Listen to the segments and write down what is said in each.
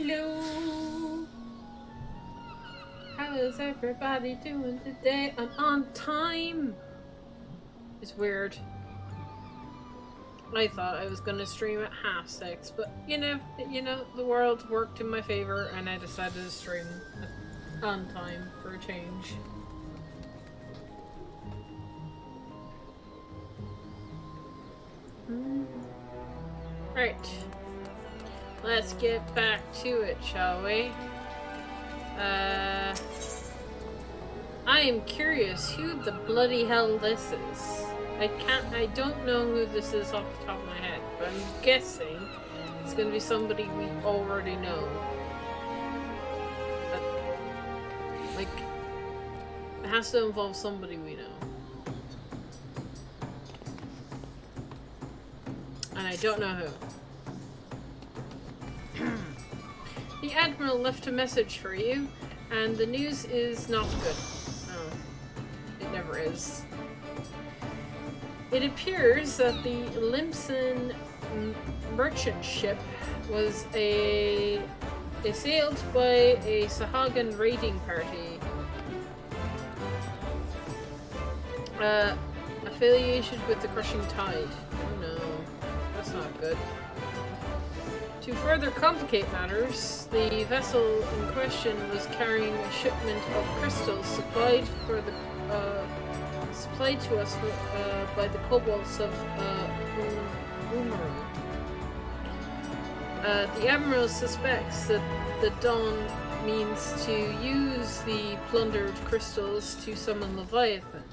Hello! How is everybody doing today? I'm on time! It's weird. I thought I was gonna stream at 6:30, but you know, the world worked in my favor and I decided to stream on time for a change. Right. Let's get back to it, shall we? I am curious who the bloody hell this is. I don't know who this is off the top of my head, but I'm guessing it's gonna be somebody we already know. But, like, it has to involve somebody we know. And I don't know who. The Admiral left a message for you, and the news is not good. No, it never is. It appears that the Limson merchant ship was assailed by a Sahagan raiding party affiliated with the Crushing Tide. Oh no, that's not good. To further complicate matters, the vessel in question was carrying a shipment of crystals supplied to us by the kobolds of Boomerang. The Admiral suspects that the Dawn means to use the plundered crystals to summon Leviathan.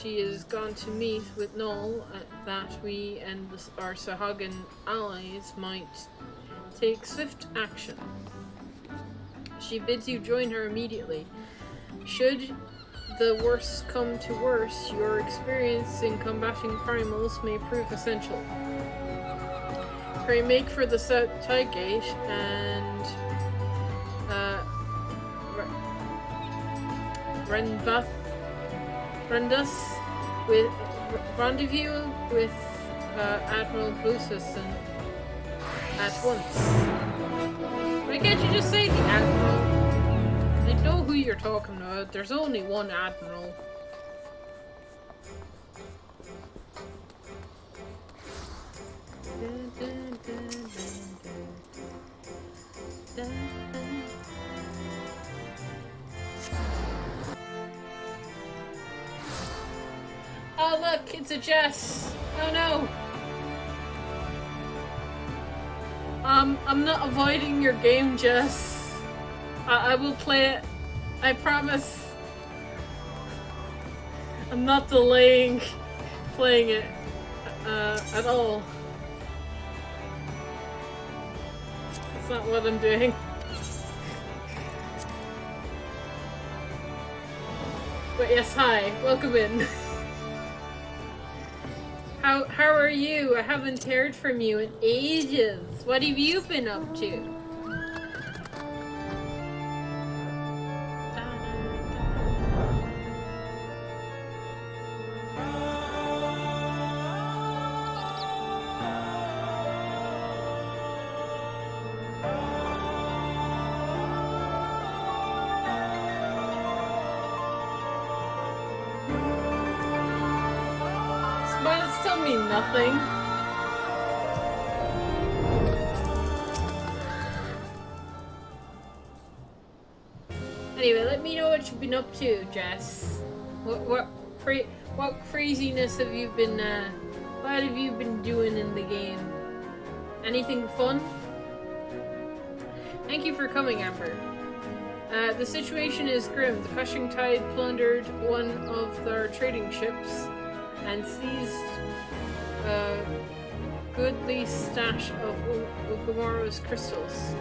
She has gone to meet with Noel that we and our Sahagan allies might take swift action. She bids you join her immediately. Should the worst come to worst, your experience in combating primals may prove essential. Pray make for the South Tide Gate and rendezvous with Admiral Bluesison at once. Why can't you just say the Admiral? I know who you're talking about. There's only one Admiral. Oh look, it's a Jess. Oh no. I'm not avoiding your game, Jess. I will play it. I promise. I'm not delaying playing it at all. That's not what I'm doing. But yes, hi. Welcome in. How are you? I haven't heard from you in ages. What have you been up to? Nothing. Anyway, let me know what you've been up to, Jess. What craziness have you been? What have you been doing in the game? Anything fun? Thank you for coming, Amber. The situation is grim. The Crushing Tide plundered one of their trading ships and seized a goodly stash of Ugamora's crystals.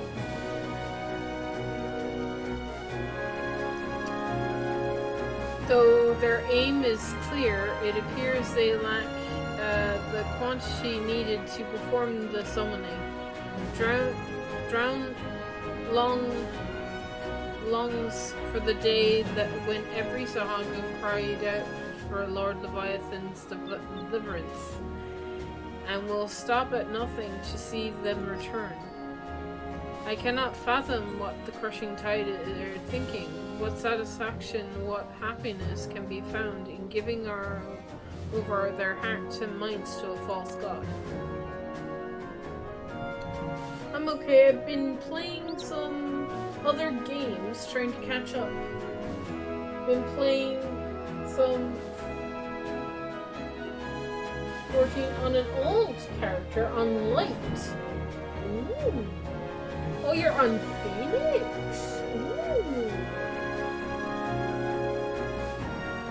Though their aim is clear, it appears they lack the quantity needed to perform the summoning. Drown longs for the day that when every Sahagan cried out for Lord Leviathan's deliverance, and will stop at nothing to see them return. I cannot fathom what the crushing tide are thinking. What satisfaction, what happiness can be found in giving over their hearts and minds to a false god? I'm okay. I've been playing some other games, trying to catch up. Been playing some working on an old character on Light. Ooh. Oh, you're on Phoenix. Ooh.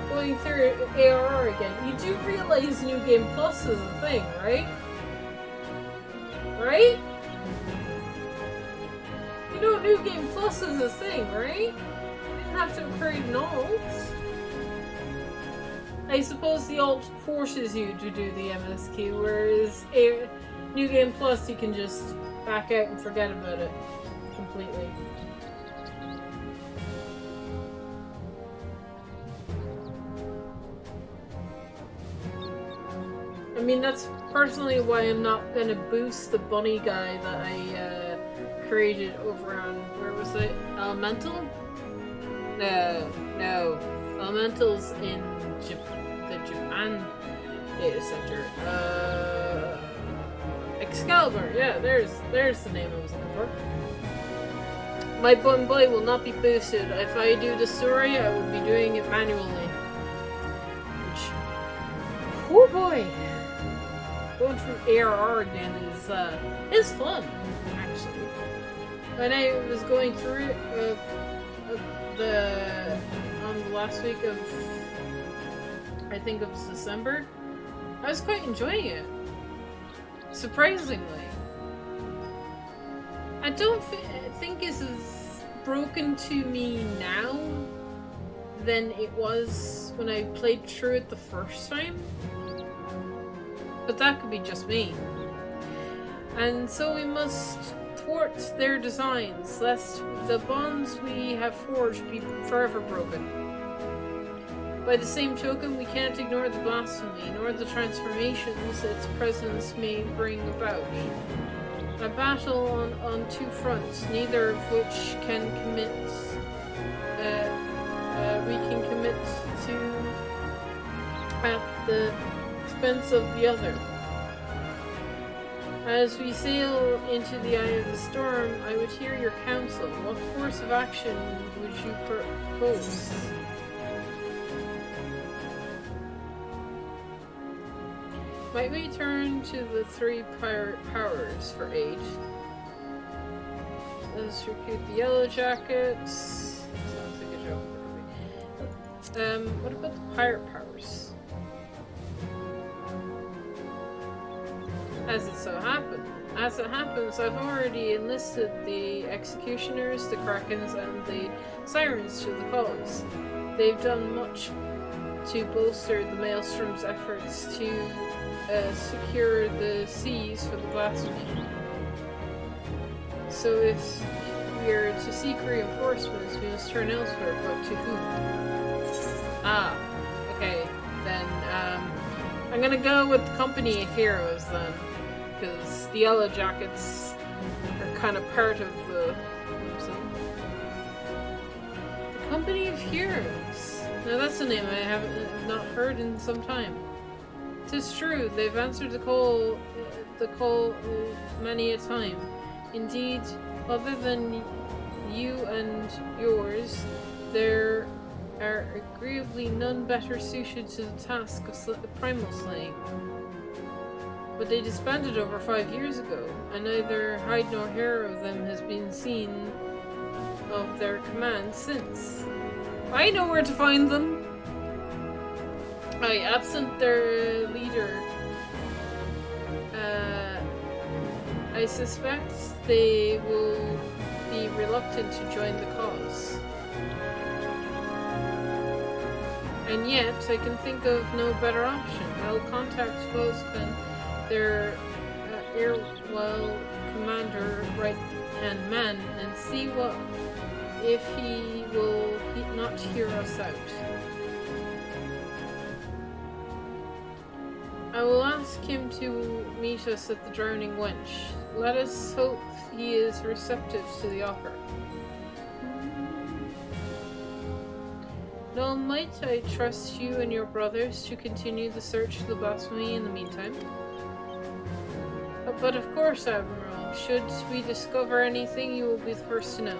Going through ARR again. You do realize New Game Plus is a thing, right? Right? You know New Game Plus is a thing, right? You didn't have to upgrade an alt. I suppose the alt forces you to do the MSQ, whereas New Game Plus you can just back out and forget about it completely. I mean, that's personally why I'm not gonna boost the bunny guy that I created over on, where was it? Elemental? No. Elemental's in the Japan data center. Excalibur, yeah, there's the name I was looking for. My bun boy will not be boosted. If I do the story, I will be doing it manually. Which, oh boy, going through ARR again is fun, actually. When I was going through it, on the last week of, I think it was December, I was quite enjoying it. Surprisingly. I don't think it's as broken to me now than it was when I played through it the first time. But that could be just me. And so we must thwart their designs, lest the bonds we have forged be forever broken. By the same token, we can't ignore the blasphemy, nor the transformations its presence may bring about. A battle on two fronts, neither of which can we can commit to at the expense of the other. As we sail into the eye of the storm, I would hear your counsel. What course of action would you propose? Might we turn to the three powers for aid? Let's recruit the Yellow Jackets. Sounds like a joke. What about the pirate powers? As it happens, I've already enlisted the Executioners, the Krakens, and the Sirens to the cause. They've done much to bolster the Maelstrom's efforts to secure the seas for the blasphemy. So if we are to seek reinforcements, we must turn elsewhere, but to whom? Okay, then I'm gonna go with the Company of Heroes then, because the Yellow Jackets are kind of part of the Company of Heroes. Now that's a name I have not heard in some time. 'Tis true, they've answered the call many a time. Indeed, other than you and yours, there are agreeably none better suited to the task of primal slaying. But they disbanded over 5 years ago, and neither hide nor hair of them has been seen of their command since. I know where to find them! Absent their leader, I suspect they will be reluctant to join the cause. And yet, I can think of no better option. I'll contact Boscan, their erewhile commander, right-hand man, and see if he will not hear us out. I will ask him to meet us at the Drowning Wench. Let us hope he is receptive to the offer. Now, might I trust you and your brothers to continue the search for the blasphemy in the meantime? But of course, Admiral. Should we discover anything, you will be the first to know.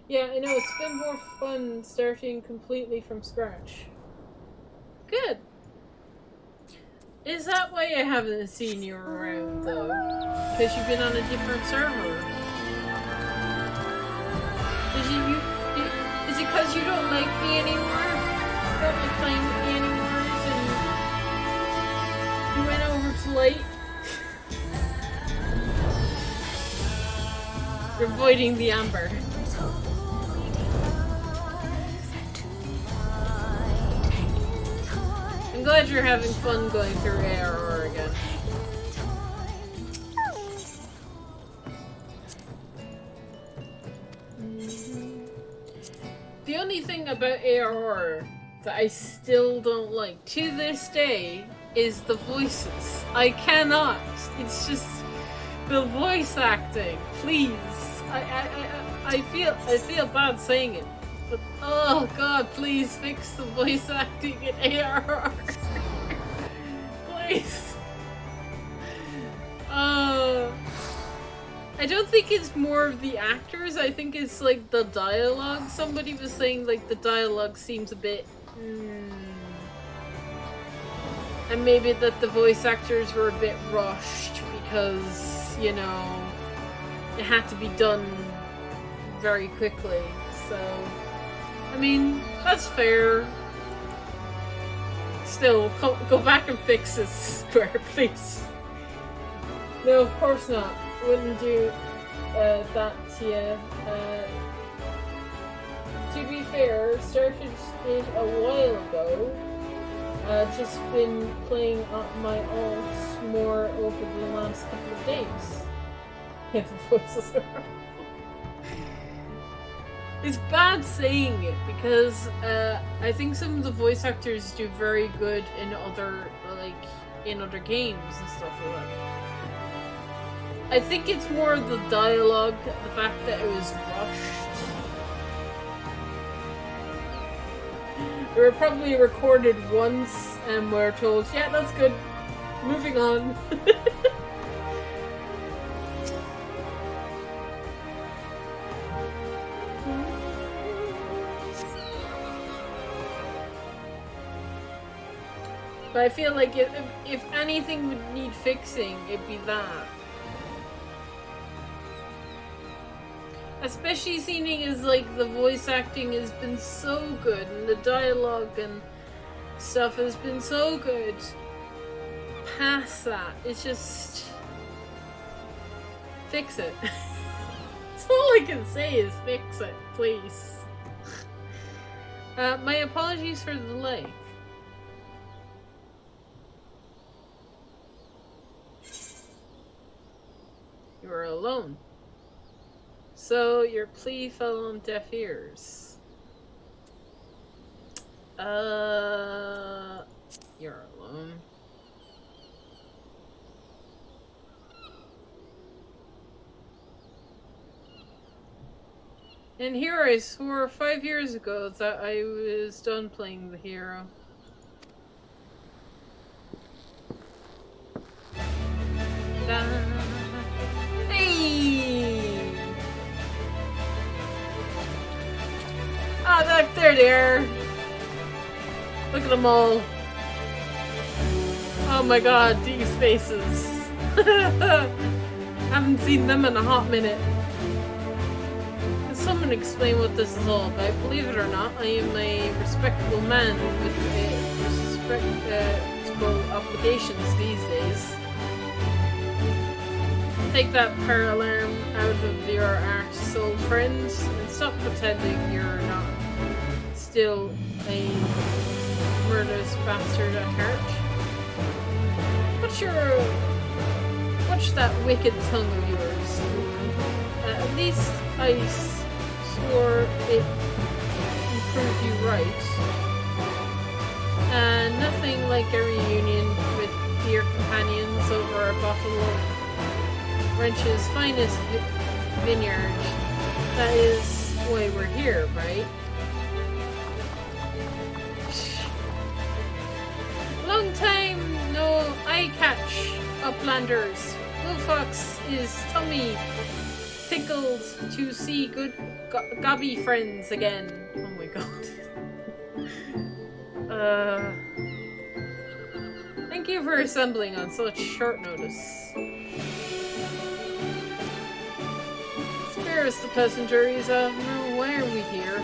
Yeah, I know, it's been more fun starting completely from scratch. Good. Is that why I haven't seen you around, though? Because you've been on a different server? Is it because you don't like me anymore? You don't like playing with me anymore? And you went over to light? You're avoiding the amber. I'm glad you're having fun going through ARR again. The only thing about ARR that I still don't like to this day is the voices. I cannot. It's just the voice acting. Please. I feel bad saying it. But oh god, please fix the voice acting in ARR. Please. I don't think it's more of the actors, I think it's like the dialogue. Somebody was saying like the dialogue seems a bit and maybe that the voice actors were a bit rushed because, you know, it had to be done very quickly. So I mean, that's fair. Still, go back and fix this square, please. No, of course not. Wouldn't do that to you. To be fair, started it a while ago. Just been playing my alts more over the last couple of days. Yeah, the voices are awful. It's bad saying it because I think some of the voice actors do very good in other games and stuff like that. I think it's more the dialogue, the fact that it was rushed. They were probably recorded once and were told, yeah, that's good, moving on. But I feel like if anything would need fixing, it'd be that. Especially seeing as like the voice acting has been so good and the dialogue and stuff has been so good. Past that, it's just fix it. That's all I can say is fix it, please. My apologies for the delay. You are alone. So your plea fell on deaf ears. You're alone. And here I swore 5 years ago that I was done playing the hero. Hey! Oh, look, they're there. Look at them all. Oh my god, these faces. Haven't seen them in a hot minute. Can someone explain what this is all about? Believe it or not, I am a respectable man with respectable obligations these days. Take that power alarm out of your arse-souled friends and stop pretending you're not still a murderous bastard at heart. Watch that wicked tongue of yours. At least I swore it would prove you right. Nothing like a reunion with dear companions over a bottle of Wrench's finest vineyard. That is why we're here, right? Long time no eye catch, uplanders. Wolfox is tummy tickled to see good gobby friends again. Oh my god. Thank you for assembling on such short notice. Spare us the pleasantries of why are we here?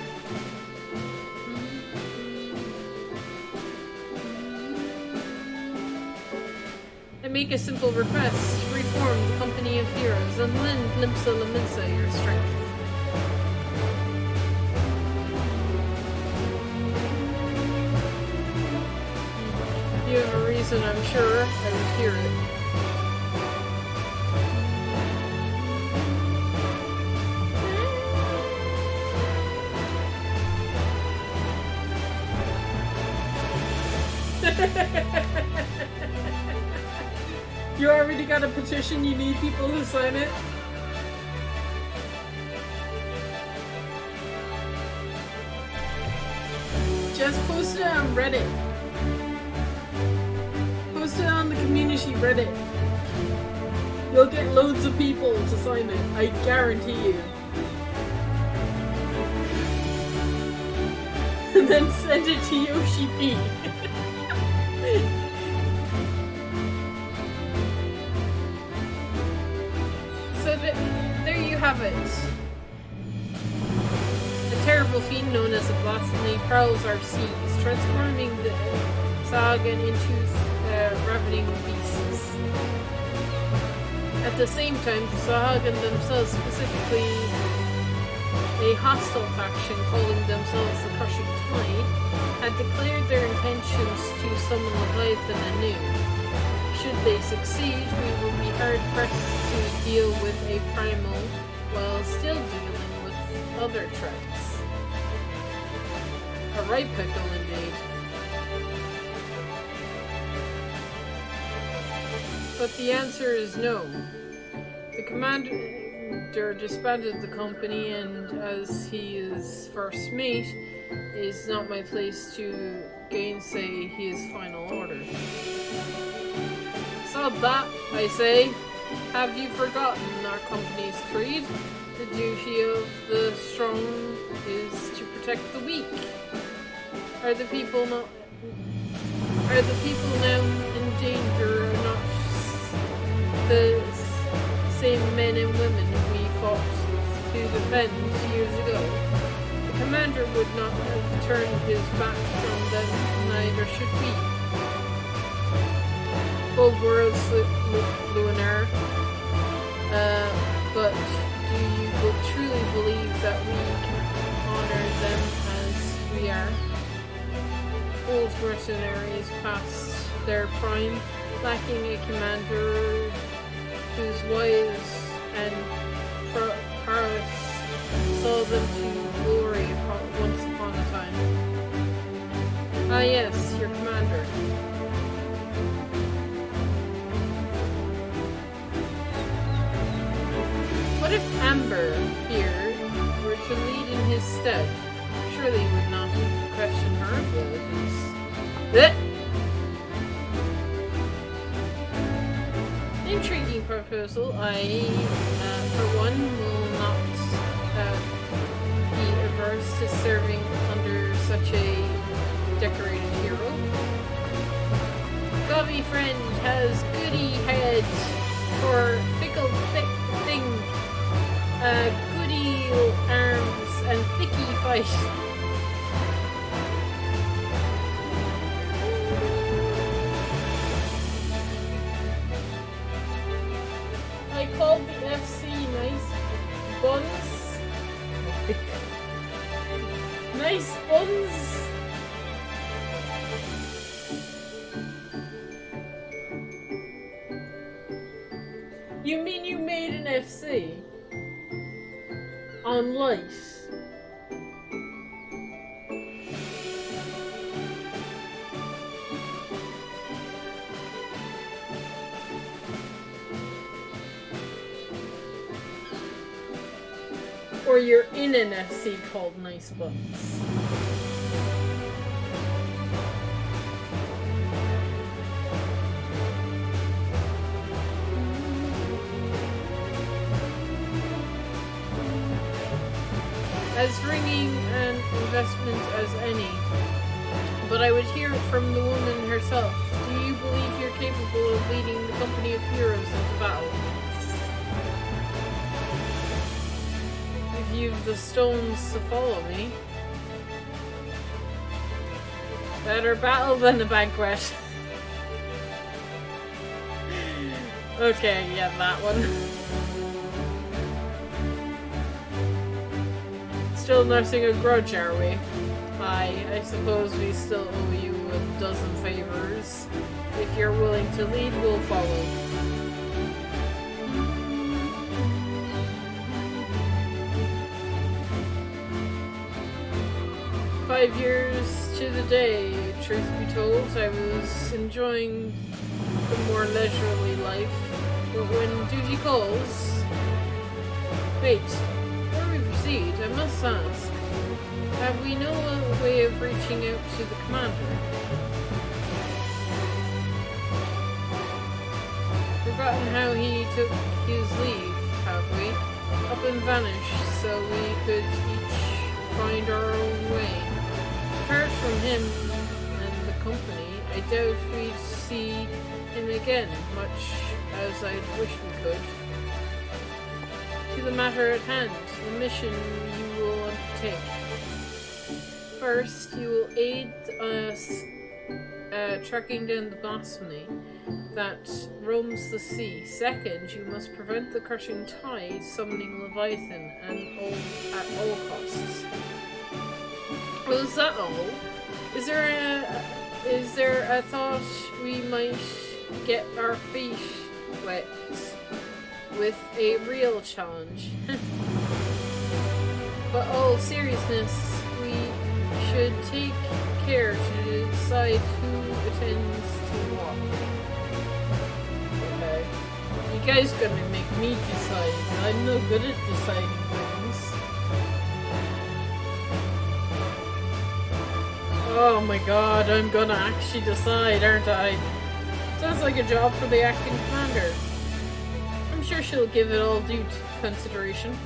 I make a simple request. Reform the company of heroes and lend Limsa Laminsa your strength. You have a reason, I'm sure. I would hear it. You already got a petition, you need people to sign it? Just post it on Reddit. Post it on the community Reddit. You'll get loads of people to sign it, I guarantee you. And then send it to Yoshi P. So there you have it. A terrible fiend known as a blasphemy prowls our seas, transforming the Sagan into ravening beasts. At the same time, the Sagan themselves, specifically a hostile faction calling themselves the Crushing Tide, had declared their intentions to summon Leviathan anew. Should they succeed, we will be hard-pressed to deal with a primal while still dealing with other threats. A right pickle indeed. But the answer is no. The commander disbanded the company, and as he is first mate, it is not my place to gainsay his final order. So that, I say, have you forgotten our company's creed? The duty of the strong is to protect the weak. Are the people now in danger, or not the same men and women we fought to defend years ago? The commander would not have turned his back from them, neither should we. Both worlds, Lunar. But do you truly believe that we can honor them as we are? Old mercenaries past their prime, lacking a commander whose wise and prowess saw them to glory once upon a time. Ah yes, your commander. What if Amber here were to lead in his stead? Surely he would not question her abilities. Intriguing proposal. I, for one, will not be averse to serving under such a decorated hero. Gobby friend has goody head for fickle thing. Goody arms and thicky fight. I called the FC nice buns. Nice buns. You mean you made an FC? On life? or you're in an FC called Nice Buns. As ringing an investment as any, but I would hear it from the woman herself. Do you believe you're capable of leading the company of heroes into battle? If you've the stones to follow me. Better battle than a banquet. Okay, yeah, that one. Still nursing a grudge, are we? I suppose we still owe you a dozen favors. If you're willing to lead, we'll follow. "5 years to the day, truth be told, I was enjoying the more leisurely life, but when duty calls... Wait, before we proceed, I must ask, have we no way of reaching out to the commander? Forgotten how he took his leave, have we? Up and vanished, so we could each find our own way. Apart from him and the company, I doubt we'd see him again, much as I'd wish we could. To the matter at hand, the mission you will undertake. First, you will aid us tracking down the blasphemy that roams the sea. Second, you must prevent the crushing tide summoning Leviathan at all costs. Well, is that all? Is there a thought we might get our feet wet with a real challenge? But all seriousness, we should take care to decide who attends to what. Okay. You guys gonna make me decide. I'm no good at deciding things. Oh my god, I'm gonna actually decide, aren't I? Sounds like a job for the acting commander. I'm sure she'll give it all due consideration.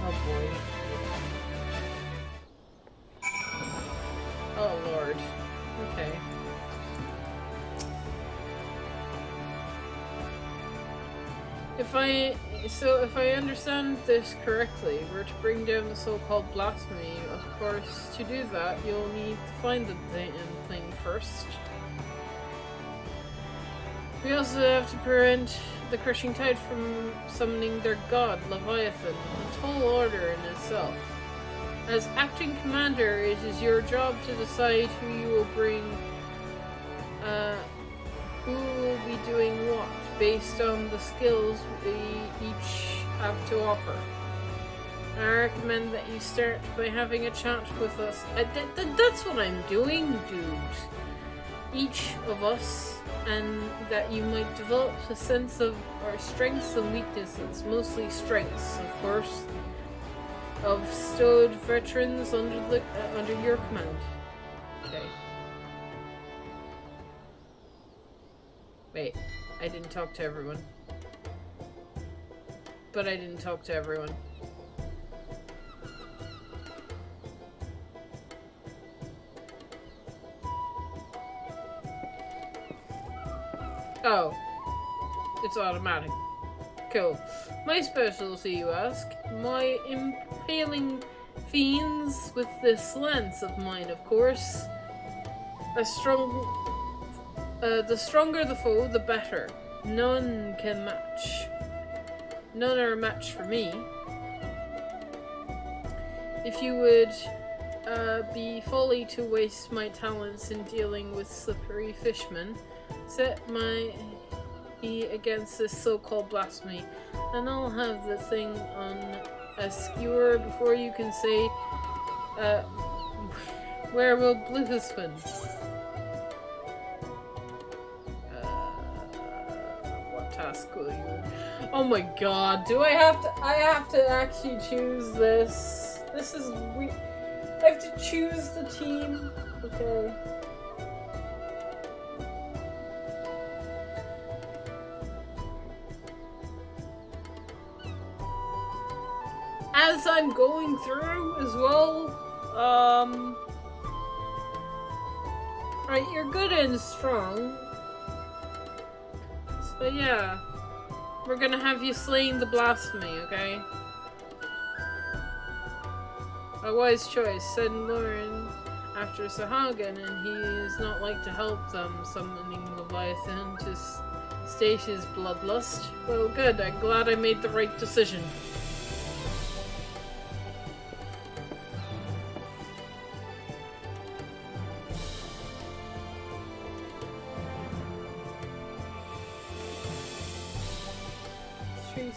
Oh boy. Oh lord. Okay. If I understand this correctly, we're to bring down the so-called blasphemy. Of course, to do that, you'll need to find the damn thing first. We also have to prevent the crushing tide from summoning their god, Leviathan, a tall order in itself. As acting commander, it is your job to decide who you will bring, who will be doing what, based on the skills we each have to offer. I recommend that you start by having a chat with us. That's what I'm doing, dude. Each of us, and that you might develop a sense of our strengths and weaknesses, mostly strengths, of course, of stowed veterans under your command. Okay. Wait, I didn't talk to everyone. But I didn't talk to everyone. Oh. It's automatic. Cool. My specialty, you ask? My impaling fiends with this lance of mine, of course. The stronger the foe, the better. None can match. None are a match for me. If you would be folly to waste my talents in dealing with slippery fishmen, set my against this so-called blasphemy, and I'll have the thing on a skewer before you can say, where will Blutus win? What task, will you? Oh my god, I have to actually choose this. This is I have to choose the team. Okay. As I'm going through as well, right, you're good and strong. So yeah, we're gonna have you slaying the blasphemy, okay? A wise choice, said Lauren after Sahagan, and he is not like to help them, summoning Leviathan to stay his bloodlust. Well, good, I'm glad I made the right decision.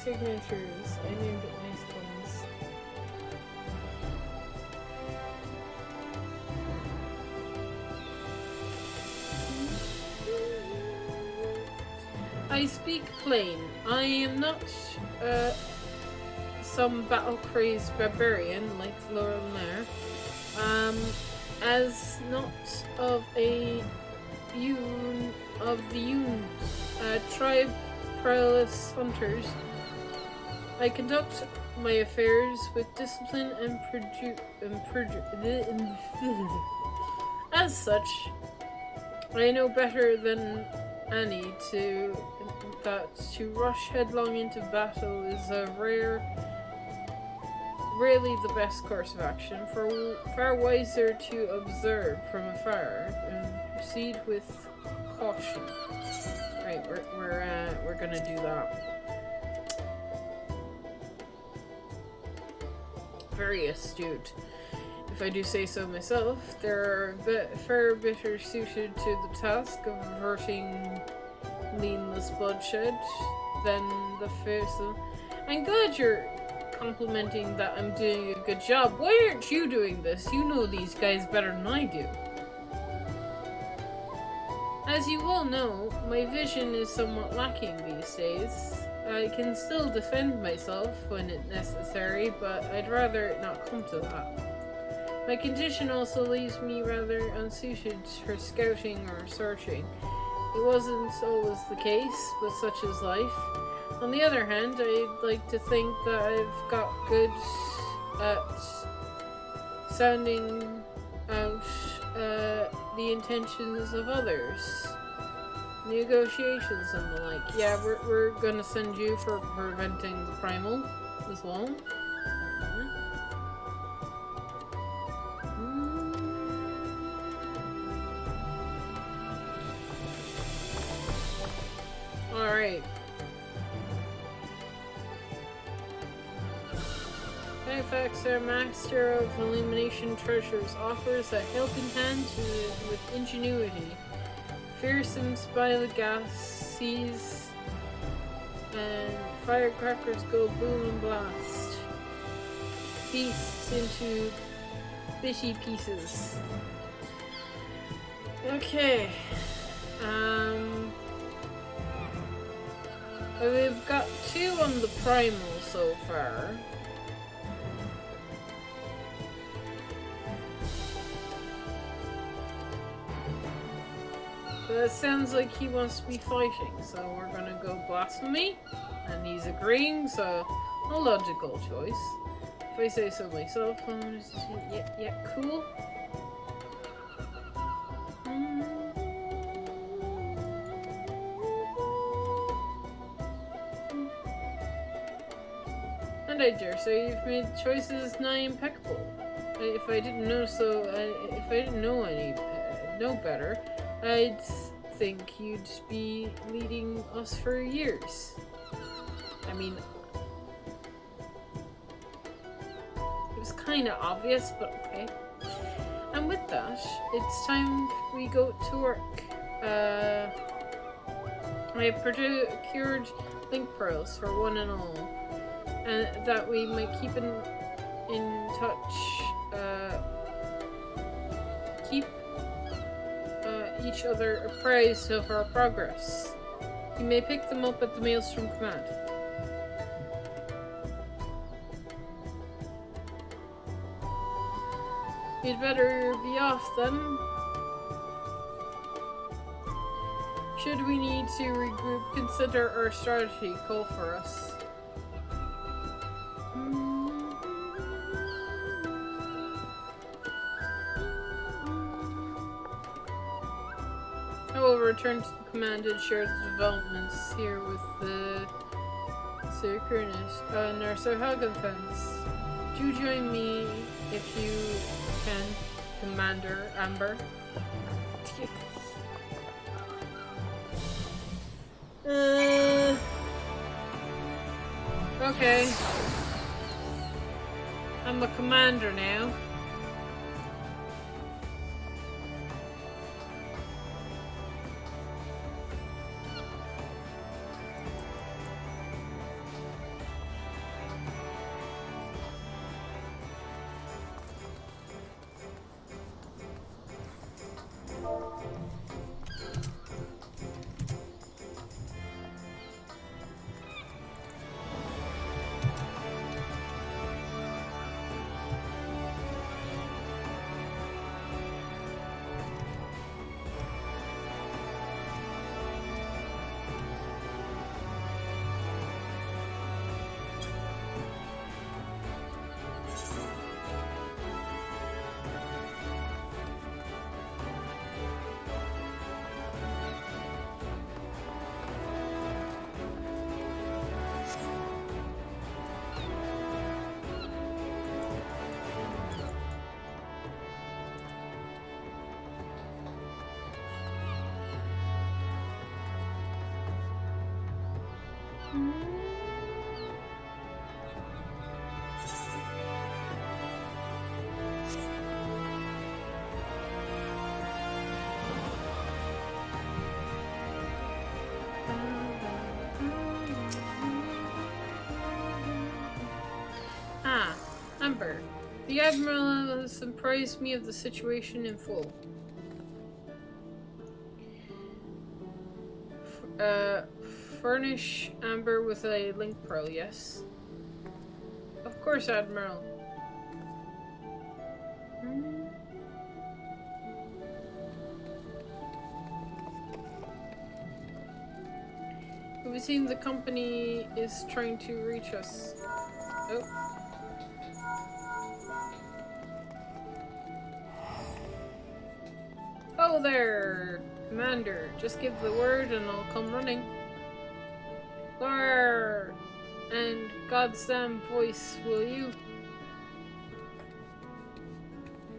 Signatures. I named it nice ones. I speak plain. I am not some battle-crazed barbarian like Laurel Nair. As not of a tribe prowess hunters. I conduct my affairs with discipline and as such, I know better than any that to rush headlong into battle is rarely the best course of action. Far wiser to observe from afar and proceed with caution. Right, we're gonna do that. Very astute, if I do say so myself. They're far better suited to the task of averting needless bloodshed than the fearsome. I'm glad you're complimenting that I'm doing a good job. Why aren't you doing this? You know these guys better than I do. As you well know, my vision is somewhat lacking these days. I can still defend myself when it's necessary, but I'd rather it not come to that. My condition also leaves me rather unsuited for scouting or searching. It wasn't always the case, but such is life. On the other hand, I'd like to think that I've got good at sounding out the intentions of others. Negotiations and the like. Yeah, we're gonna send you for preventing the primal as well. Alright. Halifax, our master of illumination treasures, offers a helping hand with ingenuity. Fearsome spiled gases and firecrackers go boom and blast. Beasts into bitty pieces. Okay. We've got 2 on the primal so far. But it sounds like he wants to be fighting, so we're gonna go blasphemy, and he's agreeing, so a logical choice. If I say so myself, yeah, cool. And I dare say you've made choices nigh impeccable. If I didn't know better, I'd think you'd be leading us for years. I mean, it was kind of obvious, but okay. And with that, it's time we go to work. I have procured link pearls for one and all, and that we might keep in touch. Keep each other apprised of our progress. You may pick them up at the Maelstrom Command. You'd better be off then. Should we need to regroup, consider our strategy. Call for us. I will return to the command and share the developments here with the Synchronous Narsohagenfence. Do join me if you can, Commander Amber. Okay. I'm a commander now. Amber, the Admiral has apprised me of the situation in full. Furnish Amber with a link pearl, yes? Of course, Admiral. It would seem the company is trying to reach us. Oh. Oh there, Commander. Just give the word and I'll come running. Arr! And God's damn voice, will you?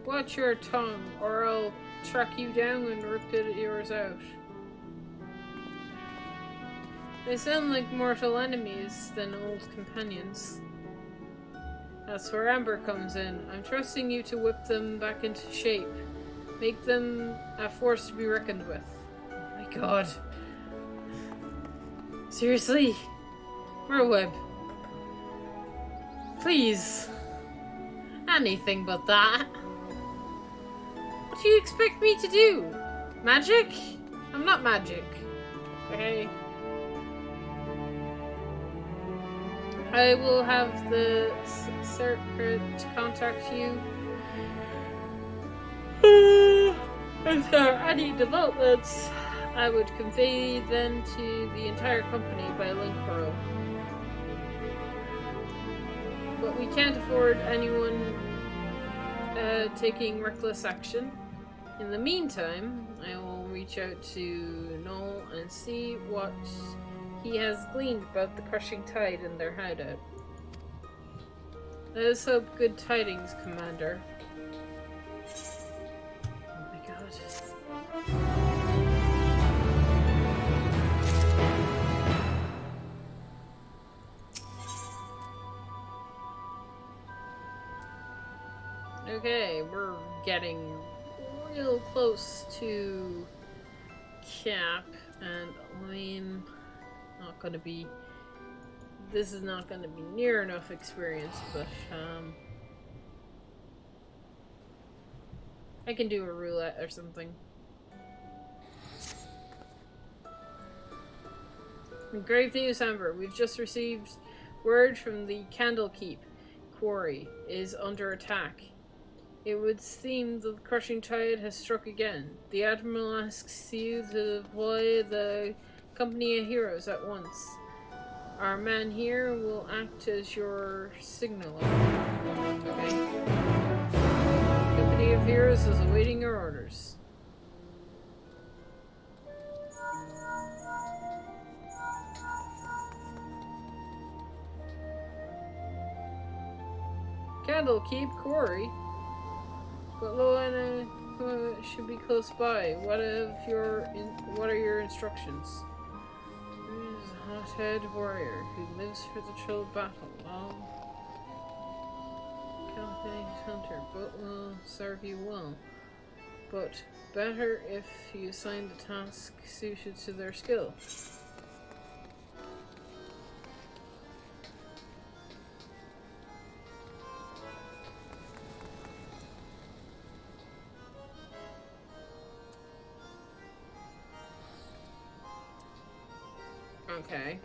Watch your tongue, or I'll track you down and rip yours out. They sound like mortal enemies than old companions. That's where Amber comes in. I'm trusting you to whip them back into shape. Make them a force to be reckoned with. Oh my god. Seriously? Merweb. Please. Anything but that. What do you expect me to do? Magic? I'm not magic. Okay. I will have the circuit contact you. If there are any developments, I would convey them to the entire company by link pearl. But we can't afford anyone taking reckless action. In the meantime, I will reach out to Noel and see what he has gleaned about the crushing tide in their hideout. Let us hope good tidings, Commander. Oh my god. Okay, we're getting real close to cap, and I mean, not gonna be. This is not gonna be near enough experience, but I can do a roulette or something. Grave news, Amber. We've just received word from the Candlekeep quarry is under attack. It would seem the crushing tide has struck again. The Admiral asks you to deploy the company of heroes at once. Our man here will act as your signaler. Okay. Company of heroes is awaiting your orders. Candlekeep quarry. But Loana should be close by. What are your instructions? He's a hot-head warrior who lives for the true battle. Calculated hunter, but will serve you well. But better if you assign the task suited to their skill. Okay.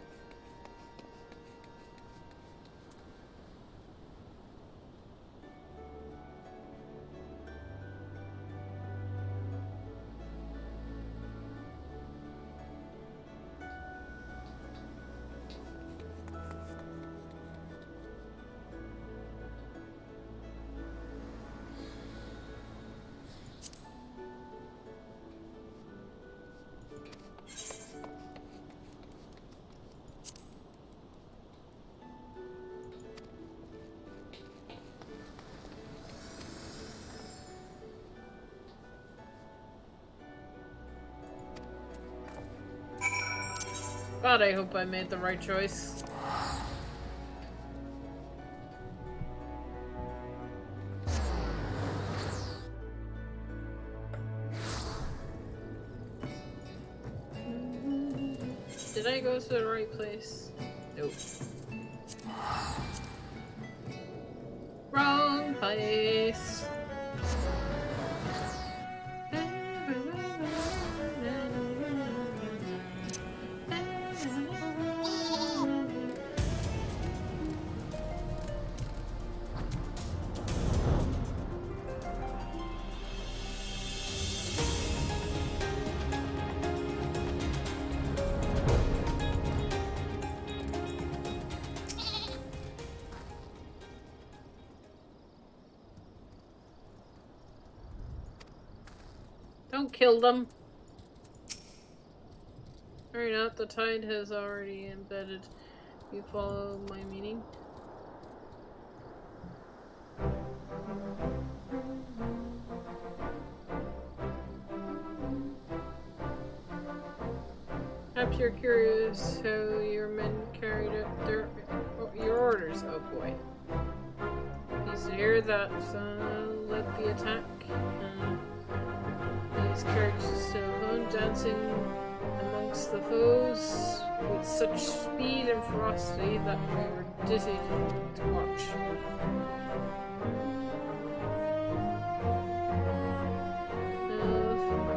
God, I hope I made the right choice. Did I go to the right place? Nope. Wrong place. Don't kill them. Hurry not, the tide has already embedded. You follow my meaning? Perhaps you're curious how your men carried out your orders. Oh boy. Pleased to hear that led the attack. These characters still on, dancing amongst the foes with such speed and ferocity that we were dizzy to watch.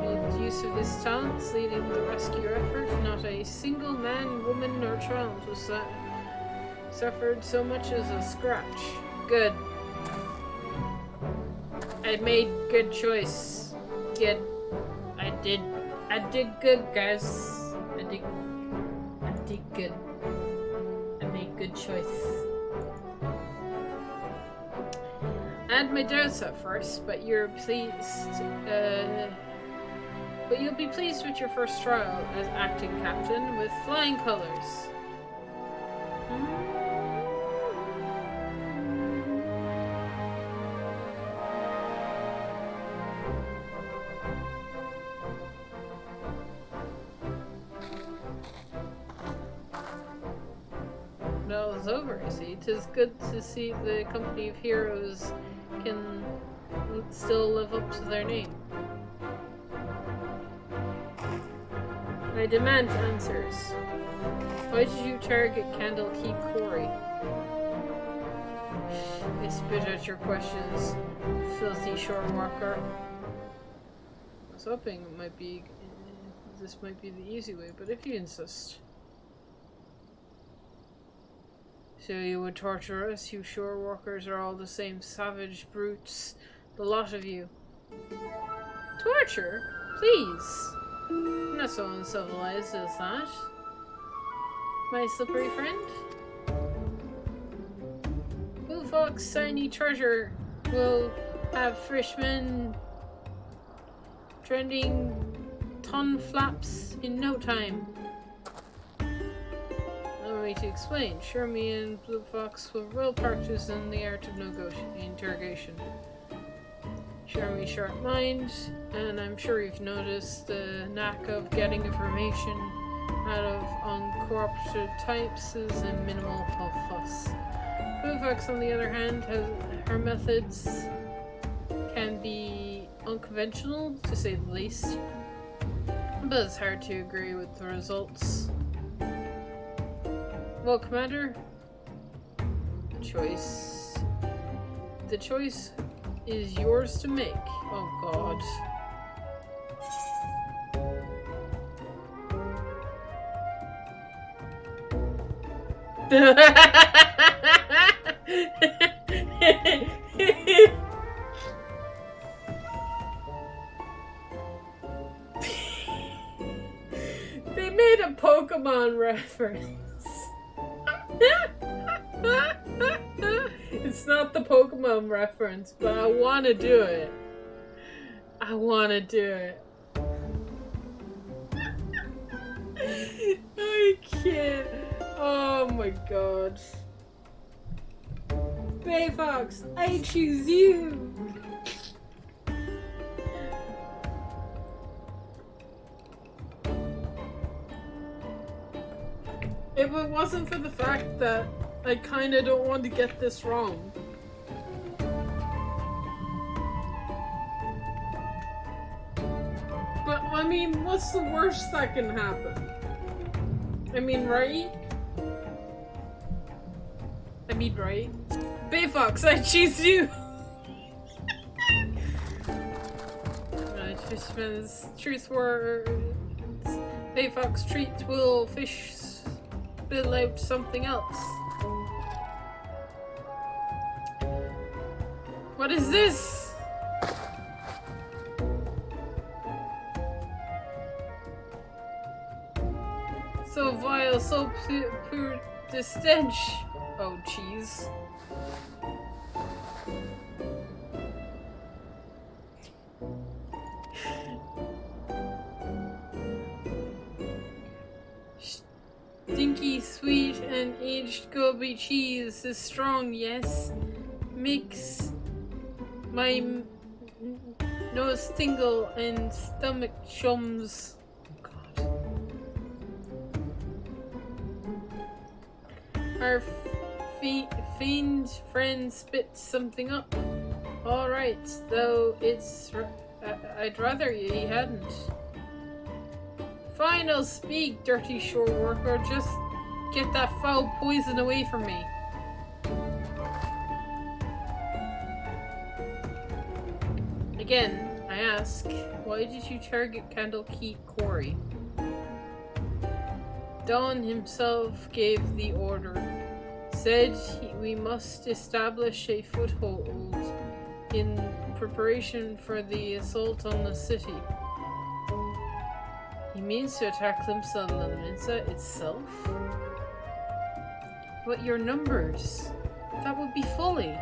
Made use of his talents, leading the rescue effort. Not a single man, woman, or child was suffered so much as a scratch. Good. I made good choice. Good. I did good, guys. I did good. I made good choice. I had my doubts at first, but you'll be pleased with your first trial as acting captain with flying colors. Over, you see. 'Tis good to see the company of heroes can still live up to their name. I demand answers. Why did you target Candlekeep Quarry? I spit out your questions, filthy shore walker. I was hoping this might be the easy way, but if you insist. So you would torture us? You shore walkers are all the same savage brutes. The lot of you. Torture? Please. I'm not so uncivilized as that. My slippery friend? Bullfox tiny treasure will have fishmen trending ton flaps in no time. No way to explain. Sure, me and Blue Fox will well practice in the art of interrogation. Sure, me sharp mind, and I'm sure you've noticed the knack of getting information out of uncorrupted types is a minimal fuss. Blue Fox, on the other hand, her methods can be unconventional, to say the least, but it's hard to agree with the results. Well, Commander, the choice is yours to make. Oh God. They made a Pokemon reference. It's not the Pokemon reference, but I want to do it. I want to do it. I can't. Oh my God. Bayfox, I choose you. If it wasn't for the fact that I kinda don't want to get this wrong. But, I mean, what's the worst that can happen? I mean, right? Right? Bayfox, I choose you! Fishman's truth words. Bayfox treat will fish spill out something else. What is this? So vile, so pure the stench. Oh, jeez. Stinky, sweet, and aged goby cheese is strong, yes. Makes my nose tingle and stomach chums. God. Our fiend friend spits something up. Alright, though I'd rather he hadn't. Fine, I'll speak, dirty shore worker. Just get that foul poison away from me. Again, I ask, why did you target Candlekeep Quarry? Don himself gave the order. Said we must establish a foothold in preparation for the assault on the city. He means to attack Limsa itself? But your numbers, that would be fully.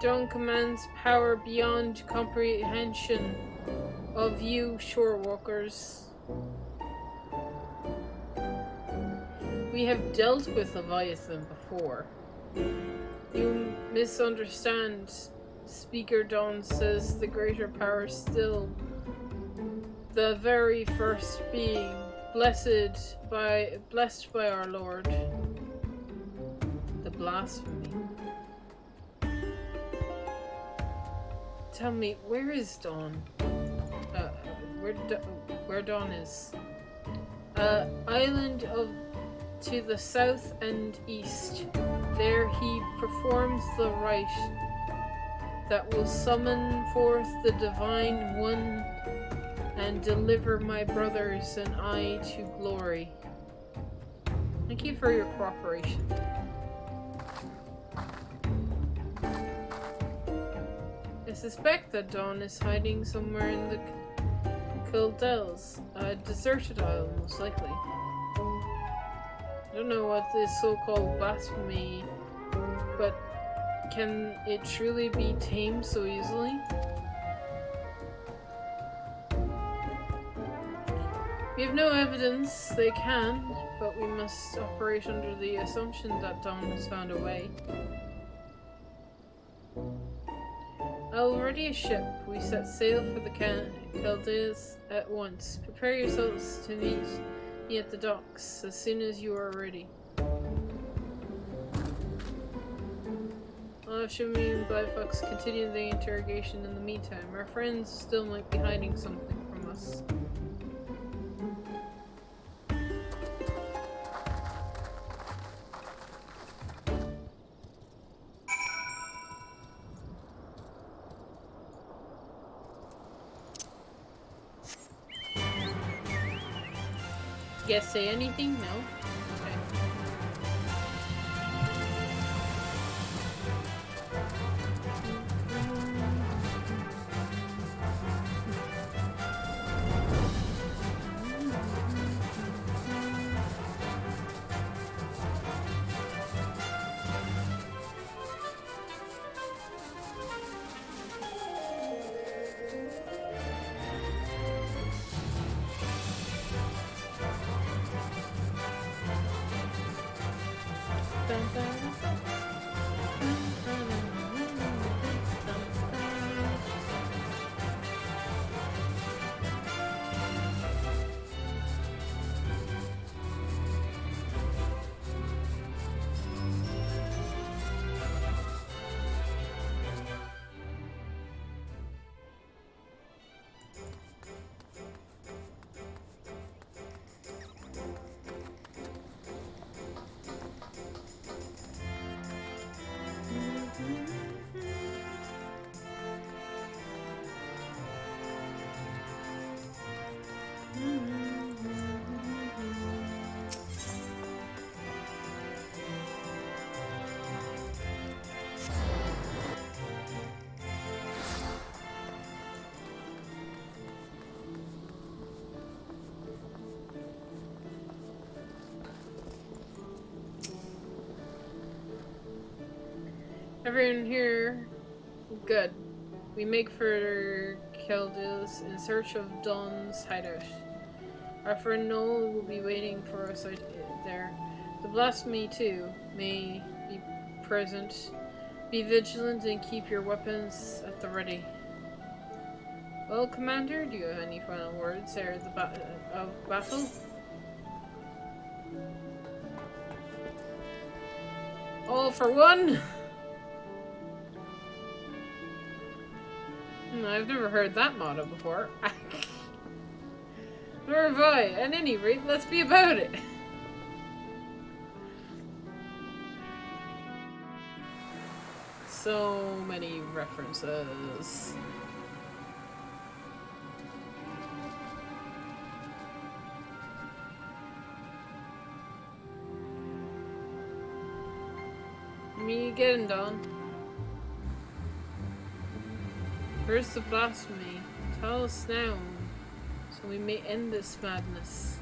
Dawn commands power beyond comprehension of you shore walkers. We have dealt with Leviathan before. You misunderstand. Speaker Dawn says the greater power still the very first being, blessed by our Lord. The blasphemy. Tell me, where is Dawn? Where Dawn is? Island to the south and east. There he performs the rite that will summon forth the Divine One and deliver my brothers and I to glory. Thank you for your cooperation. I suspect that Dawn is hiding somewhere in the Caldels, a deserted isle, most likely. I don't know what this so-called blasphemy, but can it truly be tamed so easily? We have no evidence they can, but we must operate under the assumption that Dawn has found a way. I'll ready a ship. We set sail for the Chaldees at once. Prepare yourselves to meet me at the docks as soon as you are ready. I'll have Shumi and Blyfox continue the interrogation in the meantime. Our friends still might be hiding something from us. You guys say anything? No? Okay. Everyone here, good. We make for Chaldees in search of Dawn's hideout. Our friend Noel will be waiting for us out there. The blasphemy too may be present. Be vigilant and keep your weapons at the ready. Well, Commander, do you have any final words ere the battle? All for one! I've never heard that motto before. Nor have I. At any rate, let's be about it. So many references. Me again, Dawn. Where's the blasphemy? Tell us now, so we may end this madness.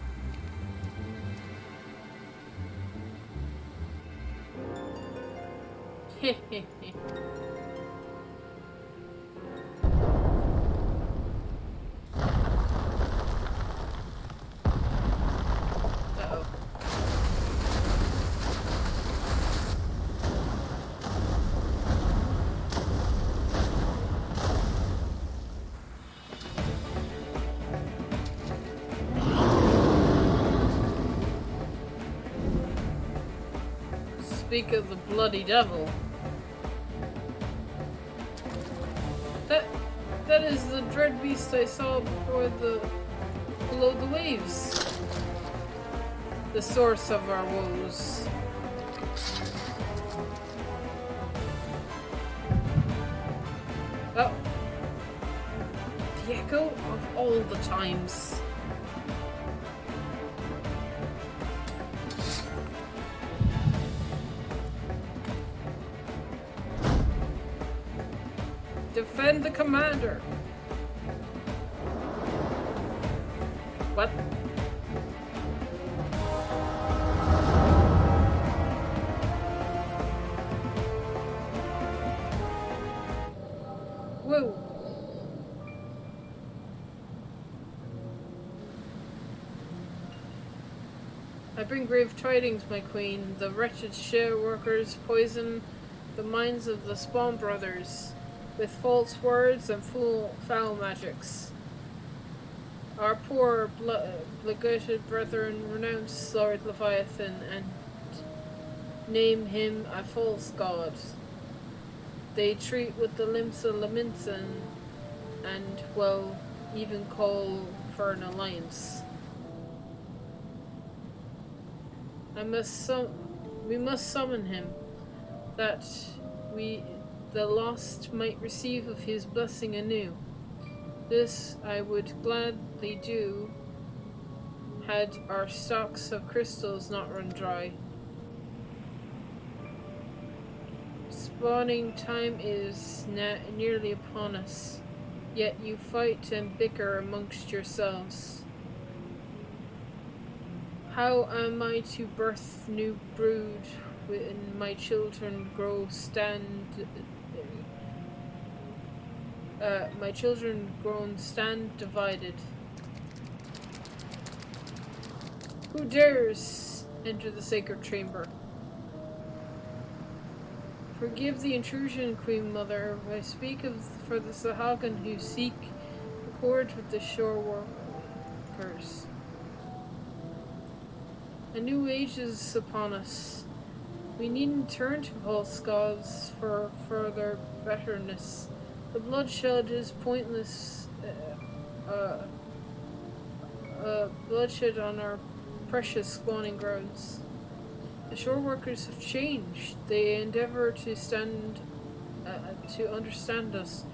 Hehehe. Speak of the bloody devil. That is the dread beast I saw below the waves. The source of our woes. Oh. The echo of all the times. Defend the commander. What? Whoa. I bring grave tidings, my queen. The wretched share workers poison the minds of the Spawn brothers with false words and foul magics. Our poor beleaguered brethren renounce Lord Leviathan and name him a false god. They treat with the limbs of Laminson and, well, even call for an alliance. We must summon him, that the lost might receive of his blessing anew. This I would gladly do, had our stocks of crystals not run dry. Spawning time is nearly upon us, yet you fight and bicker amongst yourselves. How am I to birth new brood when my children grown stand divided? Who dares enter the sacred chamber? Forgive the intrusion, Queen Mother. I speak for the Sahagan who seek accord with the shore workers. A new age is upon us. We needn't turn to false gods for further betterness. The bloodshed is pointless. Bloodshed on our precious spawning grounds. The shore workers have changed. They endeavor to understand us,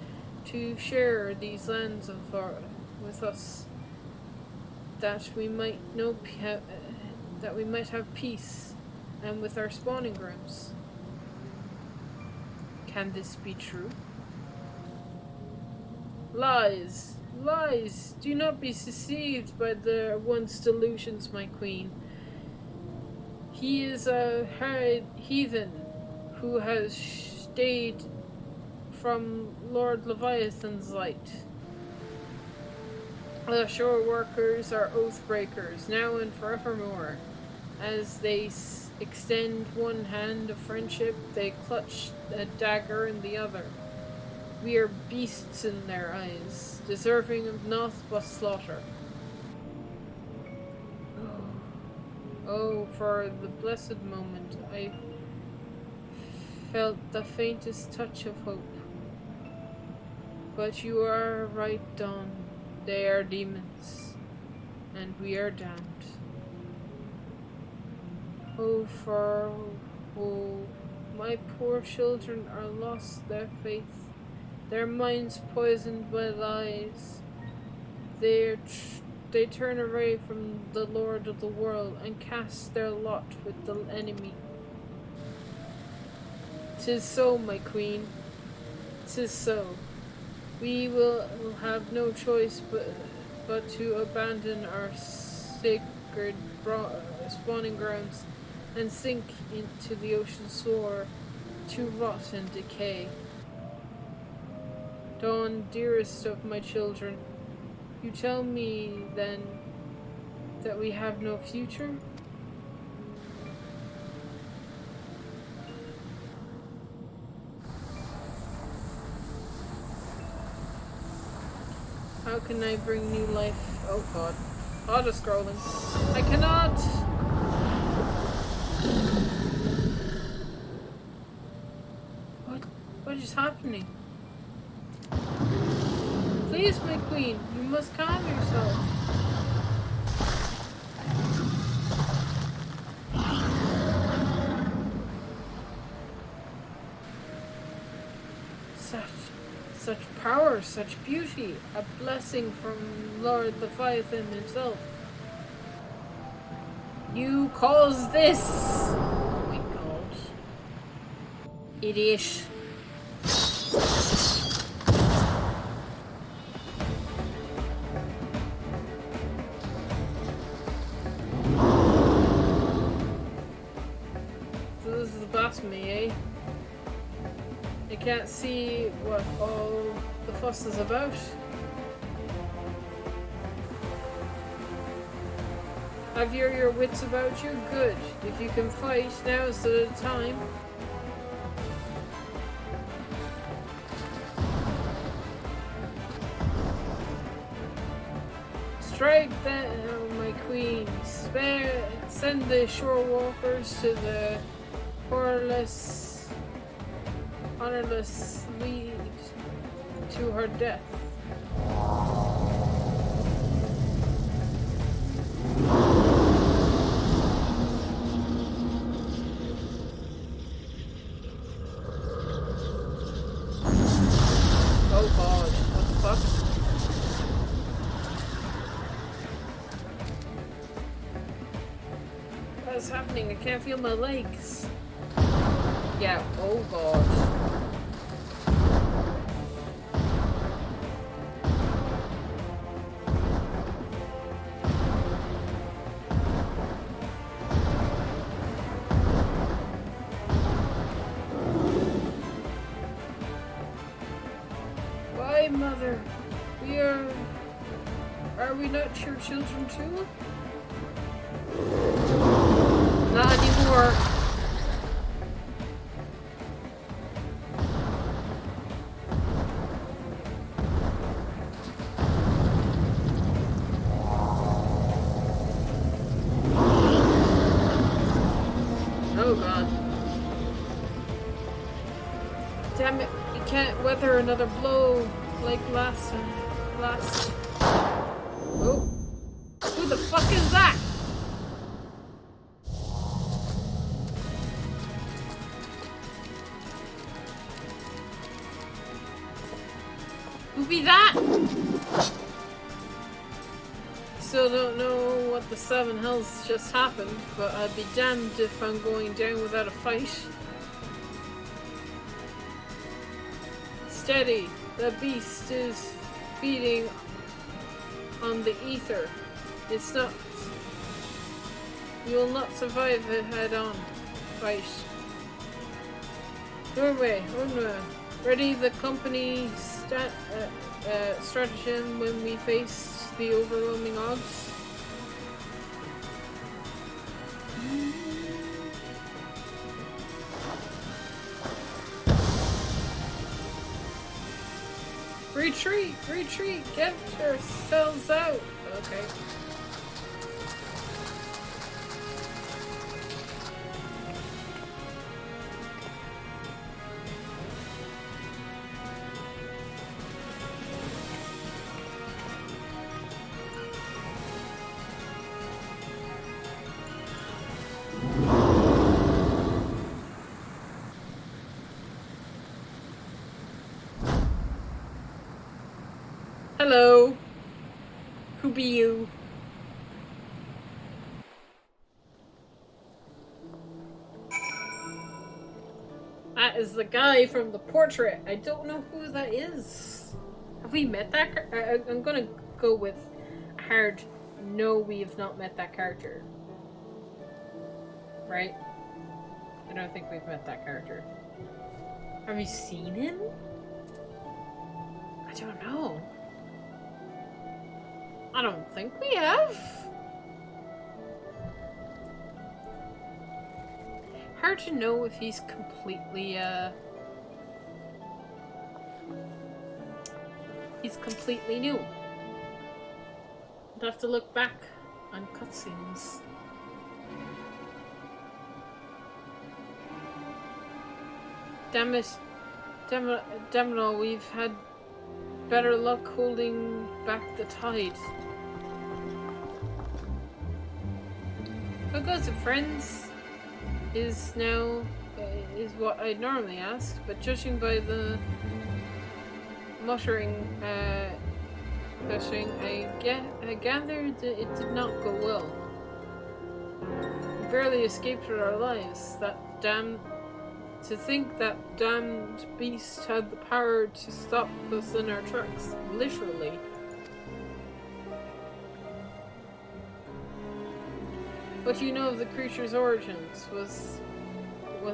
to share these lands with us, that we might have peace, and with our spawning grounds. Can this be true? Lies! Lies! Do not be deceived by the one's delusions, my queen. He is a heathen who has stayed from Lord Leviathan's light. The shore workers are oath breakers, now and forevermore. As they extend one hand of friendship, they clutch a dagger in the other. We are beasts in their eyes, deserving of naught but slaughter. Oh, for the blessed moment I felt the faintest touch of hope. But you are right, Dawn. They are demons, and we are damned. My poor children are lost their faith, their minds poisoned by lies. They turn away from the Lord of the world and cast their lot with the enemy. 'Tis so, my queen. 'Tis so. We will have no choice but to abandon our sacred spawning grounds and sink into the ocean's floor to rot and decay. Dawn, dearest of my children, you tell me, then, that we have no future? How can I bring new life? Oh god. Auto-scrolling. I cannot! What is happening? Please, my queen, you must calm yourself. Such power, such beauty, a blessing from Lord Leviathan himself. You caused this! Oh my god. Idiot. So this is the blasphemy, eh? You can't see what all the fuss is about. Have your wits about you? Good. If you can fight, now's the time. Strike then, oh my queen. Send the shore walkers to the honorless lead to her death. Oh god, what the fuck? What is happening? I can't feel my legs. Yeah, oh god. Why, mother? Are we not your children too? Not anymore. Oh god. Damn it, you can't weather another blow like last. Oh. Who the fuck is that? Who be that? Still don't know what the seven hells just happened, but I'd be damned if I'm going down without a fight. Steady, the beast is feeding on the ether. It's not. You will not survive a head-on fight. Norway, ready the company stratagem when we face the overwhelming odds. Retreat! Retreat! Get yourselves out! Okay. Hello. Who be you? That is the guy from the portrait. I don't know who that is. Have we met that? I'm gonna go with hard. No, we have not met that character. Right? I don't think we've met that character. Have we seen him? I don't know. I don't think we have. Hard to know if he's completely, he's completely new. I'd have to look back on cutscenes. Damn it. Damn it all, we've had better luck holding back the tide. How goes it, friends? Is what I'd normally ask, but judging by the muttering, pushing. I gathered that it did not go well. We barely escaped with our lives. To think that damned beast had the power to stop us in our tracks, literally. What do you know of the creature's origins? Was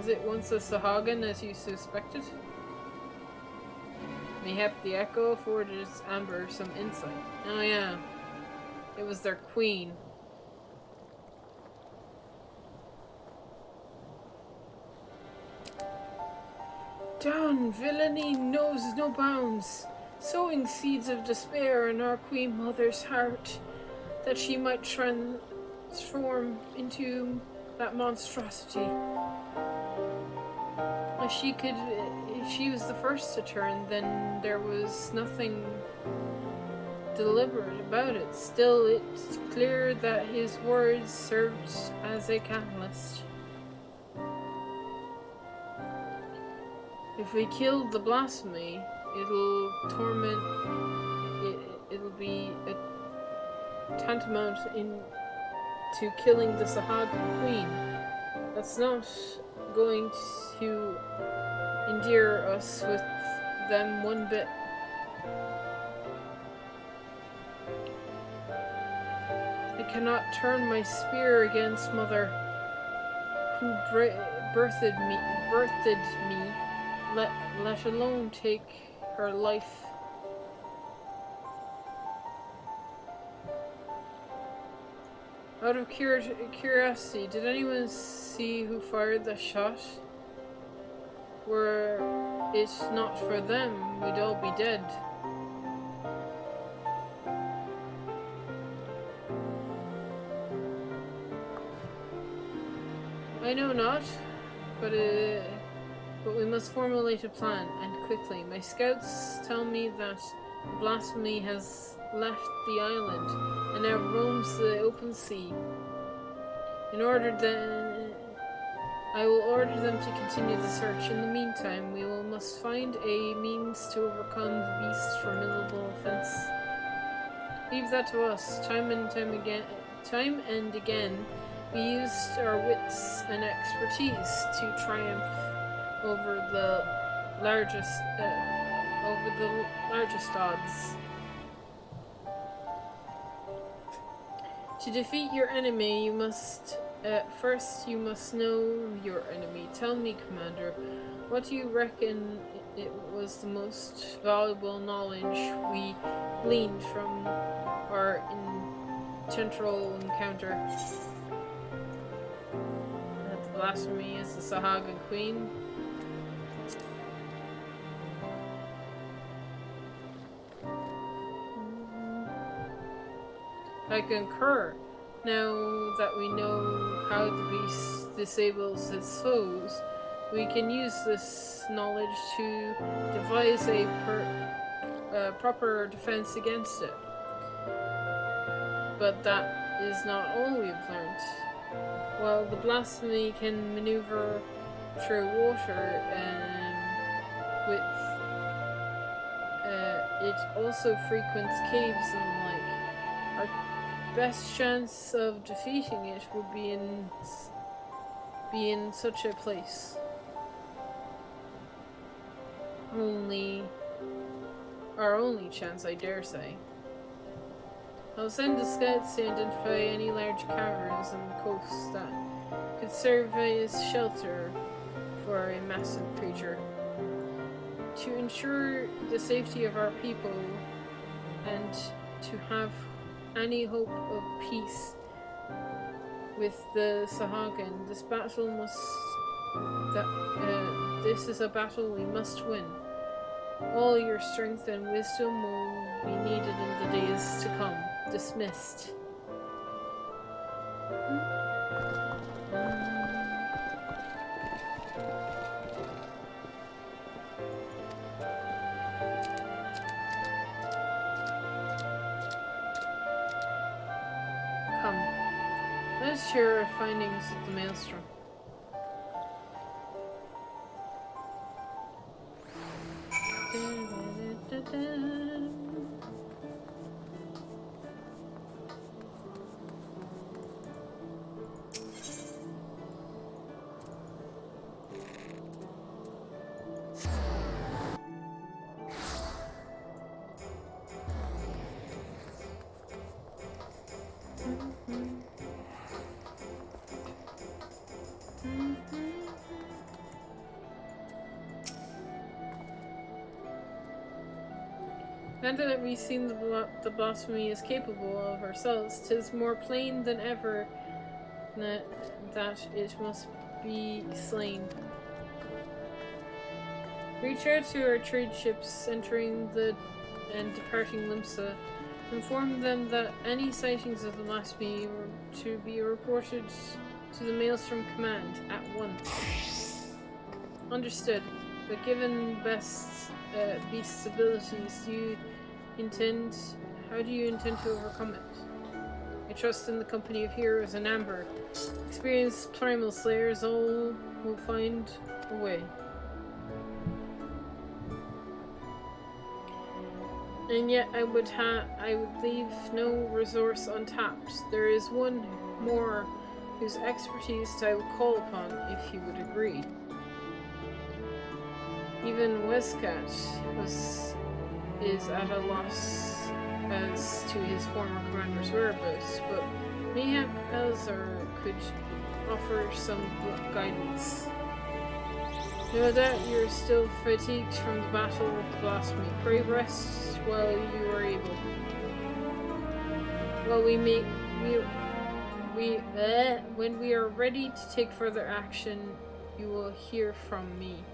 it once a Sahagan, as you suspected? Mayhap the echo afforded Amber some insight. Oh yeah, it was their queen. Down, villainy knows no bounds, sowing seeds of despair in our queen mother's heart, that she might transform into that monstrosity. If she was the first to turn, then there was nothing deliberate about it. Still, it's clear that his words served as a catalyst. If we killed the blasphemy, it'll be a tantamount to killing the Sahagan queen. That's not going to endear us with them one bit. I cannot turn my spear against Mother, who birthed me, let alone take her life. Out of curiosity, did anyone see who fired the shot? Were it not for them, we'd all be dead. I know not, but we must formulate a plan, and quickly. My scouts tell me that blasphemy has left the island and now roams the open sea. I will order them to continue the search. In the meantime, we must find a means to overcome the beast's formidable offense. Leave that to us. Time and again, we used our wits and expertise to triumph over the largest odds. To defeat your enemy, you must know your enemy. Tell me, Commander, what do you reckon it was the most valuable knowledge we gleaned from our central encounter? That the blasphemy is the Sahagan Queen. I concur. Now that we know how the beast disables its foes, we can use this knowledge to devise a proper defense against it. But that is not all we've learned. While the blasphemy can maneuver through water, it also frequents caves and the like. Our best chance of defeating it would be in such a place. Our only chance, I dare say. I'll send the scouts to identify any large caverns on the coast that could serve as shelter for a massive creature. To ensure the safety of our people and to have any hope of peace with the Sahagan, this is a battle we must win. All your strength and wisdom will be needed in the days to come. Dismissed. Come. Let us share our findings of the Maelstrom. Now that we've seen the blasphemy is capable of ourselves, 'tis more plain than ever that it must be slain. Reach out to our trade ships entering and departing Limsa. Inform them that any sightings of the blasphemy were to be reported to the Maelstrom Command at once. Understood. But given Beast's abilities, how do you intend to overcome it? I trust in the company of heroes and Amber. Experienced primal slayers all will find a way. And yet I would leave no resource untapped. There is one more whose expertise I would call upon if he would agree. Even Westcat is at a loss as to his former commander's whereabouts, but mayhap Elzar could offer some guidance. No doubt you're still fatigued from the battle with the blasphemy. Pray rest while you are able. Well, when we are ready to take further action, you will hear from me.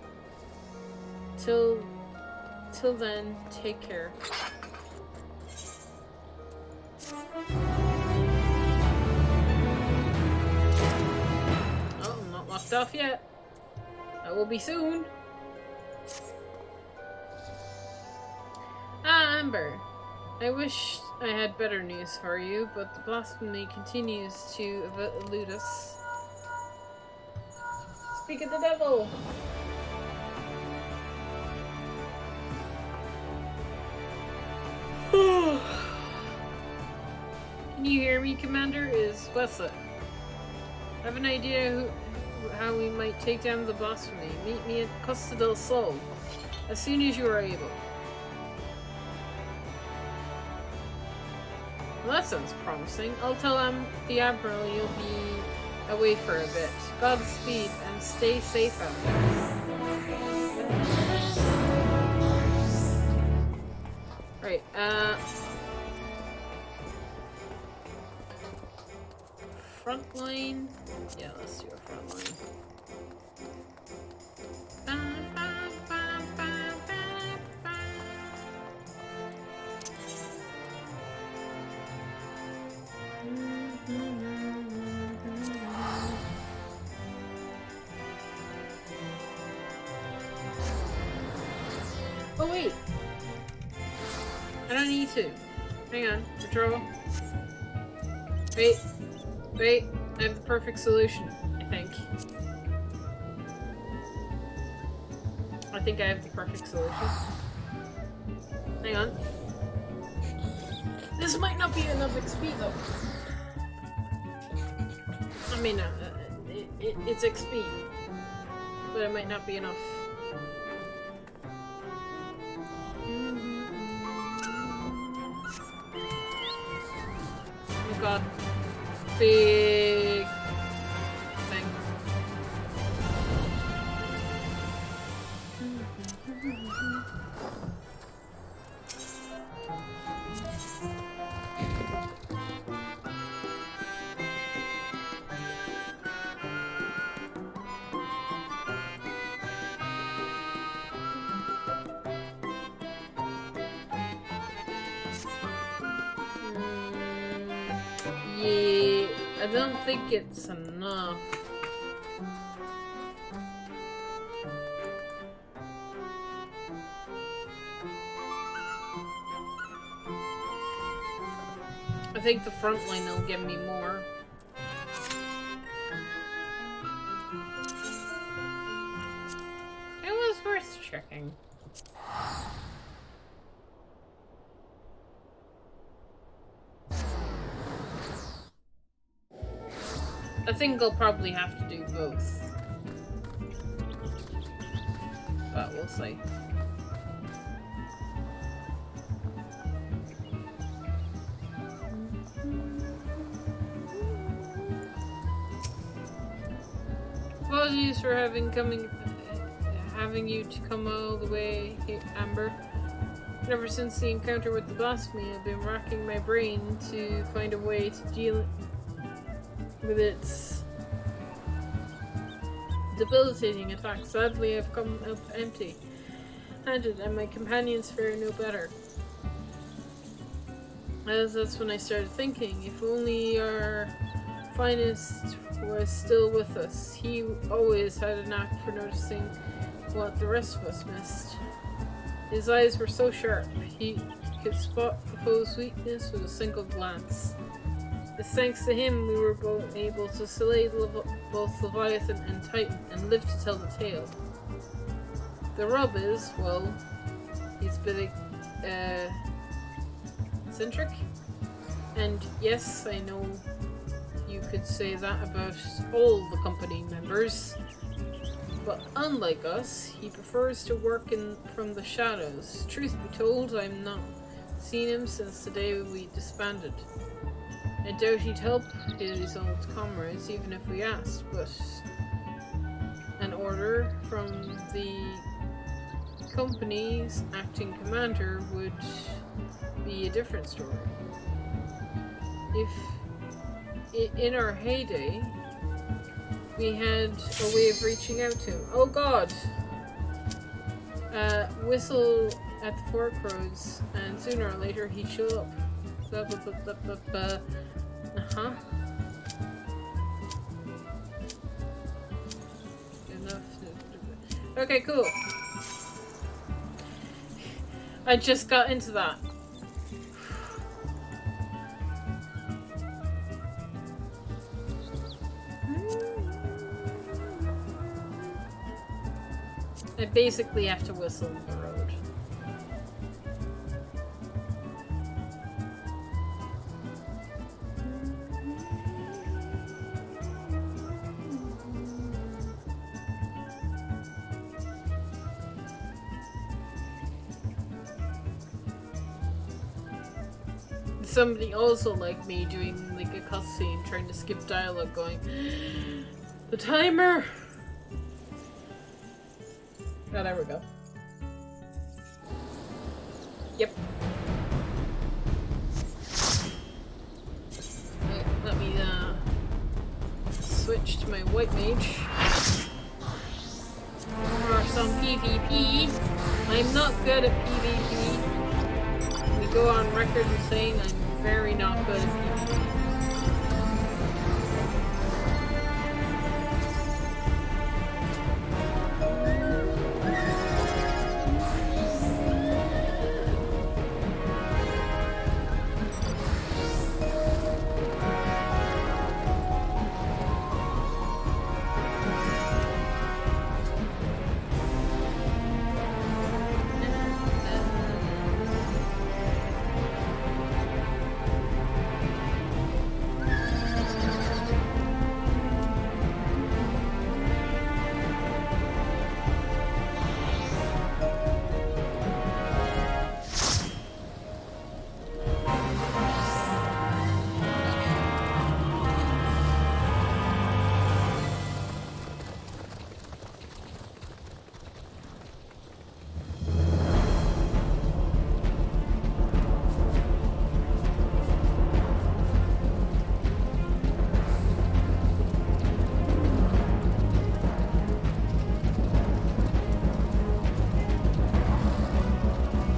Till then, take care. Oh, I'm not locked off yet. That will be soon. Ah, Amber. I wish I had better news for you, but the blasphemy continues to elude us. Speak of the devil! Can you hear me, Commander? Is Wessa. I have an idea how we might take down the blasphemy. Meet me at Costa del Sol as soon as you are able. Well, that sounds promising. I'll tell the Admiral you'll be away for a bit. Godspeed and stay safe out there. Right, front line? Yeah, let's do a front line. Oh wait! I don't need to. Hang on, withdraw. Wait, I have the perfect solution, I think. I think I have the perfect solution. Hang on. This might not be enough XP though. I mean, it's XP, but it might not be enough. Oh god. Big thing. Yeah, I don't think it's enough. I think the front line will give me more. It was worth checking. I think I'll probably have to do both. But we'll see. Apologies for having you to come all the way, Amber. Ever since the encounter with the blasphemy, I've been racking my brain to find a way to deal with its debilitating attack. Sadly, I've come up empty-handed, and my companions fare no better. As that's when I started thinking, if only our finest was still with us. He always had a knack for noticing what the rest of us missed. His eyes were so sharp, he could spot the foe's weakness with a single glance. It's thanks to him we were both able to slay both Leviathan and Titan and live to tell the tale. The rub is, well, he's a bit eccentric. And yes, I know you could say that about all the company members. But unlike us, he prefers to work from the shadows. Truth be told, I've not seen him since the day we disbanded. I doubt he'd help his old comrades even if we asked, but an order from the company's acting commander would be a different story. If in our heyday we had a way of reaching out to him. Oh god! Whistle at the fork roads, and sooner or later he'd show up. Uh-huh. Enough. Okay, cool. I just got into that. I basically have to whistle the road. Somebody also like me doing like a cutscene, trying to skip dialogue, going, the timer! Oh, there we go. Yep. Right, let me switch to my white mage for some PvP. I'm not good at PvP. We go on record as saying I'm very not good at PvP.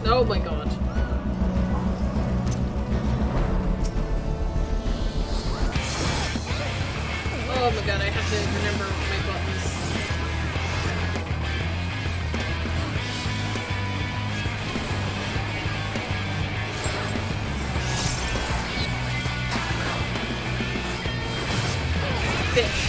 Oh my god. Oh my god, I have to remember my buttons. Fish.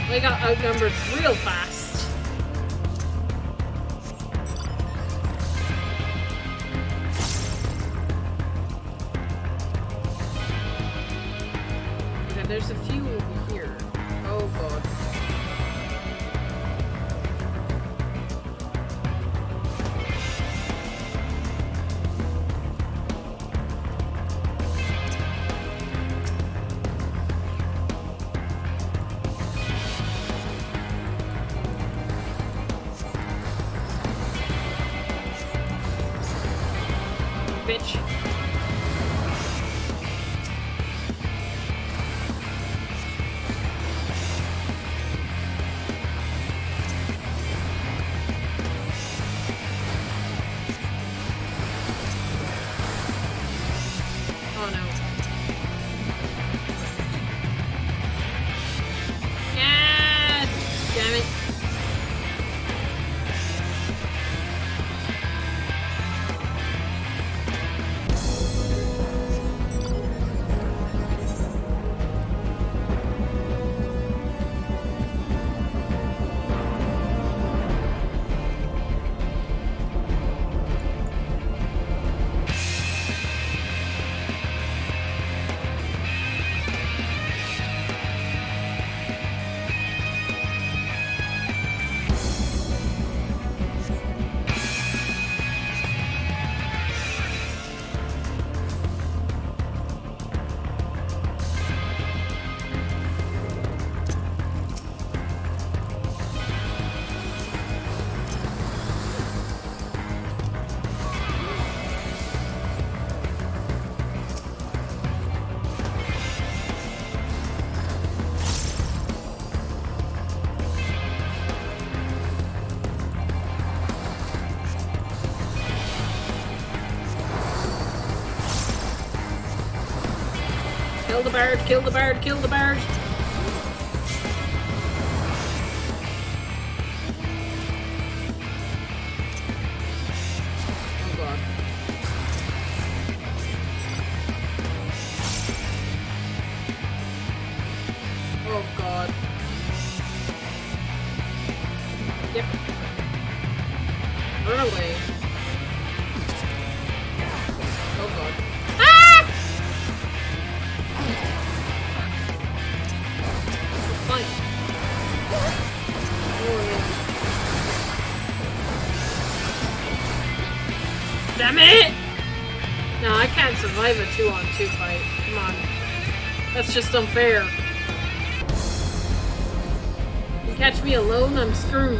They got outnumbered real fast. Okay, there's a few over here. Oh god. Bitch. Oh no. Yeah! Damn it. Kill the bird, kill the bird, kill the bird. Oh god. Oh god. Yep. Run away. Oh god. Ah! Fine. Damn it! No, I can't survive a 2-on-2 fight. Come on. That's just unfair. You catch me alone, I'm screwed.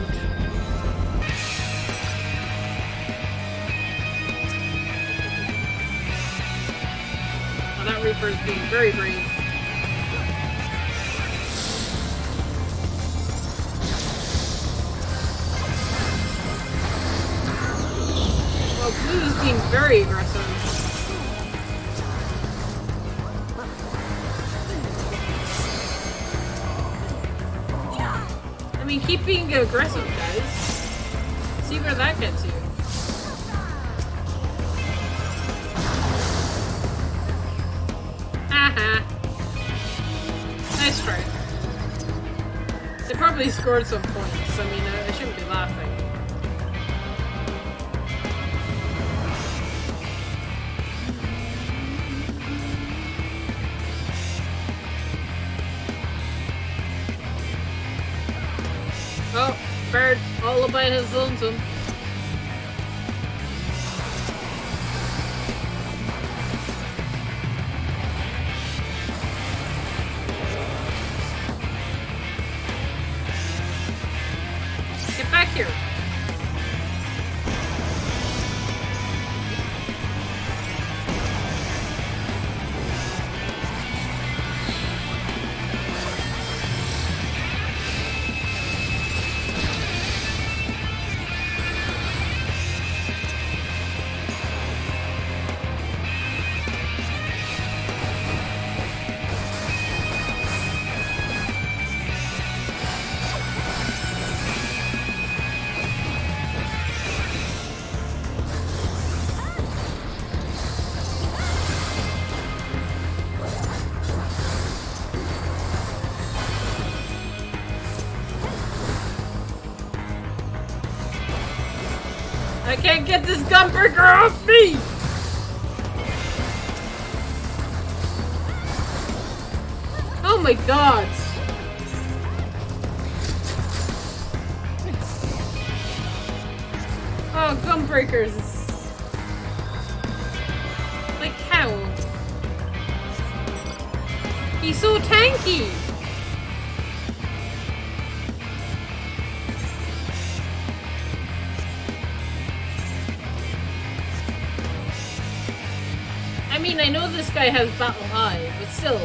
Oh, that Reaper is being very brave. Well, Blue is being very aggressive. I mean, keep being aggressive, guys. See where that gets you. Haha. Nice try. They probably scored some points. I mean, I shouldn't be laughing. Oh, bird, all about his lonesome. Get back here. I can't get this gunbreaker off me! Oh my god! Oh, gunbreakers! Like how? He's so tanky! I mean, I know this guy has battle high, but still.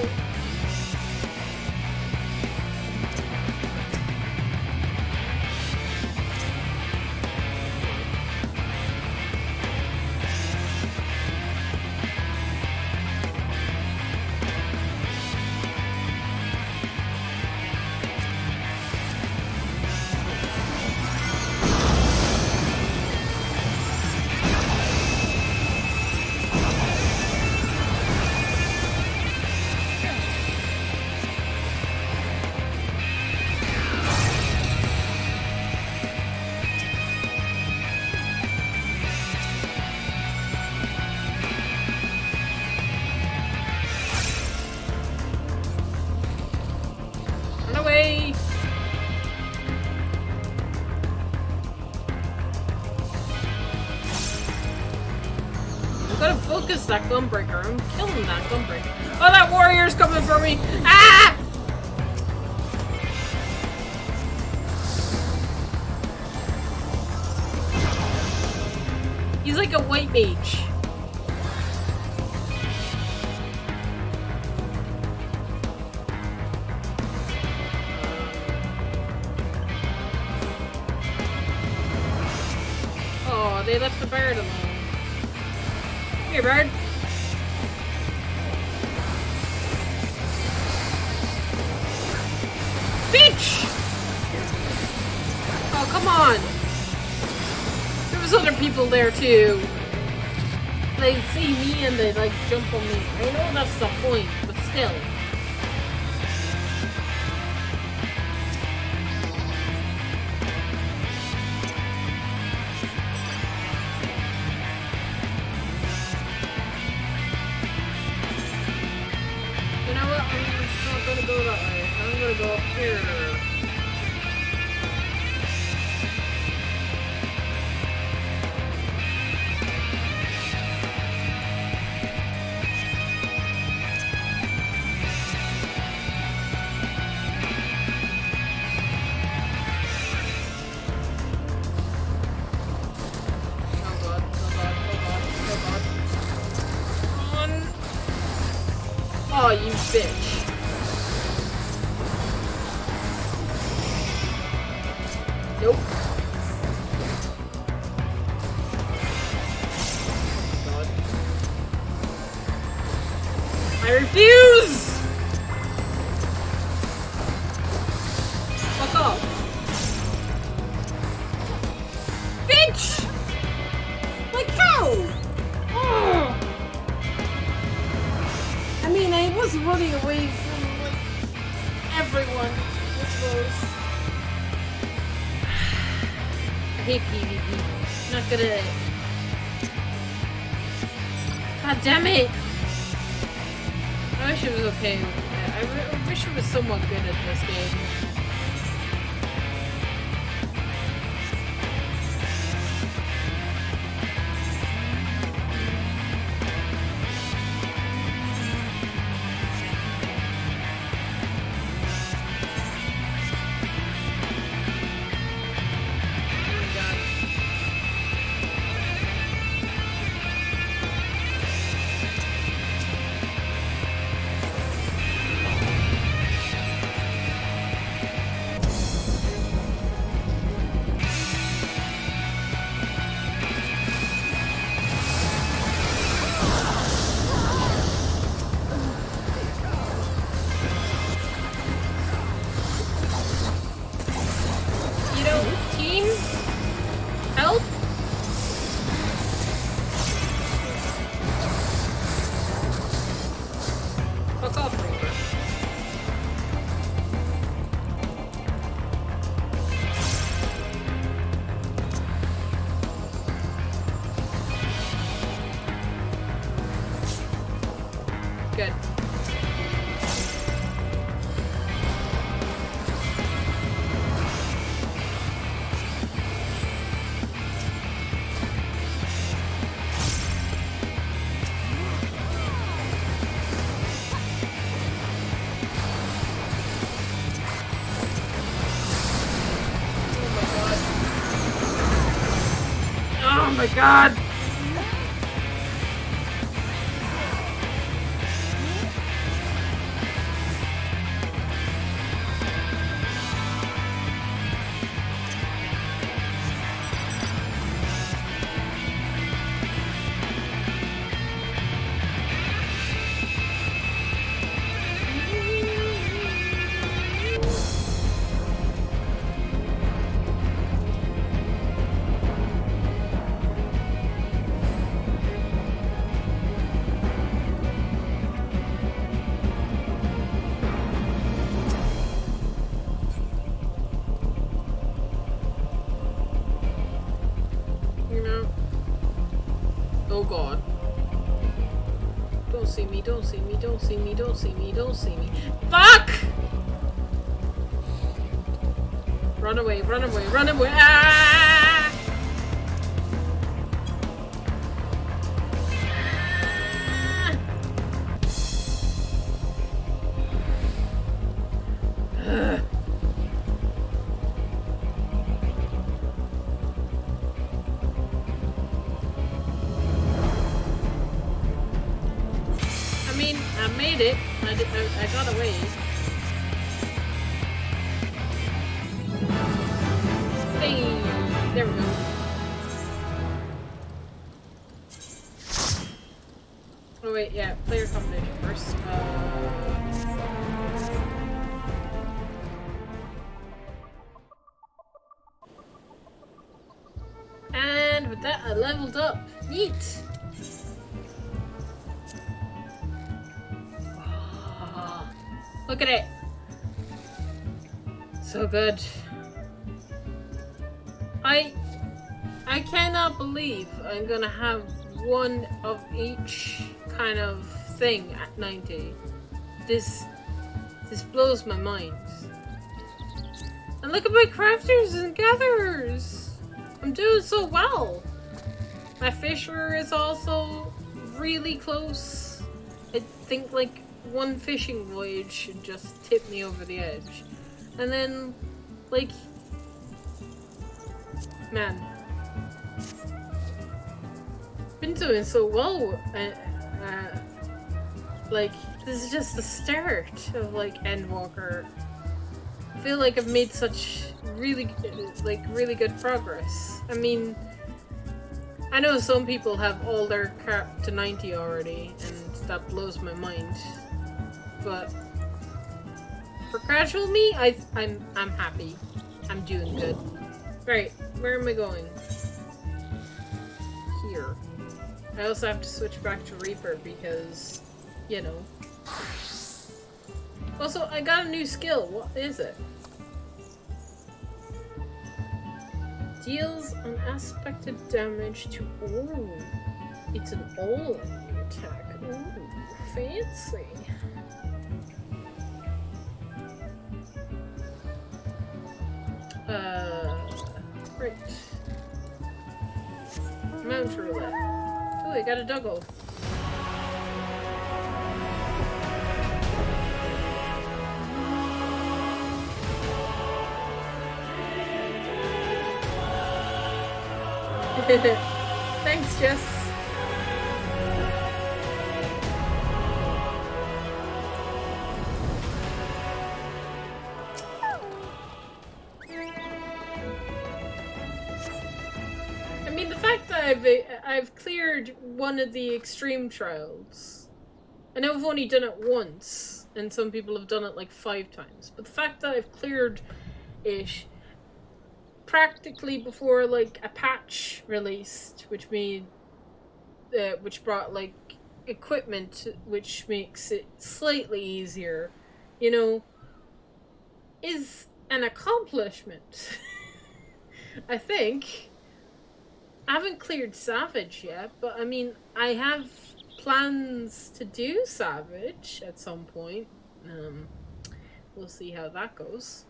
Focus that gunbreaker. I'm killing that gunbreaker. Oh, that warrior's coming for me! Ah! He's like a white mage. Oh, they left the bird alone. Here, bird. Bitch! Oh, come on. There was other people there, too. They see me and they, like, jump on me. I know that's the point, but still. Go up here. Oh, you bitch. Nope. God. I refuse! Fuck off. Bitch! Like how? Oh. I mean, I was running away from, like, everyone, I suppose. I hate PvP. Not good at it. God damn it! I wish it was okay. I wish it was somewhat good at this game. my god! Oh god. Don't see me, don't see me, don't see me, don't see me, don't see me. Fuck! Run away, run away, run away! Ah! I mean, I made it. I got away. Hey, there we go. Oh wait, yeah, player combination first. And with that, I leveled up. Neat. Look at it! So good. I cannot believe I'm gonna have one of each kind of thing at 90. This blows my mind. And look at my crafters and gatherers! I'm doing so well! My fisher is also really close. I think like one fishing voyage should just tip me over the edge. And then, like, man, been doing so well. Like, this is just the start of like Endwalker. I feel like I've made such really good progress. I mean, I know some people have all their crap to 90 already, and that blows my mind. But for casual me, I'm happy. I'm doing good. Right, where am I going? Here. I also have to switch back to Reaper because, you know. Also, I got a new skill. What is it? Deals unaspected damage to all. It's an all enemy attack. Ooh, fancy. Right. Mount roulette. Oh, I got a doggo. Thanks, Jess. I mean, the fact that I've cleared one of the extreme trials. I know I've only done it once, and some people have done it like 5 times. But the fact that I've cleared it practically before like a patch released, which made, which brought like equipment, which makes it slightly easier, you know, is an accomplishment. I think. I haven't cleared Savage yet, but I mean, I have plans to do Savage at some point. We'll see how that goes.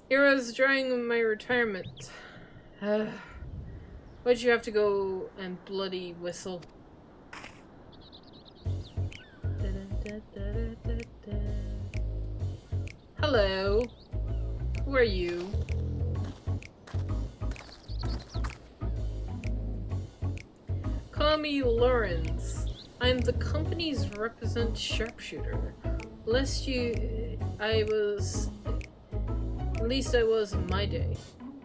Heroes during my retirement. Why'd you have to go and bloody whistle? Hello. Who are you? call me Lawrence. I'm the company's represent sharpshooter. At least I was in my day.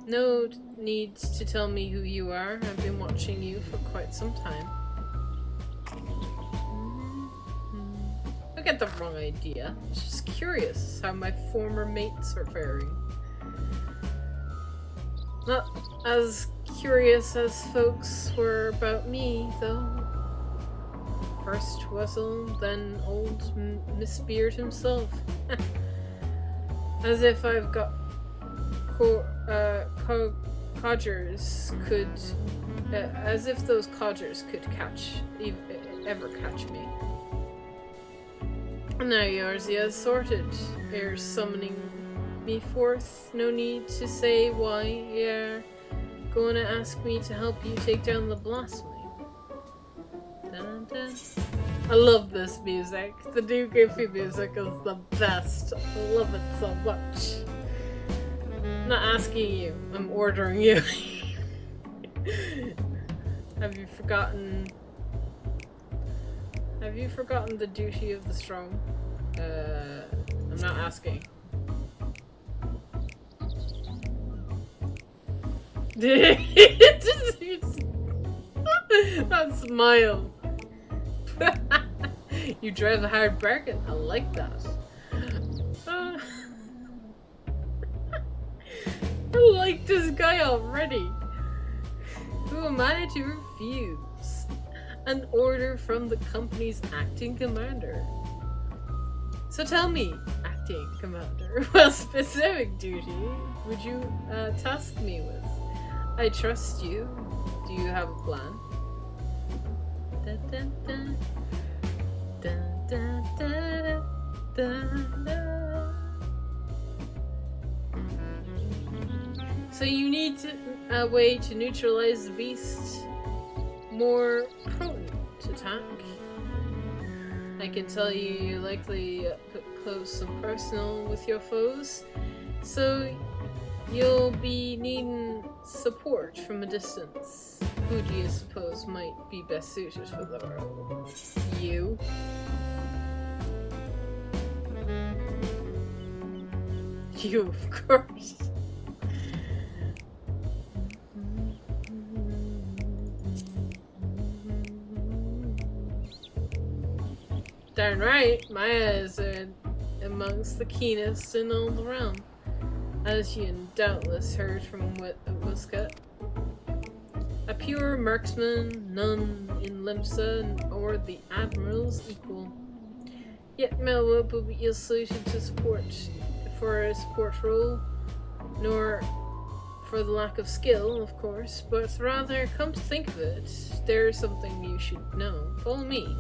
No need to tell me who you are. I've been watching you for quite some time. I get the wrong idea. Just curious how my former mates are faring. Not as curious as folks were about me, though. First Wessel, then old Miss Beard himself. As if I've got codgers could, as if those codgers could ever catch me. Now yours is sorted. Ere summoning me forth, no need to say why you're going to ask me to help you take down the blasphemy. Dun, dun. I love this music. The new Goofy music is the best. I love it so much. I'm not asking you, I'm ordering you. Have you forgotten the duty of the strong? I'm not asking. That smile. You drive a hard bargain. I like that. I like this guy already. Who am I to refuse an order from the company's acting commander? So tell me, acting commander, what specific duty would you task me with? I trust you. Do you have a plan? Dun, dun, dun. Dun, dun, dun, dun, dun. So you need a way to neutralize the beast, more potent attack. I can tell you likely put close and personal with your foes, so you'll be needing support from a distance. Who do you suppose might be best suited for the role? You? You, of course. Darn right, my eyes are amongst the keenest in all the realm, as you doubtless heard from Wiscott. A pure marksman, none in Limsa or the Admiral's equal. Yet Melwood will be ill-suited to for a support role, nor for the lack of skill, of course, but rather, come to think of it, there's something you should know. Follow me.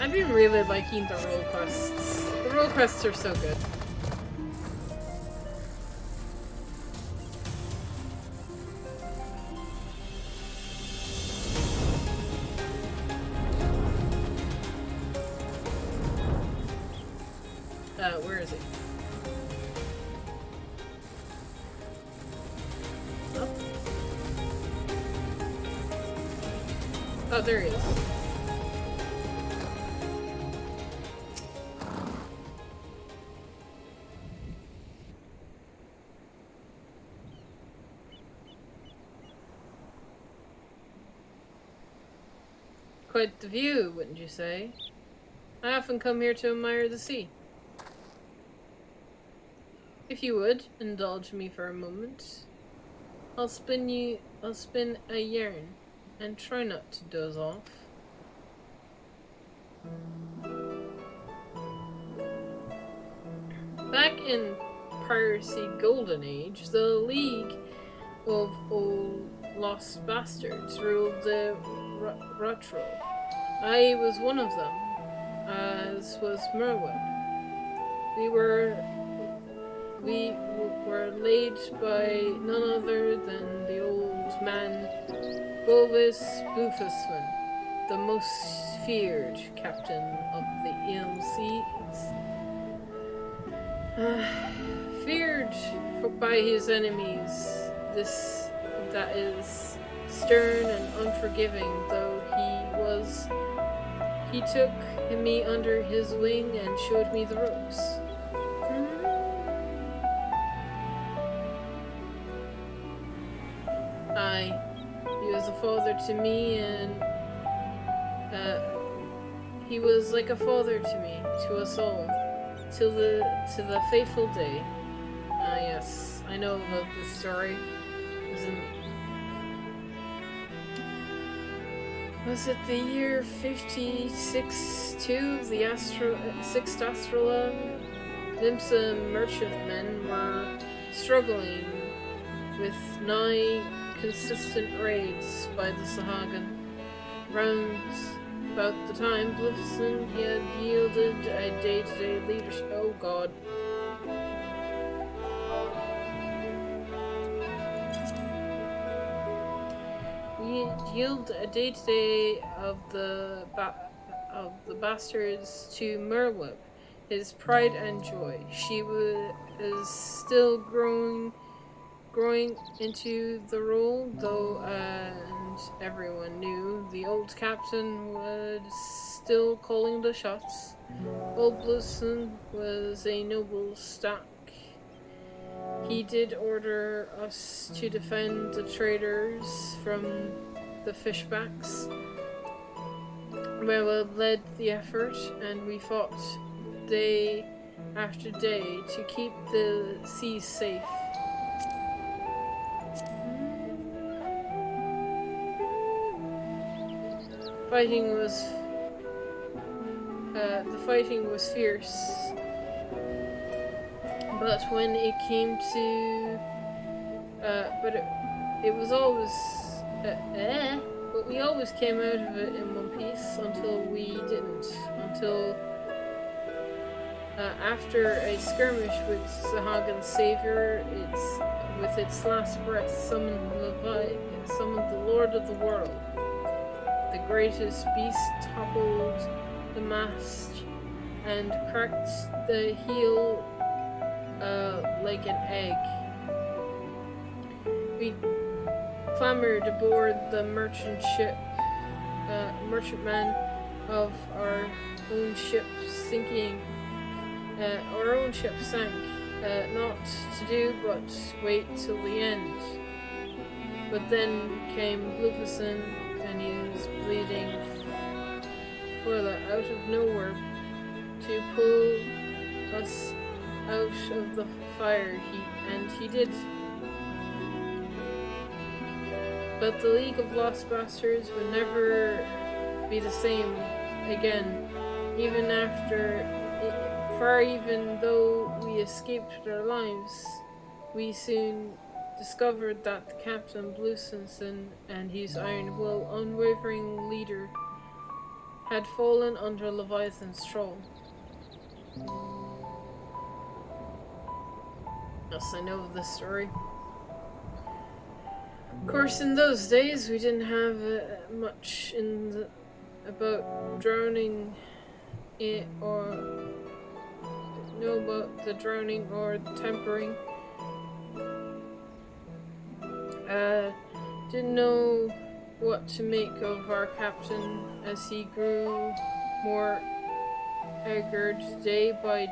I've been really liking the role quests. The role quests are so good. Where is he? Up? Oh, there he is. Quite the view, wouldn't you say? I often come here to admire the sea. If you would, indulge me for a moment. I'll spin a yarn, and try not to doze off. Back in Piracy Golden Age, the League of Old Lost Bastards ruled the Rutro. I was one of them, as was Merwin. We were laid by none other than the old man Bulbus Bufusman, the most feared captain of the ill seas. feared by his enemies, this that is stern and unforgiving though he was, he took me under his wing and showed me the ropes. Aye, he was a father to me, and he was like a father to me, to us all, to the fateful day. Ah, yes, I know about this story. Was it the year 56-2 of the sixth astrolabe? Limsa merchantmen were struggling with nigh consistent raids by the Sahagan. Round about the time Blifson had yielded a day-to-day leadership. Oh God. He yielded a day-to-day of the bastards to Merweb, his pride and joy. She was still growing into the role, though, and everyone knew the old captain was still calling the shots. Old Blueson was a noble stack. He did order us to defend the traders from the fishbacks. Merwell led the effort, and we fought day after day to keep the seas safe. The fighting was fierce, but when it came to, it was always, but we always came out of it in one piece until we didn't. Until after a skirmish with Sahagan's savior, with its last breath summoned the Lord of the World. The greatest beast toppled the mast and cracked the heel like an egg. We clambered aboard the merchantman of our own ship sinking. Our own ship sank. Not to do but wait till the end. But then came Blufison, and he was bleeding out of nowhere to pull us out of the fire heat, and he did. But the League of Lost Bastards would never be the same again, even though we escaped with our lives. We soon discovered that the Captain Blusenson and his iron will, unwavering leader had fallen under Leviathan's troll. Yes, I know of this story. Of course, in those days, we didn't have much about drowning or know about the drowning or tempering. Didn't know what to make of our captain as he grew more haggard day by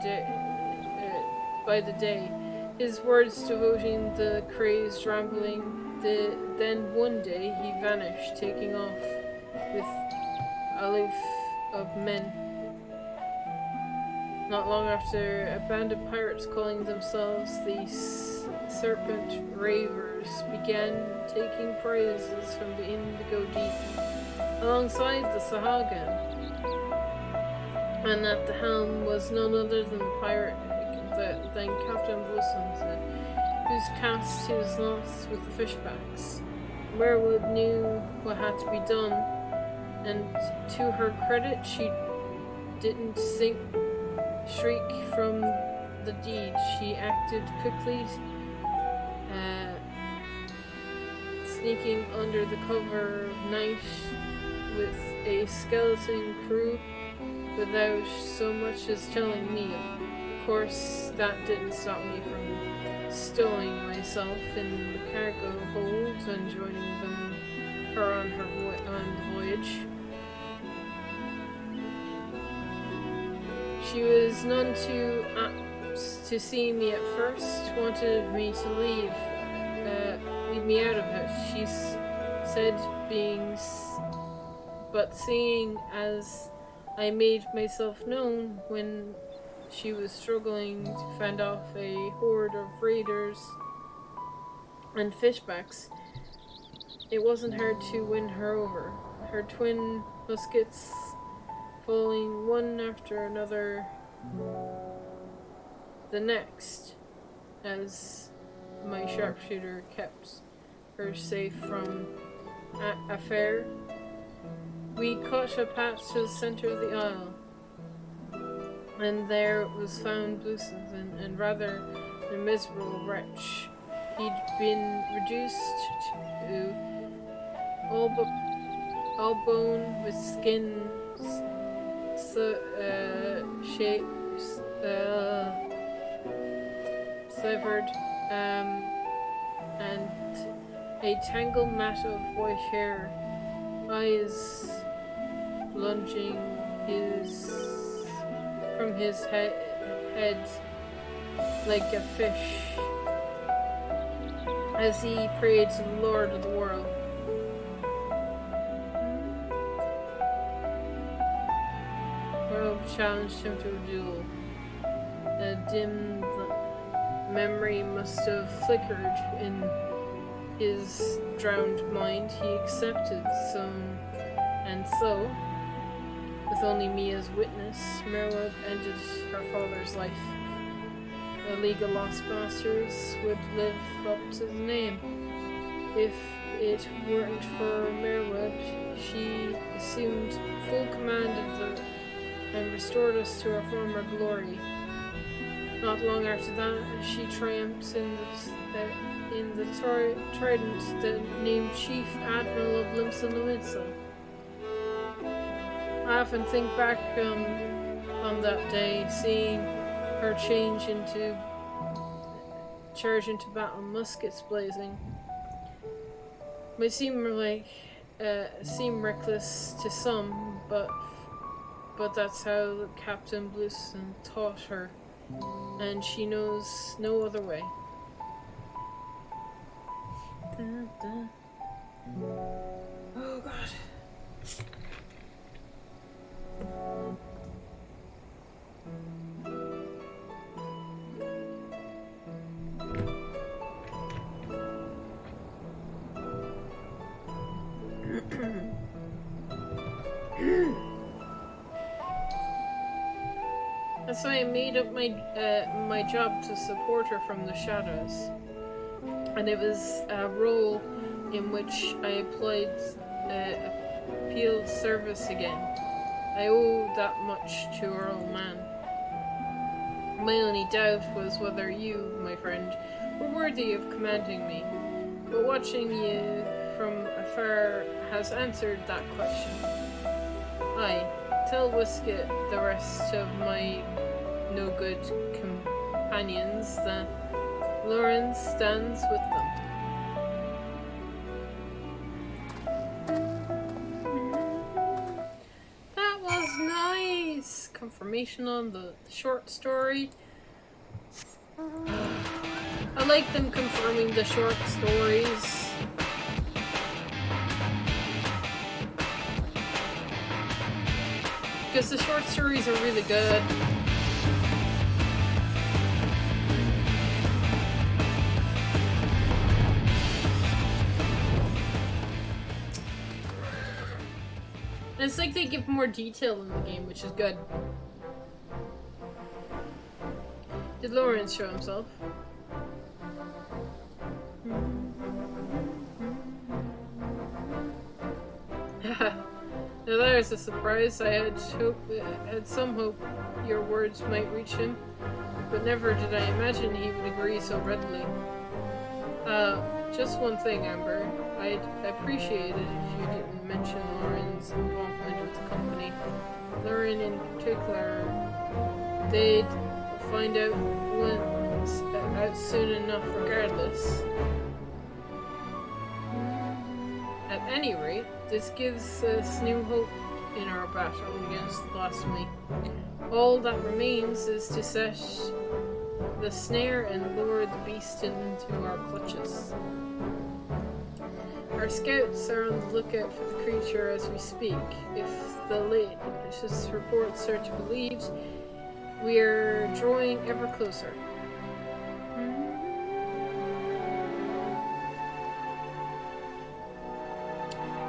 the day. His words devoting the crazed rambling. Then one day he vanished, taking off with a loaf of men. Not long after, a band of pirates calling themselves the Serpent Ravers began taking prizes from the Indigo Deep alongside the Sahagan. And at the helm was none other than Captain Wilson, who's cast his lots with the fishbacks. Merwood knew what had to be done, and to her credit, she didn't shriek from the deed. She acted quickly, sneaking under the cover of night with a skeleton crew without so much as telling me. course, that didn't stop me from stowing myself in the cargo hold and joining her on the voyage. She was none too apt to see me at first, wanted me to leave me out of it, she said, but seeing as I made myself known when she was struggling to fend off a horde of raiders and fishbacks, it wasn't hard to win her over. Her twin muskets falling one after another the next, as my sharpshooter kept her safe from affair. We caught a path to the center of the isle, and there was found Bluesons, and rather a miserable wretch. He'd been reduced to all bone with skin severed, and a tangled mat of white hair, eyes lunging from his head like a fish as he prayed to the Lord of the world. Rob challenged him to a duel. A dim memory must have flickered in his drowned mind. He accepted and so, with only me as witness, Merweb ended her father's life. The League of Lost Bastards would live up to the name. If it weren't for Merweb, she assumed full command of and restored us to our former glory. Not long after that, she triumphed in the Trident, the named Chief Admiral of Limsa Lominsa. I often think back on that day, seeing her charge into battle, muskets blazing. Might seem reckless to some, but that's how Captain Blueson taught her, and she knows no other way. Oh God. So I made up my job to support her from the shadows, and it was a role in which I applied appeal service again. I owe that much to our old man. My only doubt was whether you, my friend, were worthy of commanding me, but watching you from afar has answered that question. Aye, tell Whisket the rest of my no-good companions that Lauren stands with them. That was nice! Confirmation on the short story. I like them confirming the short stories. Because the short stories are really good. And it's like they give more detail in the game, which is good. Did Lawrence show himself? Now there's a surprise. I had some hope your words might reach him, but never did I imagine he would agree so readily. Just one thing, Amber. I'd appreciate it if you didn't mention Lauren's involvement with the company. Lauren in particular, they'd find out out soon enough regardless. At any rate, this gives us new hope in our battle against the blasphemy. All that remains is to set the snare and lure the beast into our clutches. Our scouts are on the lookout for the creature as we speak. If the latest reports are to be believed, we are drawing ever closer.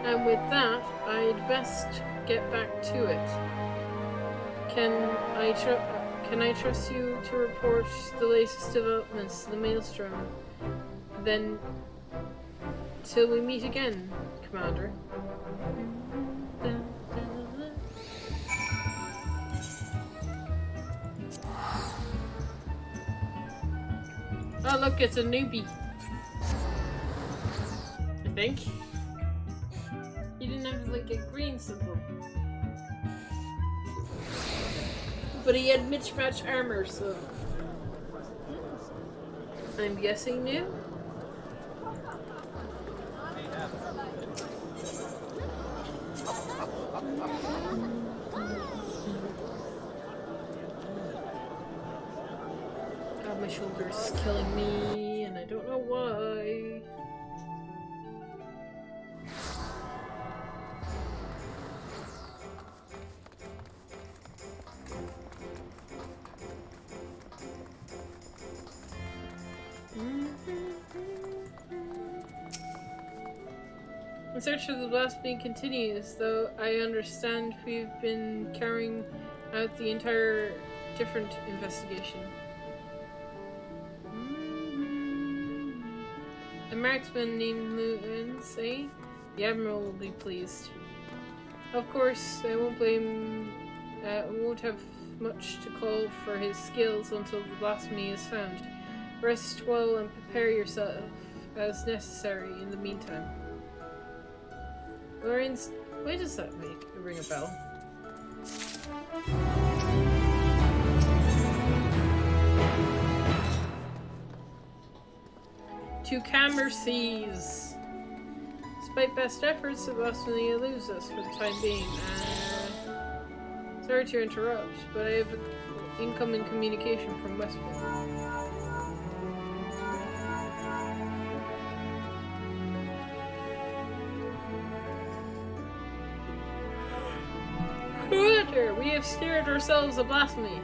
And with that, I'd best get back to it. Can I trust you to report the latest developments in the Maelstrom? Then, till we meet again, Commander. Oh look, it's a newbie. I think. He didn't have like a green symbol. But he had mismatched armor, so I'm guessing new. God, my shoulder's killing me, and I don't know why. The search for the blasphemy continues, though I understand we've been carrying out the entire different investigation. A marksman named Moons, eh? The Admiral will be pleased. Of course, I won't have much to call for his skills until the blasphemy is found. Rest well and prepare yourself as necessary in the meantime. Why does that ring a bell? To Cammerseas. Despite best efforts, the blasphemy eludes us for the time being. Sorry to interrupt, but I have incoming communication from Westwood. Commander, we have snared ourselves a blasphemy.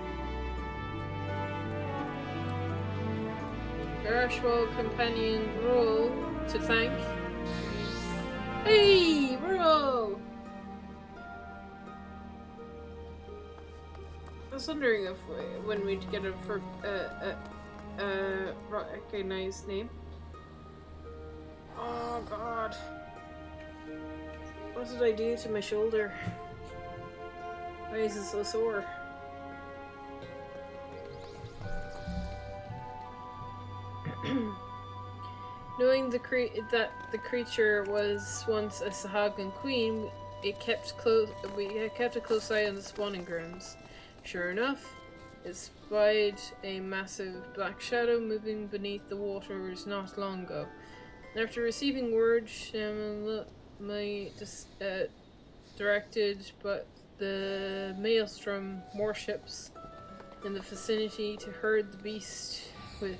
Garashwell companion Role to thank. Hey, Role! I was wondering if when we'd get a recognized name. Oh God! What did I do to my shoulder? Why is it so sore? Knowing that the creature was once a Sahagan queen, we kept a close eye on the spawning grounds. Sure enough, it spied a massive black shadow moving beneath the waters not long ago. And after receiving word, directed but the Maelstrom warships in the vicinity to herd the beast with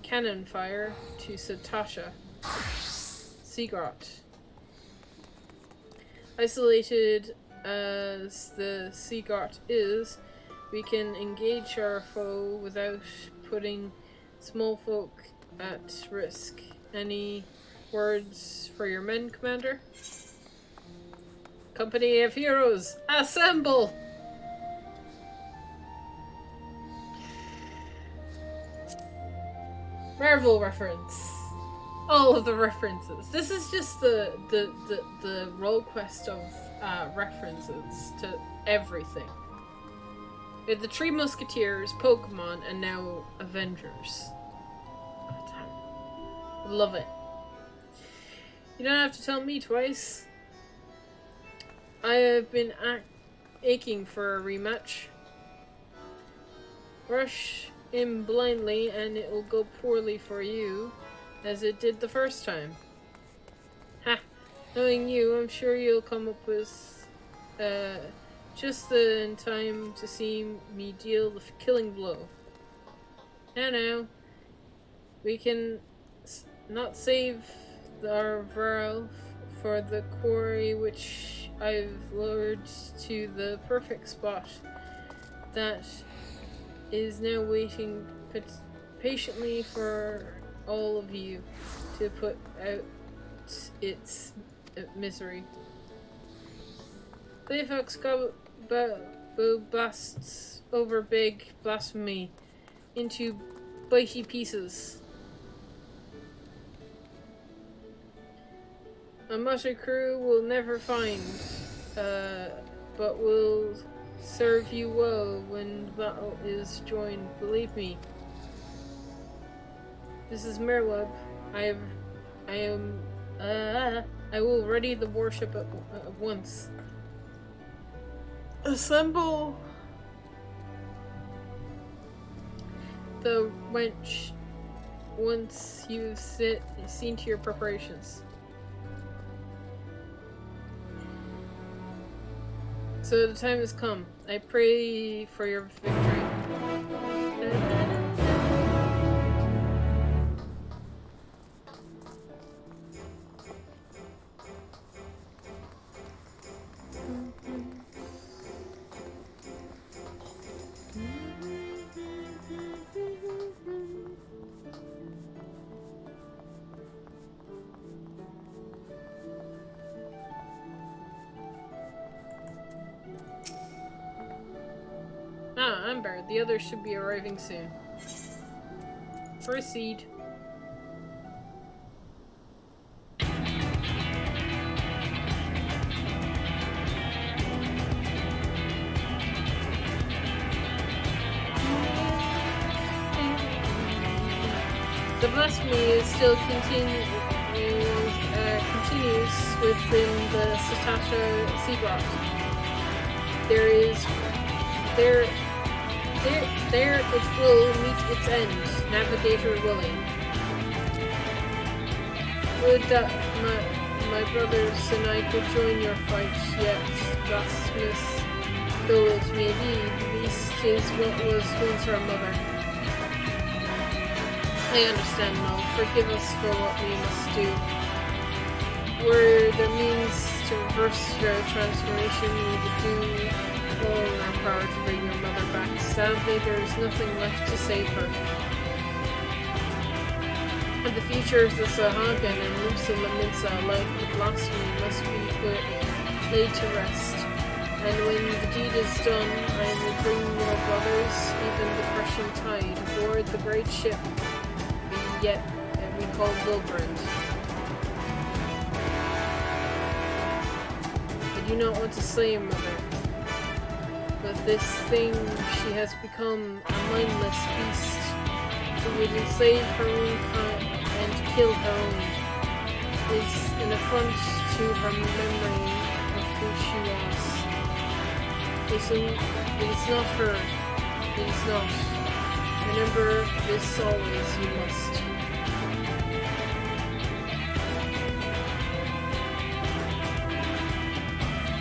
cannon fire to Satasha Seagrot. Isolated as the Seagrot is, we can engage our foe without putting small folk at risk. Any words for your men, Commander? Company of heroes, assemble! Marvel reference. All of the references. This is just the role quest of references to everything. We had the Three Musketeers, Pokemon, and now Avengers. God damn. Love it. You don't have to tell me twice. I have been aching for a rematch. Rush in blindly and it will go poorly for you, as it did the first time. Ha! Knowing you, I'm sure you'll come up with just in time to see me deal the killing blow. Now, we can not save our Varl for the quarry which I've lured to the perfect spot that is now waiting patiently for all of you to put out its misery. Playfox blasts over big blasphemy into bitey pieces. A mutter crew will never find, but will serve you well when battle is joined, believe me. This is Merleb. I will ready the warship at once. Assemble the wench once you've seen to your preparations. So the time has come. I pray for your victory. Amber, the others should be arriving soon. Proceed. The blasphemy is still continues within the Satasha Seagrot. There it will meet its end, navigator willing. Would that my brothers and I could join your fight, yet blasphemous though it may be, the beast is what was once our mother. I understand, Mo. Forgive us for what we must do. Were the means to reverse your transformation, we would do all in our power to bring your mother back. Sadly, there is nothing left to save her. And the features of Sahagan and Lusa Laminsa, like the blasphemy, must be laid to rest. And when the deed is done, I will bring your brothers, even the crushing tide, aboard the great ship we call Wilbrand. I do not want to slay your mother, but this thing she has become a mindless beast who would enslave her own kind and kill her own. Is an affront to her memory of who she was. It is not her. It is not. Remember this always, you must.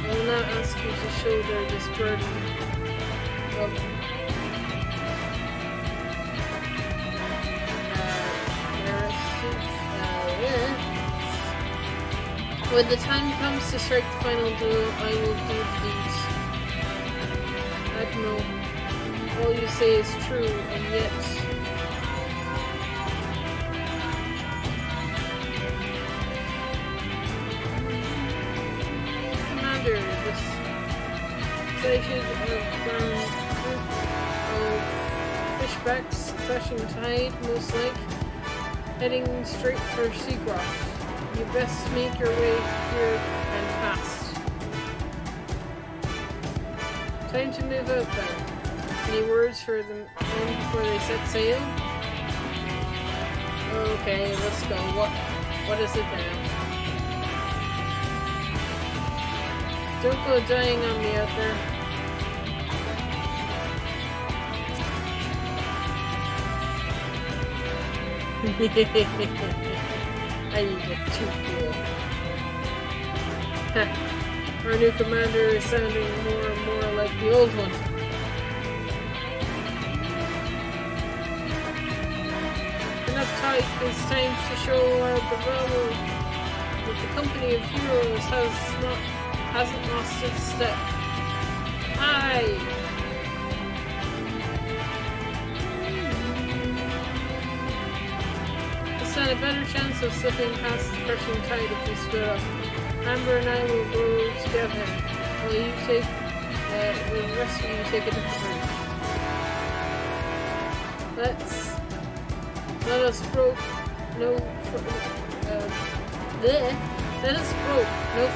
I will not ask you to shoulder this burden of when the time comes to strike the final blow, I will do the deeds. Admiral, all you say is true, and yet Commander, this station of group of fishbacks, crushing tide, most like, heading straight for Seagroth. You best make your way here and fast. Time to move out then. Any words for them before they set sail? Okay, let's go. What is it now? Don't go dying on me out there. I get too cool. Our new commander is sounding more and more like the old one. Enough type, it's time to show our bravado that the company of heroes hasn't lost its step. Aye! We stand a better chance of slipping past the crushing tide if we split up. Amber and I will go together, while the rest of you take a different route. Let us broke no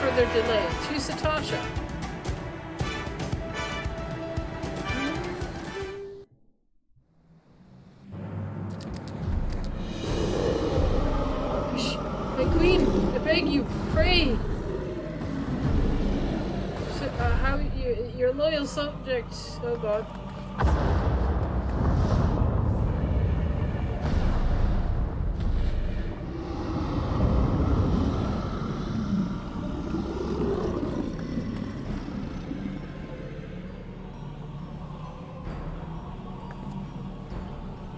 further delay. To Satasha. My queen, I beg you, pray. How your loyal subject? Oh God.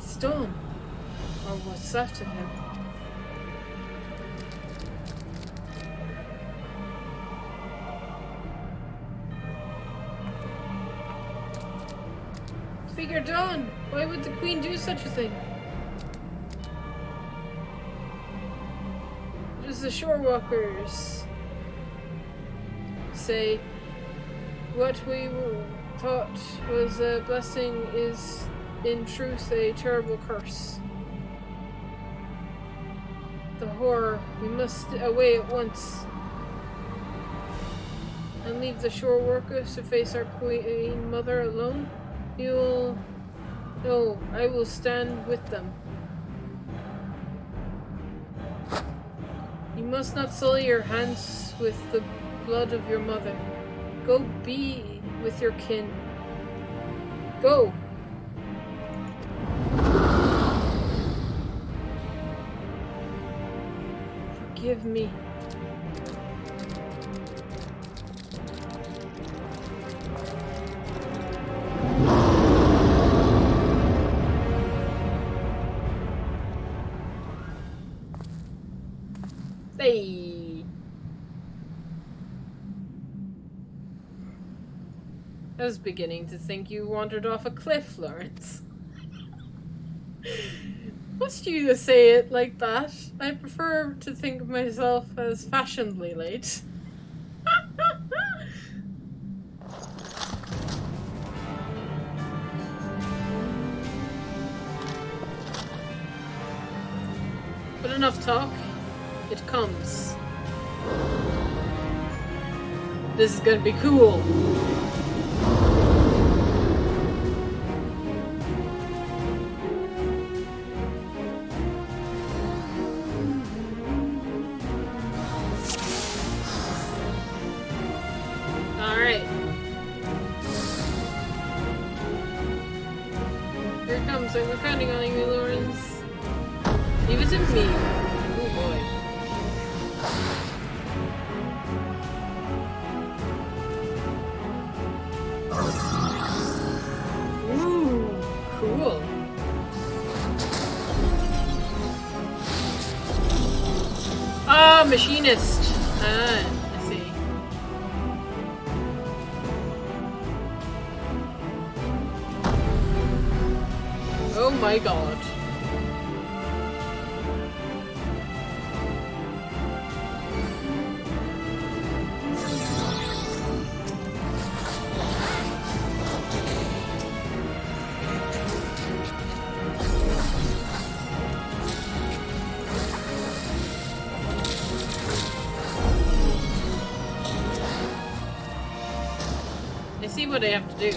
Storm, or what's left of him. Speaker Dawn, why would the Queen do such a thing? It is the Shorewalkers say what we thought was a blessing is in truth a terrible curse. The horror, we must away at once and leave the Shorewalkers to face our Queen Mother alone. No, I will stand with them. You must not sully your hands with the blood of your mother. Go be with your kin. Go! Forgive me. Hey. I was beginning to think you wandered off a cliff, Lawrence. Must you say it like that? I prefer to think of myself as fashionably late. But enough talk. It comes. This is gonna be cool. Alright. Here it comes. I'm counting on you, Lawrence. Leave it to me. Oh boy. Ooh, cool. Ah, machinist. Ah, I see. Oh my god. I see what I have to do.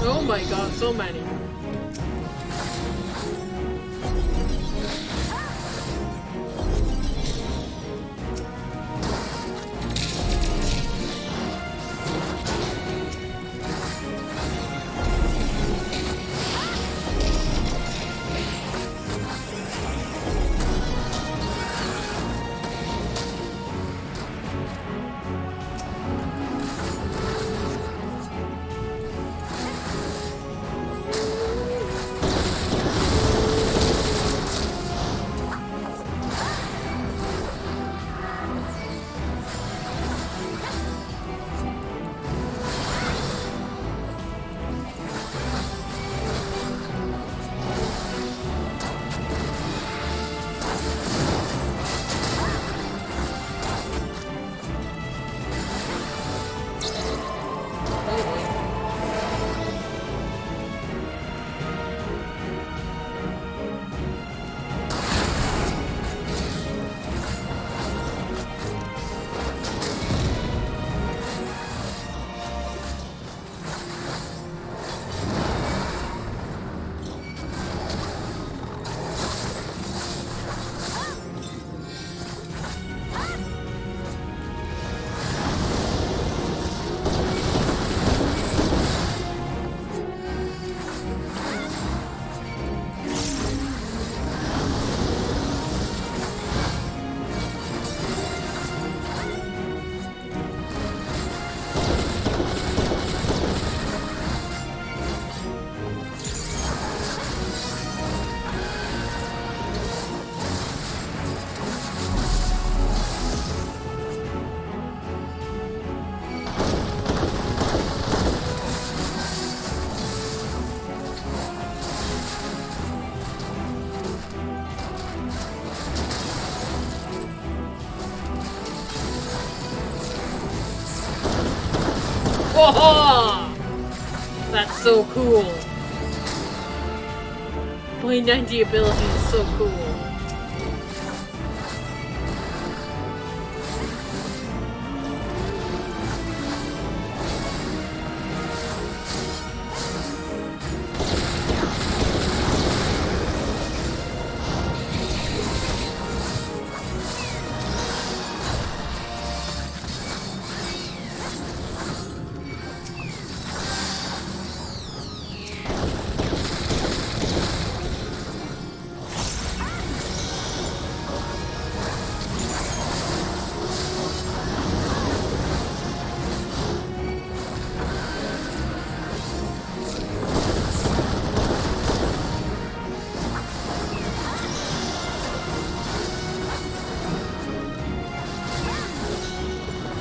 Oh my god, so many. Whoa! That's so cool. My 90 ability is so cool.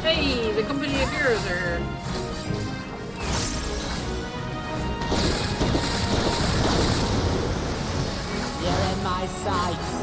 Hey, the company of heroes are here. You're in my sights.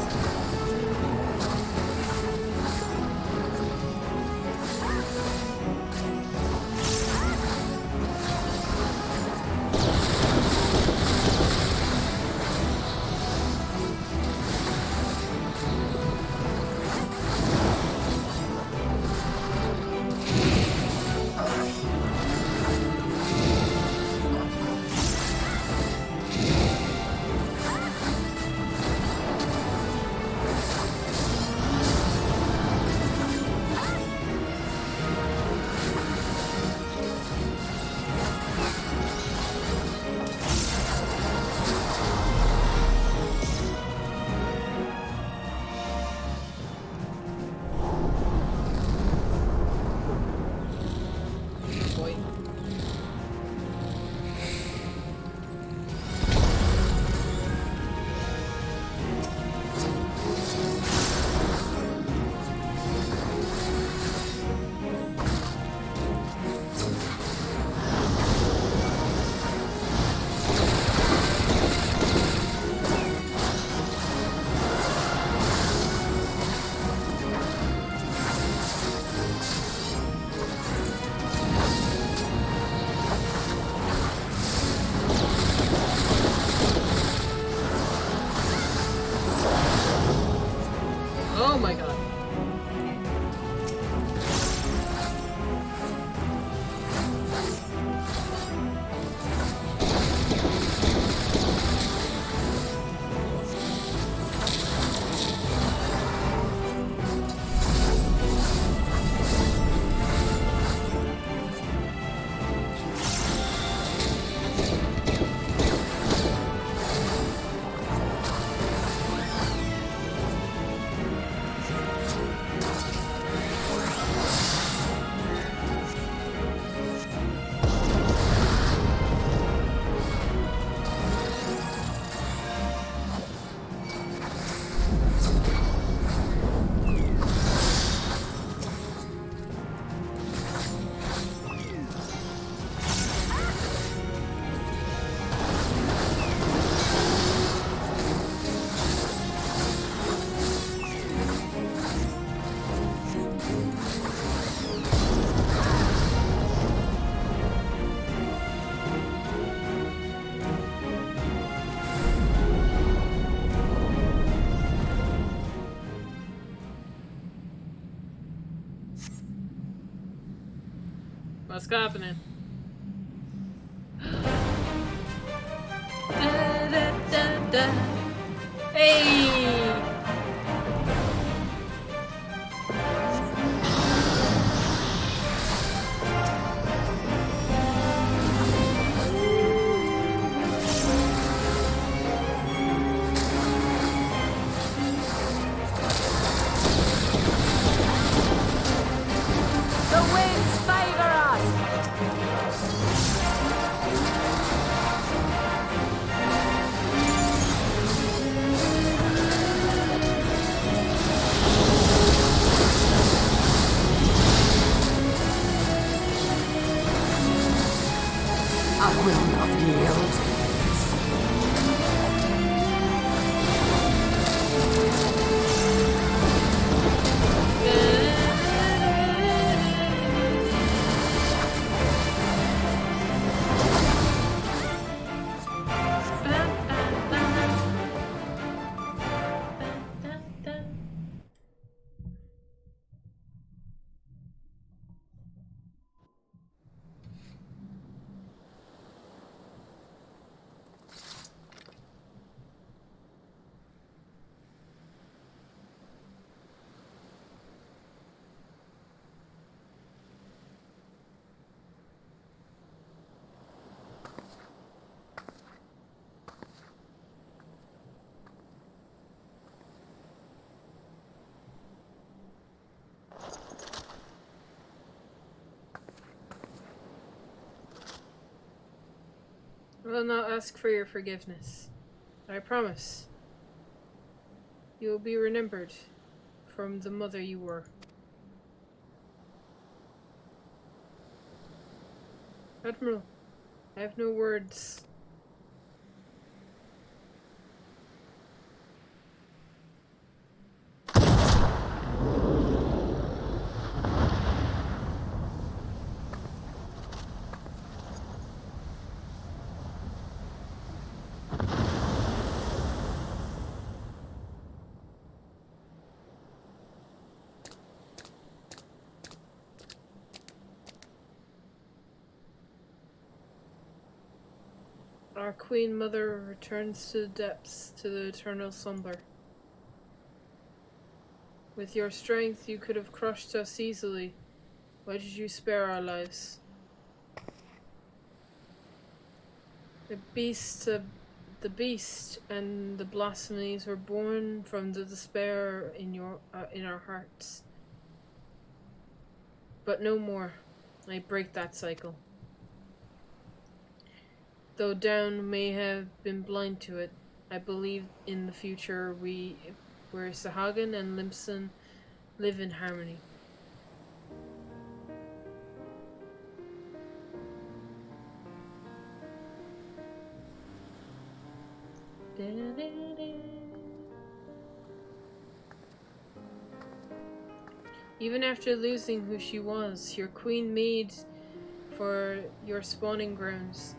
Oh my god. What's happening? Da, da, da, da. Hey! The winds favor us. I will not yield. I will not ask for your forgiveness. I promise. You will be remembered from the mother you were. Admiral, I have no words. Our Queen Mother returns to the depths, to the eternal slumber. With your strength, you could have crushed us easily. Why did you spare our lives? The beast and the blasphemies were born from the despair in our hearts. But no more. I break that cycle. Though Down may have been blind to it, I believe in the future where Sahagin and Limson live in harmony. Even after losing who she was, your queen made for your spawning grounds,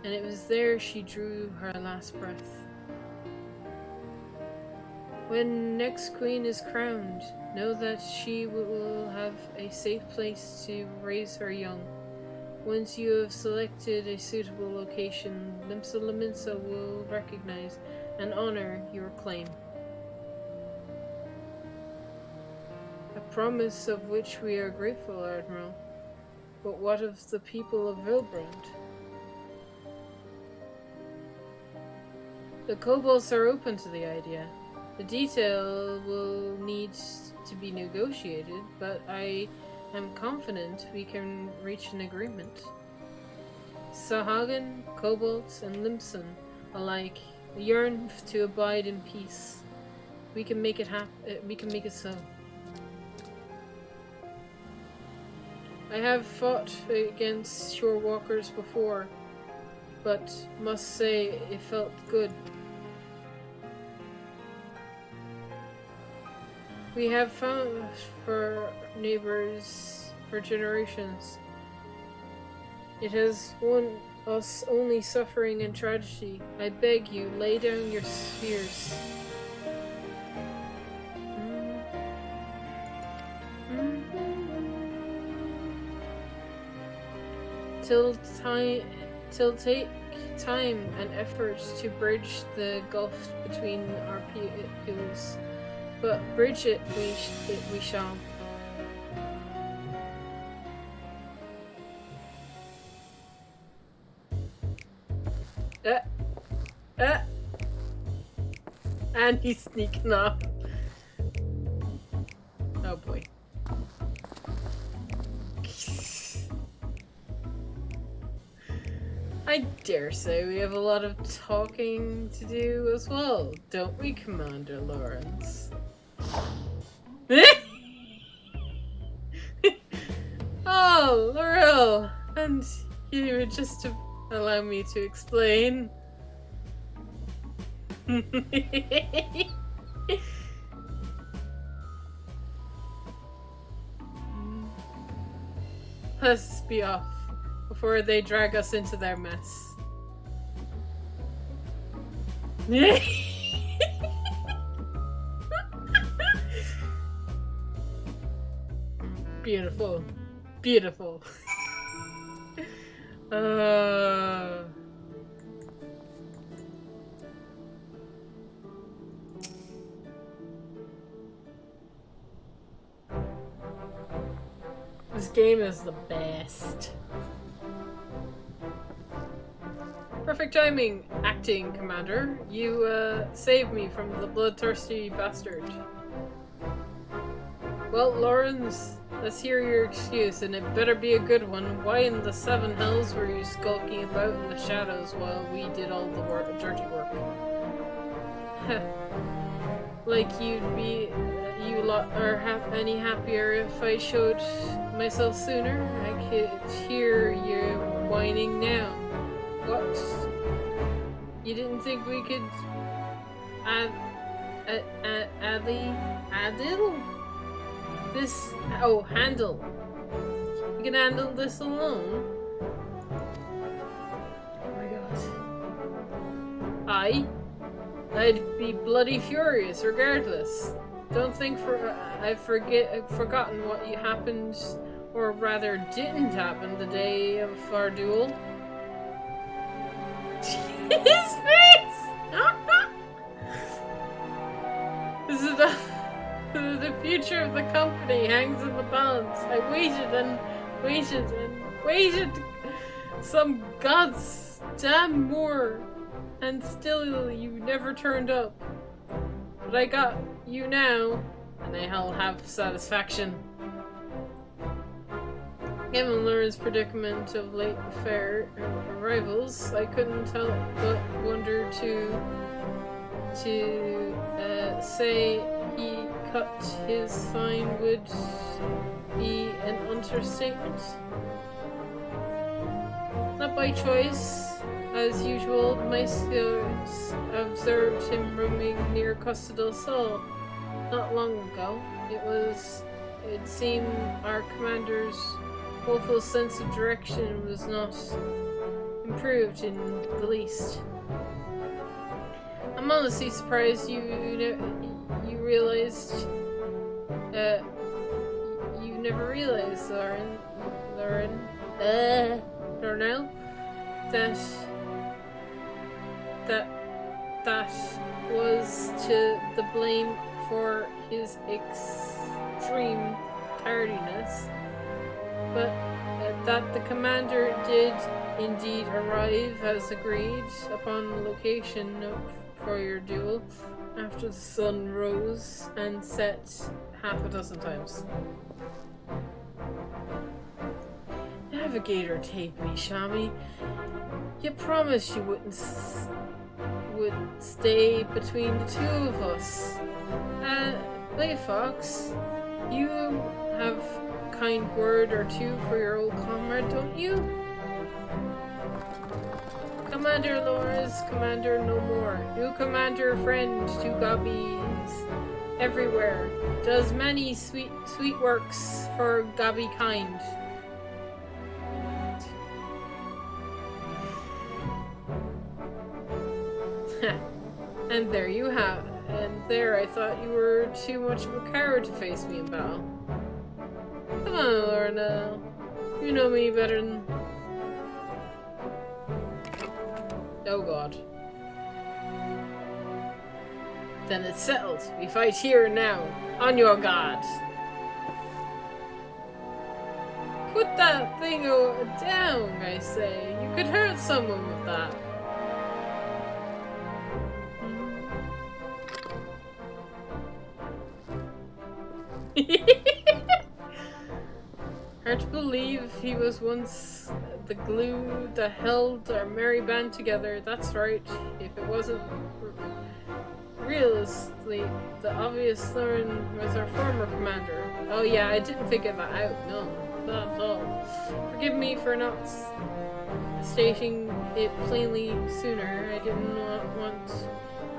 and it was there she drew her last breath. When next queen is crowned, know that she will have a safe place to raise her young. Once you have selected a suitable location, Limsa Laminsa will recognize and honor your claim. A promise of which we are grateful, Admiral. But what of the people of Vilbrand? The kobolds are open to the idea. The detail will need to be negotiated, but I am confident we can reach an agreement. Sahagin, kobolds, and Limson alike yearn to abide in peace. We can make it we can make it so. I have fought against shore walkers before, but must say it felt good. We have found for neighbors for generations. It has won us only suffering and tragedy. I beg you, lay down your spears. Till take time and effort to bridge the gulf between our peoples. But bridge it we shall. And he's sneaking off. Oh boy. I dare say we have a lot of talking to do as well, don't we, Commander Lawrence? Oh, Laurel! And you would just allow me to explain. Let's be off before they drag us into their mess. Beautiful. Beautiful. This game is the best. Perfect timing, acting commander. You saved me from the bloodthirsty bastard. Well, Lawrence, let's hear your excuse, and it better be a good one. Why in the seven hells were you skulking about in the shadows while we did all the dirty work? Like you'd be you lot are any happier if I showed myself sooner? I could hear you whining now. What? You didn't think we could Adil? This handle. You can handle this alone? Oh my god. I'd be bloody furious regardless. Don't think I've forgotten what happened, or rather didn't happen, the day of our duel. His face! The future of the company hangs in the balance. I waited and waited and waited. Some gods damn more. And still you never turned up. But I got you now, and I'll have satisfaction. Given Laura's predicament of late fair arrivals, I couldn't help but wonder to say he cut his fine would be an understatement. Not by choice. As usual, the mice observed him roaming near Costa del Sol not long ago. It seemed our commander's woeful sense of direction was not improved in the least. I'm honestly surprised you realized. You never realized, Darnell, that was to the blame for his extreme tardiness, but that the commander did indeed arrive as agreed upon the location for your duel after the sun rose and set half a dozen times. Navigator, take me, Shami. You promised you would stay between the two of us. Fox, you have a kind word or two for your old comrade, don't you? Commander Loras, Commander no more. New commander friend to Gobbies everywhere. Does many sweet works for Gobby kind. And there you have. And there, I thought you were too much of a coward to face me in battle. Come on, Lorna. You know me better than. Oh god. Then it's settled. We fight here and now. On your guard. Put that thing down, I say. You could hurt someone with that. Hard to believe he was once the glue that held our merry band together. That's right. If it wasn't realistically, the obvious Lauren was our former commander. Oh yeah, I didn't figure that out. No, not at all. Forgive me for not stating it plainly sooner. I didn't want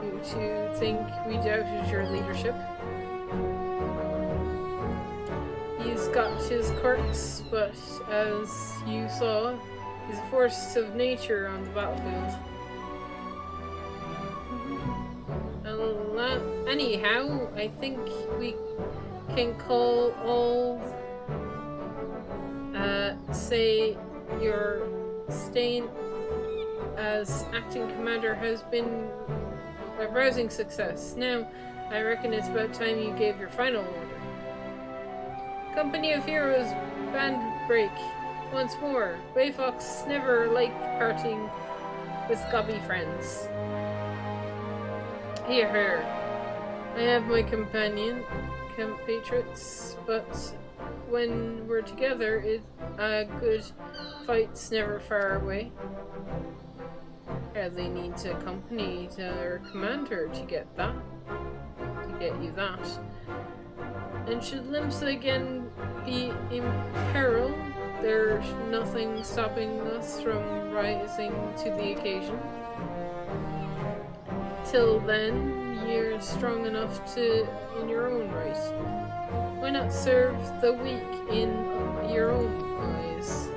you to think we doubted your leadership. He's got his quirks, but as you saw, he's a force of nature on the battlefield. Anyhow, I think we can call all, say your staying as acting commander has been a rousing success. Now, I reckon it's about time you gave your final order. Company of Heroes, band break. Once more, Bayfox never liked parting with Gobby friends. Here. I have my compatriots, but when we're together, a good fight's never far away. Hardly need to accompany their commander to get you that. And should Limsa again be in peril, there's nothing stopping us from rising to the occasion. Till then, you're strong enough in your own right. Why not serve the weak in your own eyes?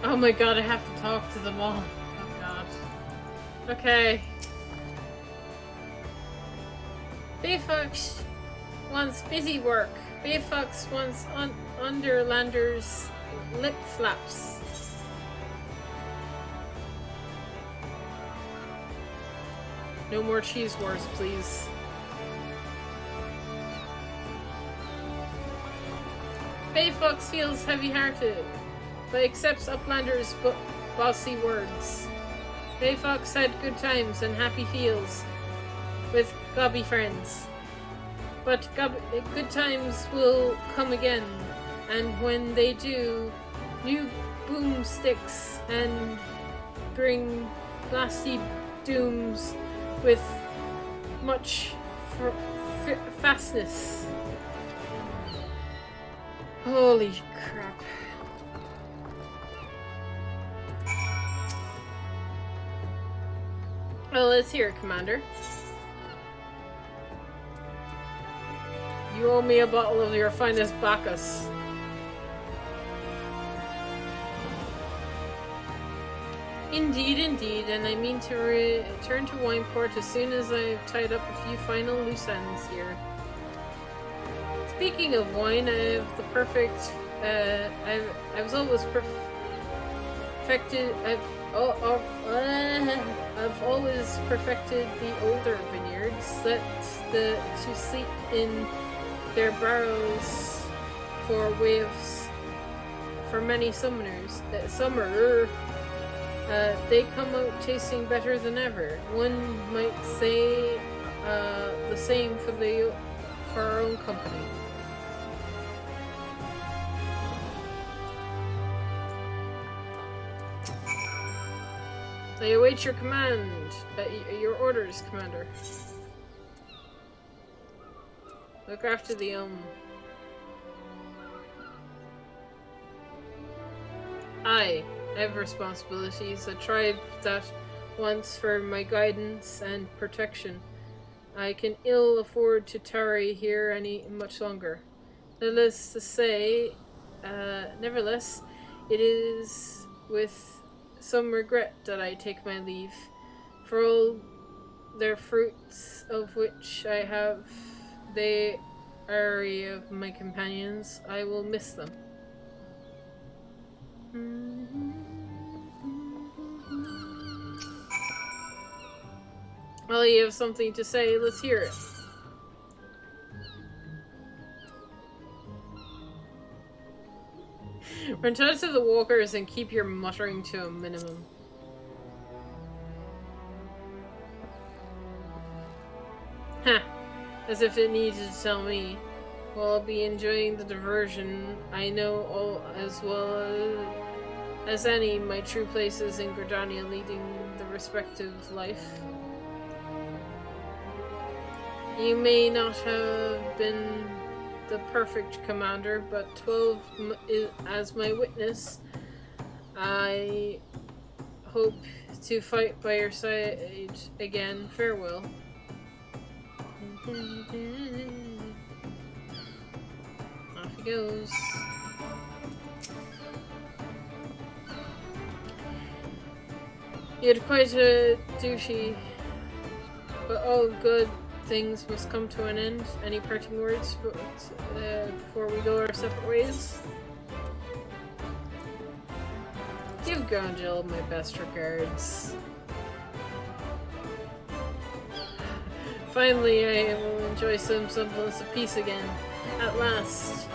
Oh my god, I have to talk to them all. Oh god. Okay. Bayfox wants busy work. Bayfox wants Underlander's lip flaps. No more cheese wars, please. Bayfox feels heavy-hearted, but accepts Uplander's bossy words. Bayfox had good times and happy feels with gobby friends. But good times will come again, and when they do, new boomsticks and bring blasty dooms with much fastness. Holy crap. Well, let's hear it, Commander. You owe me a bottle of your finest Bacchus. Indeed, indeed, and I mean to return to Wineport as soon as I've tied up a few final loose ends here. Speaking of wine, I have the perfect. I've always perfected. I've always perfected the older vineyards to sleep in their barrels for waves for many summers. They come out tasting better than ever. One might say the same for our own company. I await your your orders, Commander. Look after the I have responsibilities. A tribe that wants for my guidance and protection. I can ill afford to tarry here much longer. Nevertheless, it is with some regret that I take my leave. For all their fruits of which I have the eye of my companions, I will miss them. Well, you have something to say, let's hear it. Return to the walkers and keep your muttering to a minimum. Huh. As if it needed to tell me. Well, I'll be enjoying the diversion. I know all as well as any my true places in Gridania leading the respective life. You may not have been the perfect commander, but 12 as my witness. I hope to fight by your side again. Farewell. Off he goes. He had quite a douchey, but all good things must come to an end. Any parting words before we go our separate ways? Give Grangel my best regards. Finally, I will enjoy some semblance of peace again. At last.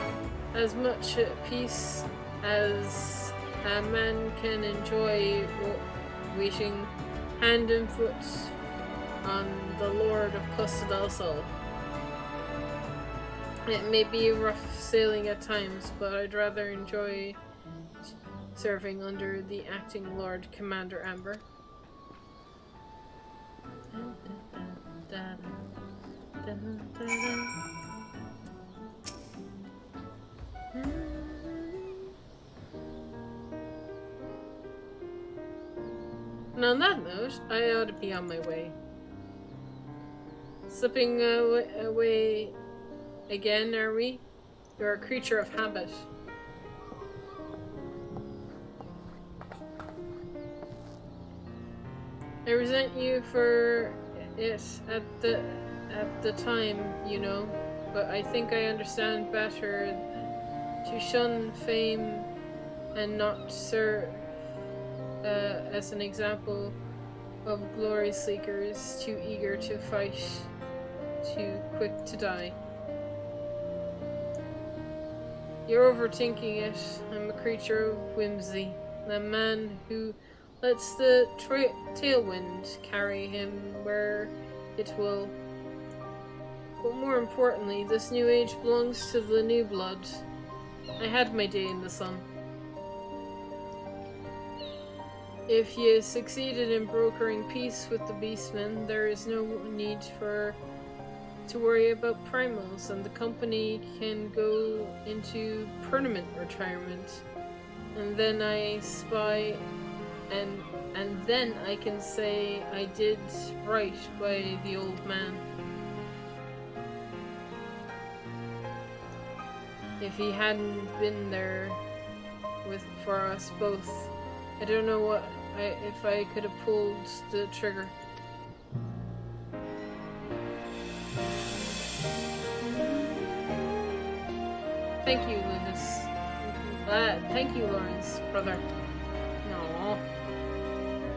As much peace as a man can enjoy waiting hand and foot on the Lord of Costa del Sol. It may be rough sailing at times, but I'd rather enjoy serving under the acting Lord Commander Amber. And on that note, I ought to be on my way. Slipping away again, are we? You're a creature of habit. I resent you for it at the time, you know, but I think I understand better to shun fame and not serve as an example of glory seekers too eager to fight, too quick to die. You're overthinking it. I'm a creature of whimsy, a man who lets the tailwind carry him where it will. But more importantly, this new age belongs to the new blood. I had my day in the sun. If you succeeded in brokering peace with the beastmen, there is no need to worry about primals, and the company can go into permanent retirement. And then I spy, and then I can say I did right by the old man. If he hadn't been there for us both, I don't know if I could have pulled the trigger. Thank you, Lucas. Thank you, Lawrence, brother. No.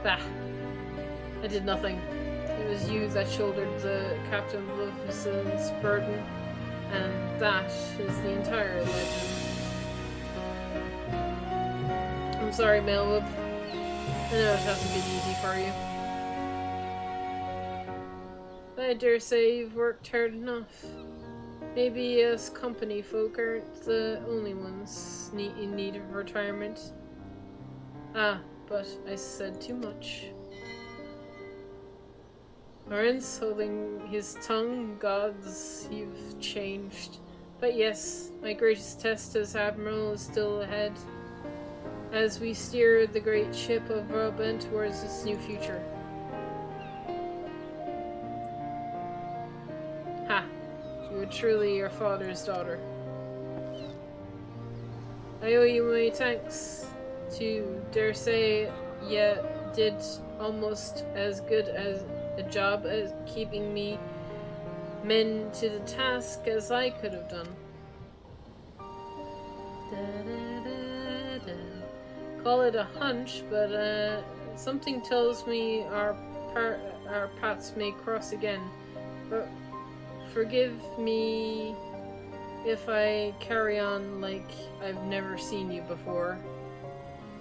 Bah. I did nothing. It was you that shouldered the Captain Lucas's burden, and that is the entire legend. I'm sorry, Melwood. I know it hasn't been easy for you. But I dare say you've worked hard enough. Maybe us company folk aren't the only ones in need of retirement. Ah, but I said too much. Lawrence, holding his tongue, gods, you've changed. But yes, my greatest test as Admiral is still ahead, as we steer the great ship of Robin towards its new future. Ha! You are truly your father's daughter. I owe you my thanks. To dare say, you did almost as good as a job as keeping me men to the task as I could have done. Call it a hunch, but something tells me our paths may cross again. But forgive me if I carry on like I've never seen you before.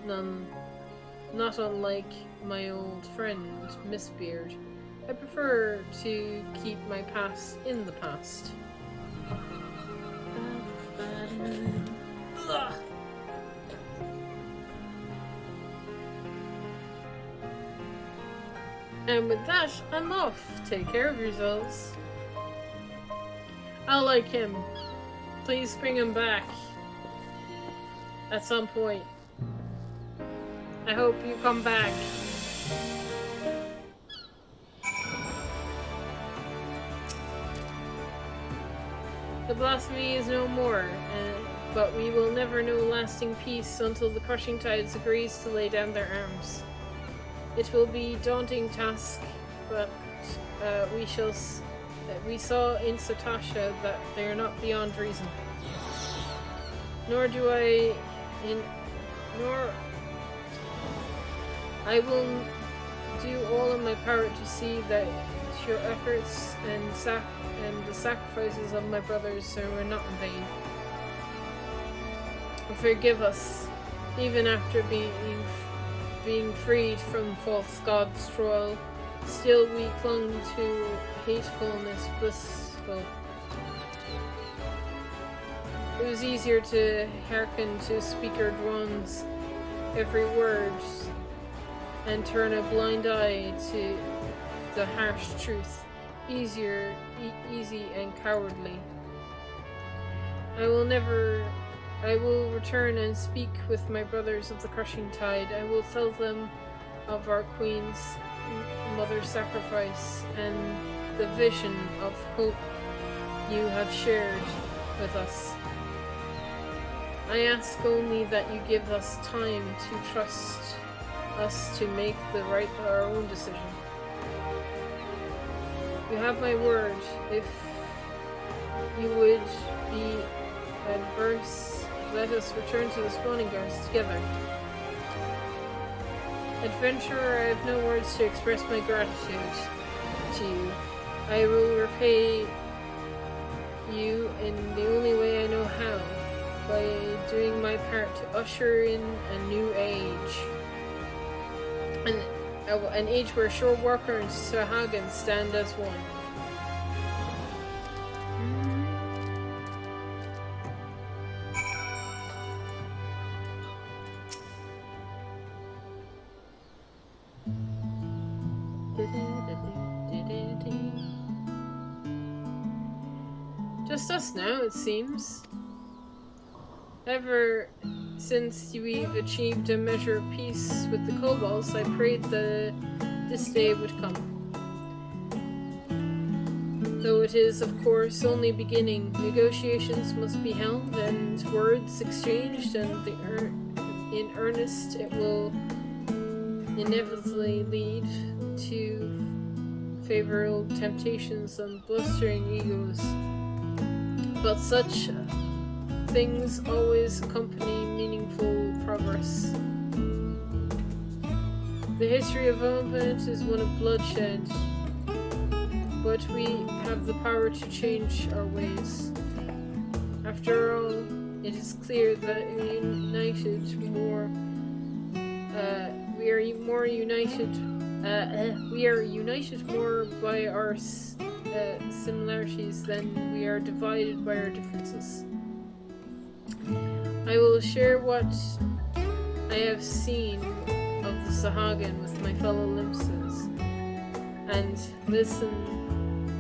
Not unlike my old friend, Miss Beard. I prefer to keep my past in the past. Ugh. And with that, I'm off. Take care of yourselves. I like him. Please bring him back. At some point. I hope you come back. The blasphemy is no more, but we will never know lasting peace until the crushing tides agrees to lay down their arms. It will be a daunting task, but we saw in Satasha that they are not beyond reason. I will do all in my power to see that your efforts and the sacrifices of my brothers are not in vain. Forgive us, even after being freed from false gods' thrall. Still we clung to hatefulness blissful. It was easier to hearken to Speaker Dron's every word and turn a blind eye to the harsh truth. Easy and cowardly. I will return and speak with my brothers of the crushing tide. I will tell them of our Queen's mother's sacrifice and the vision of hope you have shared with us. I ask only that you give us time to trust us to make our own decision. You have my word. If you would be adverse, let us return to the spawning grounds together. Adventurer, I have no words to express my gratitude to you. I will repay you in the only way I know how, by doing my part to usher in a new age. An age where Shorewalker and Sahagan stand as one. Just us now, it seems. Ever since we've achieved a measure of peace with the kobolds, I prayed that this day would come. Though it is, of course, only beginning, negotiations must be held and words exchanged, and in earnest it will inevitably lead to favorable temptations and blustering egos. But such things always accompany meaningful progress. The history of Elbit is one of bloodshed, but we have the power to change our ways. After all, it is clear that we are united more by our similarities than we are divided by our differences. I will share what I have seen of the Sahagan with my fellow Limpses, and listen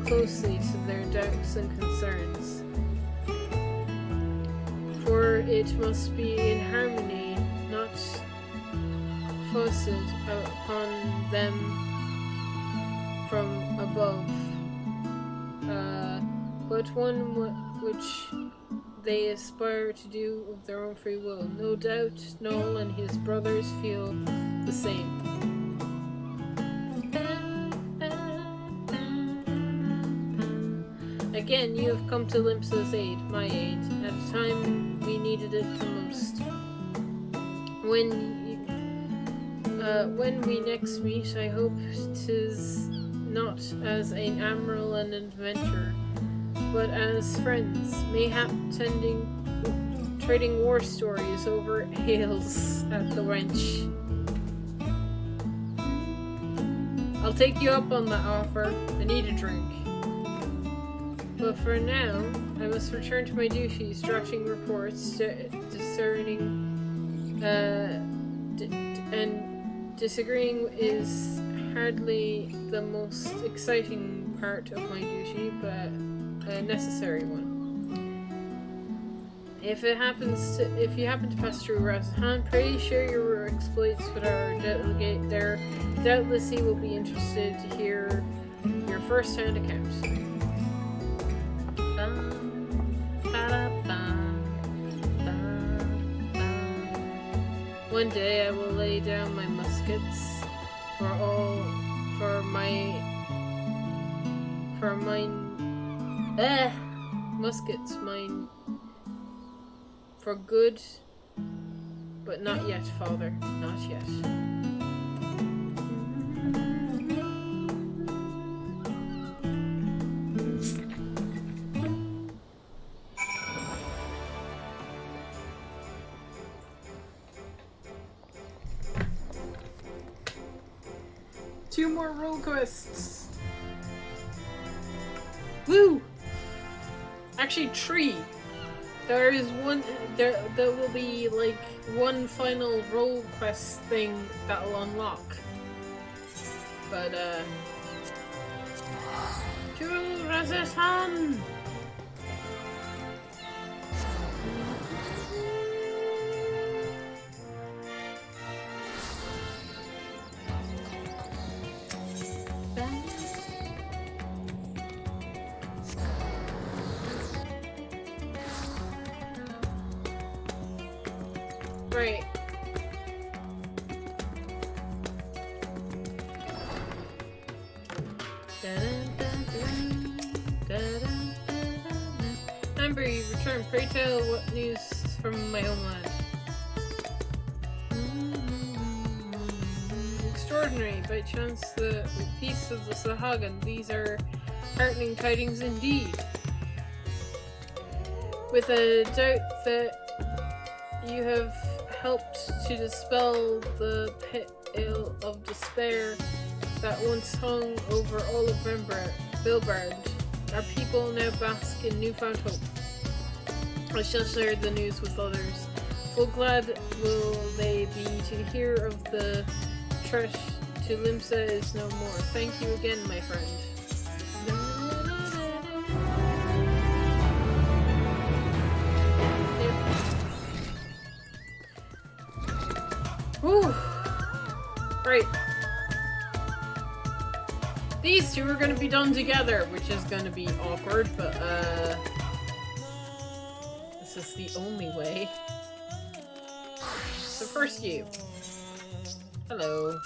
closely to their doubts and concerns. For it must be in harmony, not foisted upon them from above, but one which they aspire to do of their own free will. No doubt Noel and his brothers feel the same. Again, you have come to Limpsa's aid, my aid, at a time we needed it the most. When we next meet, I hope 'tis not as an admiral and inventor, but as friends, mayhap trading war stories over ales at the wench. I'll take you up on that offer. I need a drink. But for now, I must return to my duties, drafting reports, and disagreeing is hardly the most exciting part of my duty, but a necessary one. If you happen to pass through Razhan, pray share your exploits with our delegate there. Doubtless he will be interested to hear your first-hand account. One day I will lay down my muskets mine for good, but not yet, Father, not yet. 2 more role quests. Woo! Actually, 3. There is one. There will be like one final role quest thing that'll unlock. But to Razazan. Right. Amber, you returned. Pray tell what news from my homeland. Extraordinary. By chance, the peace of the Sahagan. These are heartening tidings indeed. With a doubt that you have helped to dispel the pit ill of despair that once hung over all of Bilbard. Our people now bask in newfound hope. I shall share the news with others. Full glad will they be to hear of the trash to Limsa is no more. Thank you again, my friend. Whew. Right. These two are gonna be done together, which is gonna be awkward, but this is the only way. So first you. Hello.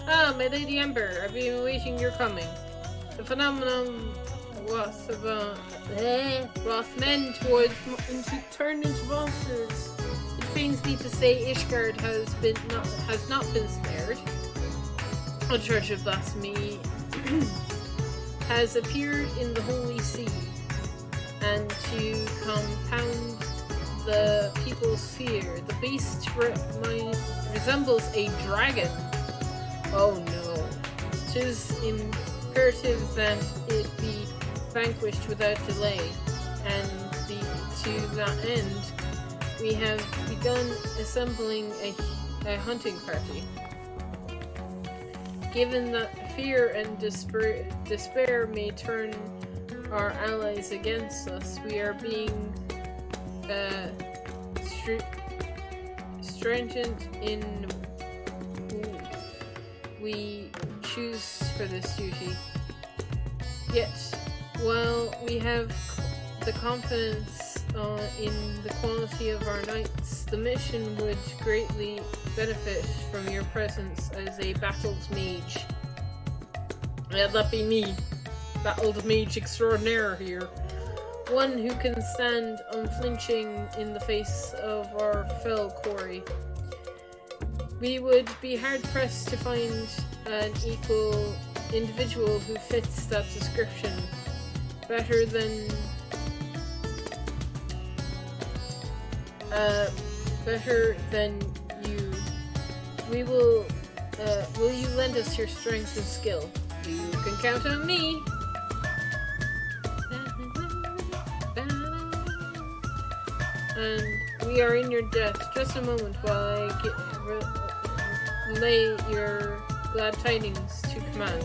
Ah, my Lady Ember, I've been awaiting your coming. The phenomenon was men towards turned into monsters. It pains me to say Ishgard has not been spared. A church of blasphemy has appeared in the Holy See, and to compound the people's fear, the beast resembles a dragon. Oh no. 'Tis imperative that it be vanquished without delay, and to that end, we have begun assembling a hunting party. Given that fear and despair may turn our allies against us, we are being stringent in who we choose for this duty. Yet, while we have the confidence in the quality of our knights, the mission would greatly benefit from your presence as a battled mage. Yeah, that be me, battled mage extraordinaire here. One who can stand unflinching in the face of our fell quarry. We would be hard-pressed to find an equal individual who fits that description. Better than you. We will you lend us your strength and skill? You can count on me. And we are in your debt. Just a moment while I relay your glad tidings to command.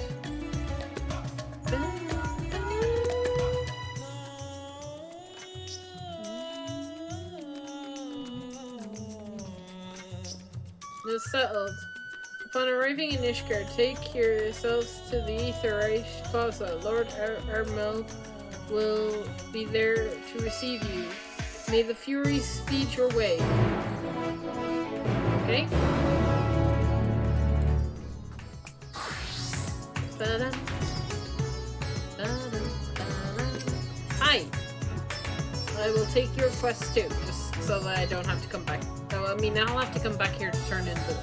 It is settled. Upon arriving in Ishgard, take yourselves to the Aethereich Plaza. Lord Armel will be there to receive you. May the Furies speed your way. Okay? Hi! I will take your quest too, just so that I don't have to come back. So, I mean, I'll have to come back here to turn in the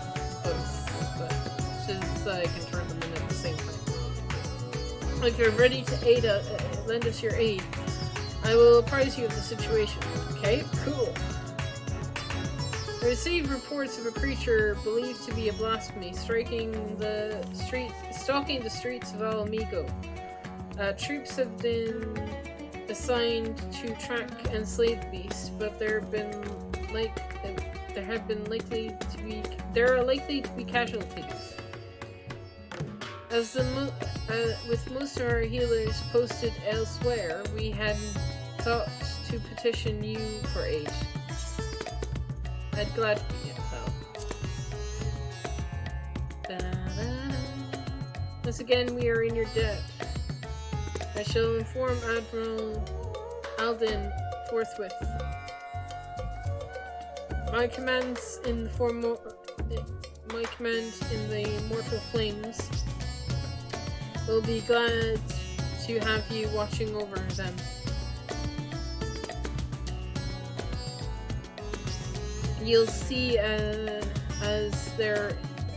books, but just so I can turn them in at the same time. If you're ready to lend us your aid, I will apprise you of the situation. Okay, cool. I received reports of a creature believed to be a blasphemy stalking the streets of Alamigo. Troops have been assigned to track and slay the beast, but there are likely to be casualties. With most of our healers posted elsewhere, we had thought to petition you for aid. I'd gladly help. Once again, we are in your debt. I shall inform Admiral Alden forthwith. My command in the Immortal Flames will be glad to have you watching over them. You'll see, as there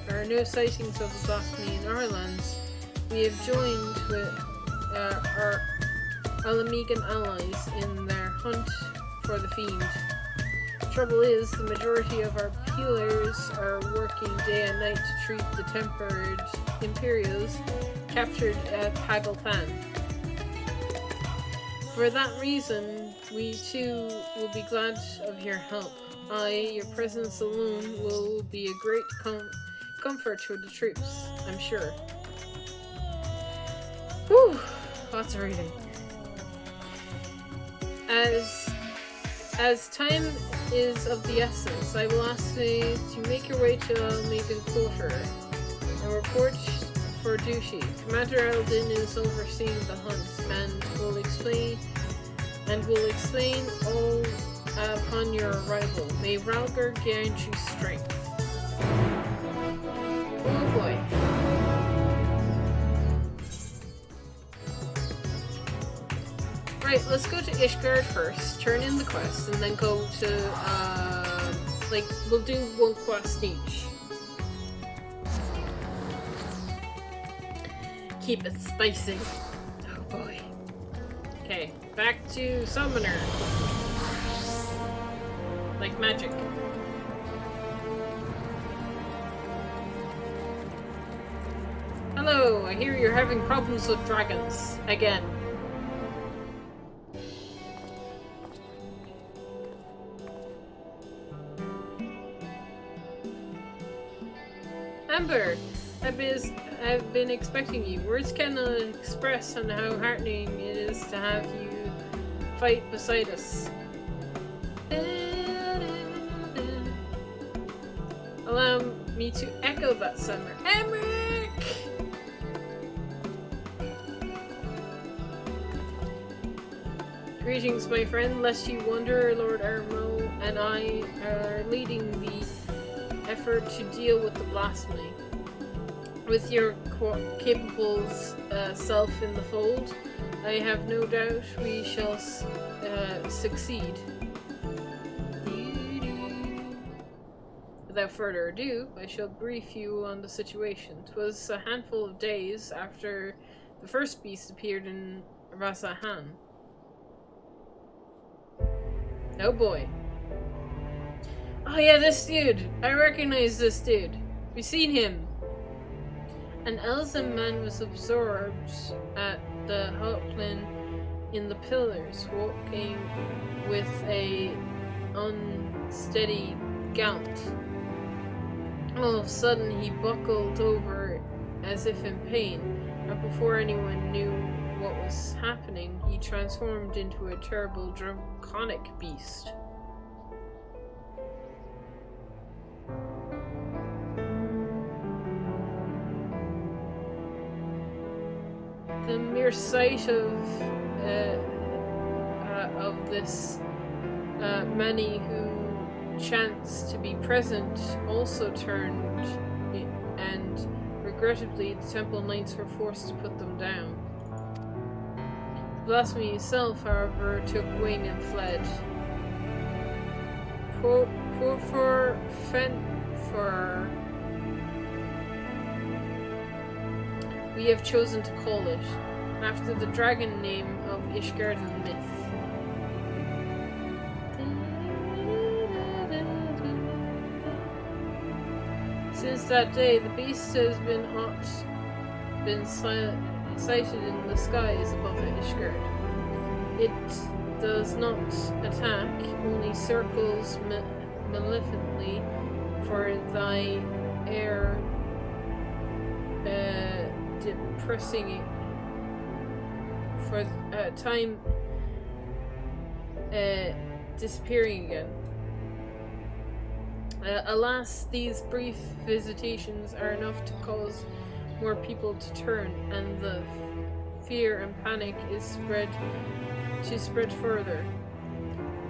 are no sightings of the blasphemy in our lands, we have joined with our Alamigan allies in their hunt for the fiend. Trouble is, the majority of our healers are working day and night to treat the tempered Imperials captured at Pagalthan. For that reason, we too will be glad of your help. Your presence alone will be a great comfort to the troops, I'm sure. Whew, lots of reading. As time is of the essence, I will ask you to make your way to Almagan Quarter and report for duty. Commander Eldin is overseeing the hunt and will explain all upon your arrival. May Ralgar grant you strength. Oh boy. Right, let's go to Ishgard first, turn in the quest, and then go to, we'll do one quest each. Keep it spicy. Oh boy. Okay, back to Summoner. Like magic. Hello, I hear you're having problems with dragons. Again. Amber, I've been expecting you. Words cannot express on how heartening it is to have you fight beside us. Allow me to echo that summer. Emmerich! Greetings, my friend. Lest you wonder, Lord Ermo and I are leading the effort to deal with the blasphemy. With your capable self in the fold, I have no doubt we shall succeed. Without further ado, I shall brief you on the situation. 'Twas a handful of days after the first beast appeared in Rasahan. Oh boy. Oh yeah, this dude! I recognize this dude. We've seen him. An Elzim man was absorbed at the Hoplin in the pillars, walking with a unsteady gait. All of a sudden he buckled over as if in pain, and before anyone knew what was happening, he transformed into a terrible draconic beast. The mere sight of this, many who chanced to be present also turned, and regrettably the Temple Knights were forced to put them down. Blasphemy itself, however, took wing and fled. We have chosen to call it, after the dragon name of Ishgarden myth. Since that day, the beast has been sighted in the skies above Ishgard. It does not attack, only circles malevolently for thy air, depressing for time, disappearing again. Alas, these brief visitations are enough to cause more people to turn, and the fear and panic is spread further.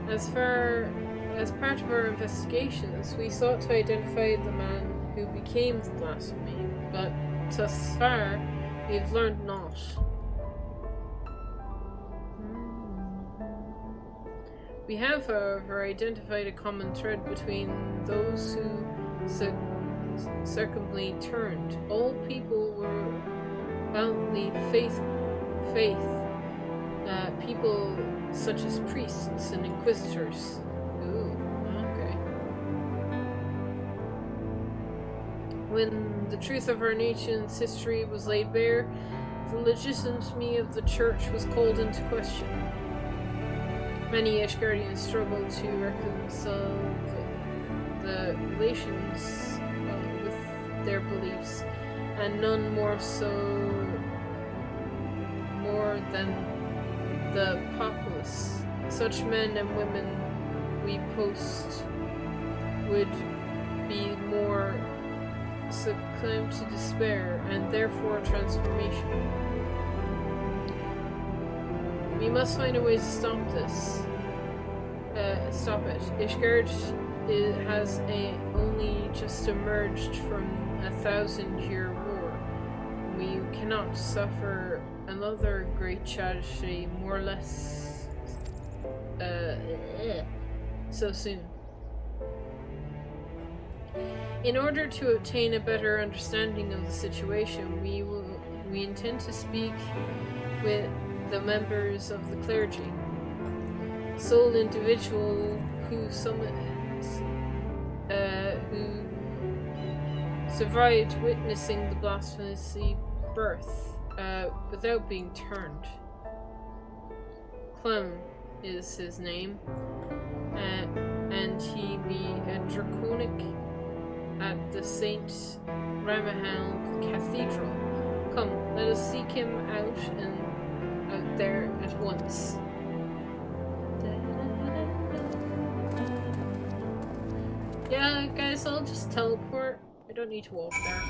As part of our investigations, we sought to identify the man who became the blasphemy, but thus far we have learned naught. We have, however, identified a common thread between those who circumly turned. All people were valiantly faith, people such as priests and inquisitors. Ooh, okay. When the truth of our nation's history was laid bare, the legitimacy of the church was called into question. Many Ishgardians struggled to reconcile the relations with their beliefs, and none more than the populace. Such men and women we post would be more succumbed to despair and therefore transformation. We must find a way to stop this. Stop it. Ishgard has only just emerged from a 1,000-year war. We cannot suffer another great tragedy, more or less, so soon. In order to obtain a better understanding of the situation, we intend to speak with the members of the clergy, sole individual who survived witnessing the blasphemous birth without being turned. Clem is his name, and he be a draconic at the St. Ramahal Cathedral. Come, let us seek him out there at once. Yeah, guys, I'll just teleport. I don't need to walk there.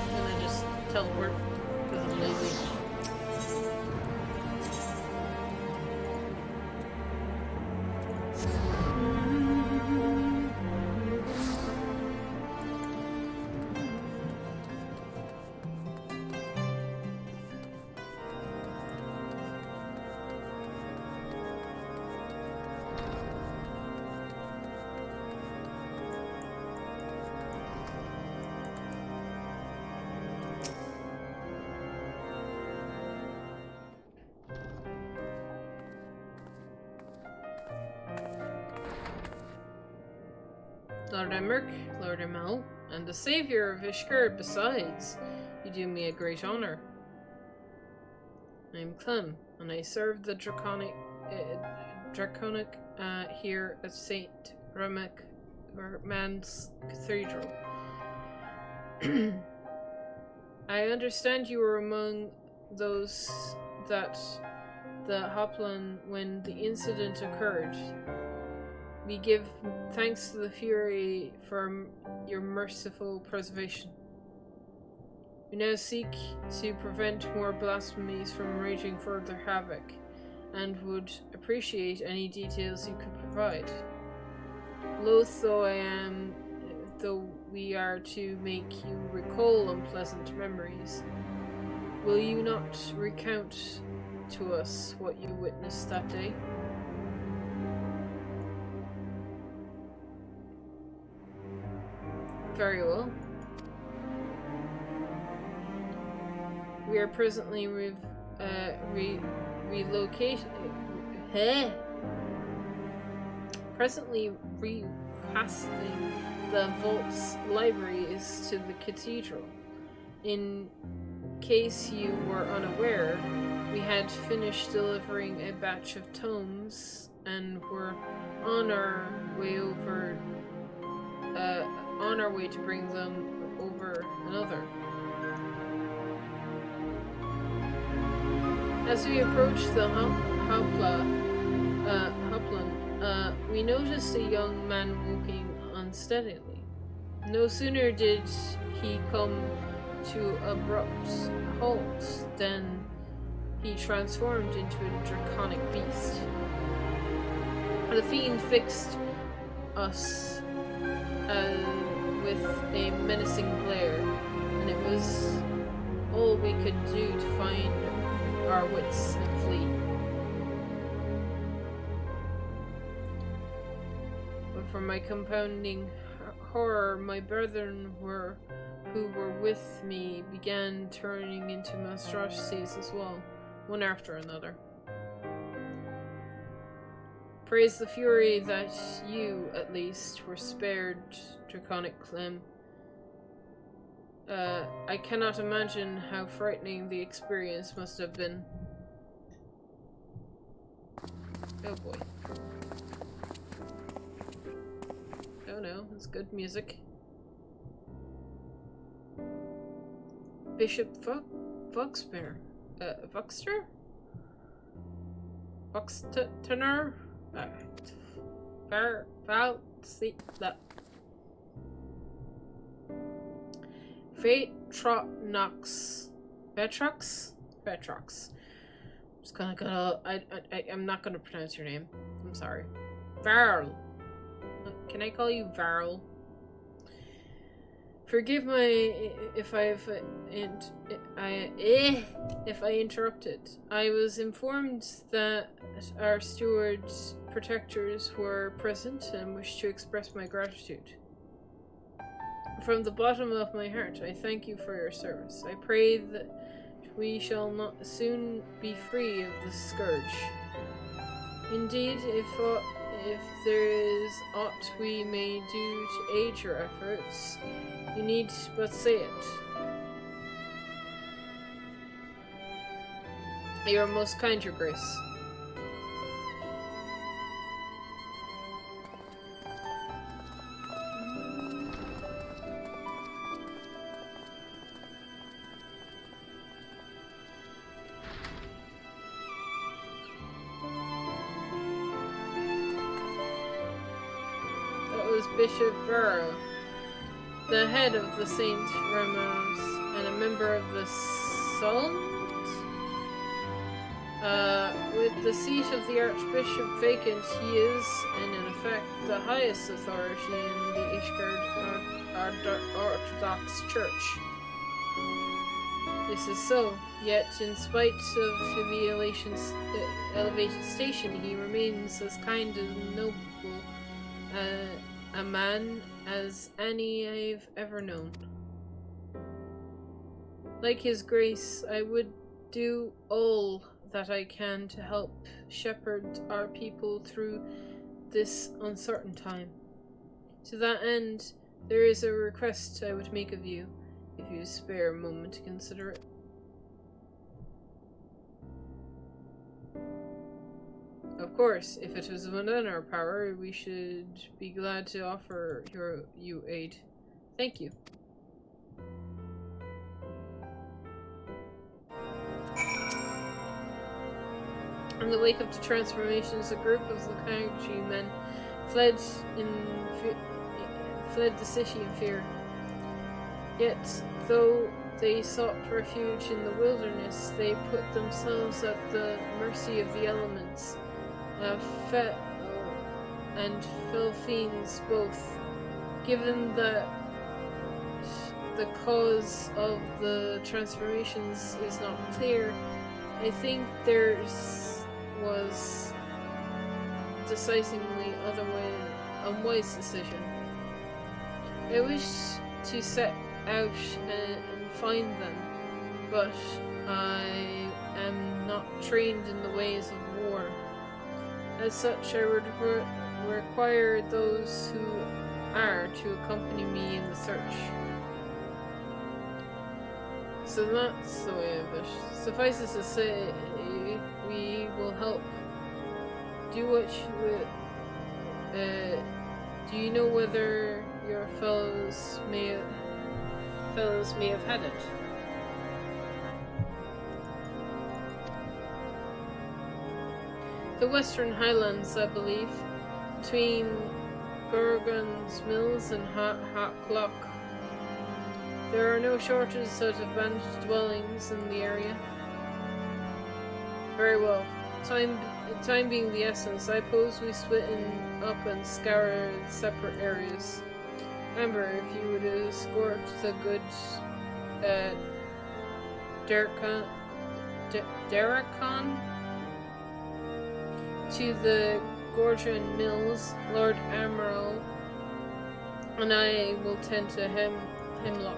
And I just teleport because I'm lazy. Lord Emmerich, Lord Emel, and the savior of Ishgard besides. You do me a great honor. I am Clem, and I serve the draconic here at St. Ramah's Cathedral. I understand you were among those that the Hoplan when the incident occurred. We give thanks to the Fury for your merciful preservation. We now seek to prevent more blasphemies from raging further havoc, and would appreciate any details you could provide. Loath though I am, though we are to make you recall unpleasant memories, will you not recount to us what you witnessed that day? Very well. We are presently recasting the vault's library is to the cathedral. In case you were unaware, we had finished delivering a batch of tomes and were on our way to bring them over another. As we approached the Hopland, we noticed a young man walking unsteadily. No sooner did he come to abrupt halt than he transformed into a draconic beast. The fiend fixed us with a menacing glare, and it was all we could do to find our wits and flee. But for my compounding horror, my brethren who were with me began turning into monstrosities as well, one after another. Praise the fury that you, at least, were spared, Draconic Clem. I cannot imagine how frightening the experience must have been. Oh boy. Oh no, it's good music. Bishop Vuxbear. Vuxter? Vuxtener? Vetrox? Just I'm not gonna pronounce your name. I'm sorry. Varl. Can I call you Varl? Forgive if I interrupted. I was informed that our steward's protectors were present and wish to express my gratitude. From the bottom of my heart, I thank you for your service. I pray that we shall not soon be free of this scourge. Indeed, if there is aught we may do to aid your efforts, you need but say it. You are most kind, Your Grace. Bishop Varro, the head of the Saint Ramos and a member of the Solent. With the seat of the Archbishop vacant, he is, and in effect, the highest authority in the Ishgard Orthodox Church. This is so, yet in spite of the elevated station, he remains as kind and noble a man as any I've ever known. Like his grace, I would do all that I can to help shepherd our people through this uncertain time. To that end, there is a request I would make of you, if you spare a moment to consider it. Of course, if it was within our power, we should be glad to offer you aid. Thank you. In the wake of the transformations, a group of the clergymen fled the city in fear. Yet, though they sought refuge in the wilderness, they put themselves at the mercy of the elements, and fell fiends both. Given that the cause of the transformations is not clear, I think theirs was decisively unwise decision. I wish to set out and find them, but I am not trained in the ways of war. As such, I would require those who are to accompany me in the search. So that's the way of it. Suffices to say, we will help. Do what you do you know whether your fellows may have had it? The Western Highlands, I believe, between Gorgon's Mills and Loch. There are no shortages of abandoned dwellings in the area. Very well. Time being the essence, I pose we split up and scour separate areas. Amber, if you would escort the good Derrickon to the Gorgon Mills, Lord Amaral and I will tend to Hemlock.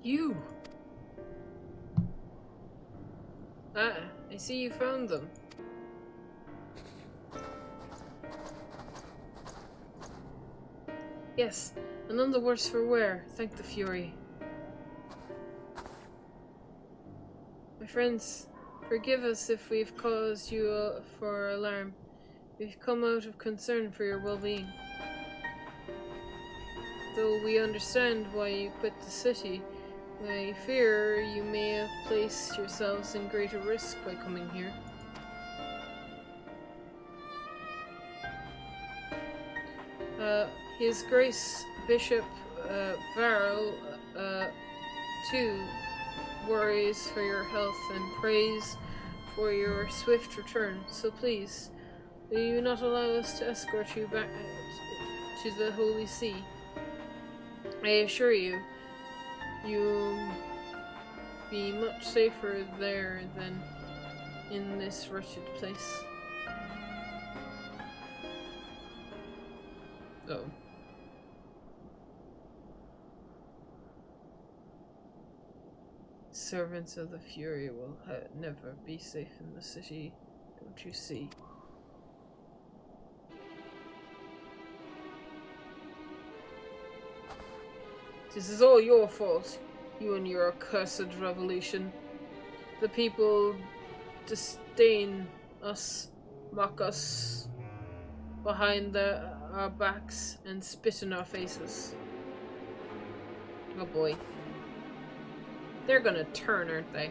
You! Ah, I see you found them. Yes, and none the worse for wear, thank the Fury. My friends, forgive us if we've caused you for alarm. We've come out of concern for your well-being. Though we understand why you quit the city, I fear you may have placed yourselves in greater risk by coming here. His Grace Bishop Varro, too, worries for your health and prays for your swift return. So please, will you not allow us to escort you back to the Holy See? I assure you, you'll be much safer there than in this wretched place. Oh. Servants of the Fury will never be safe in the city, don't you see? This is all your fault, you and your accursed revolution. The people disdain us, mock us behind our backs, and spit in our faces. Oh boy. They're gonna turn, aren't they?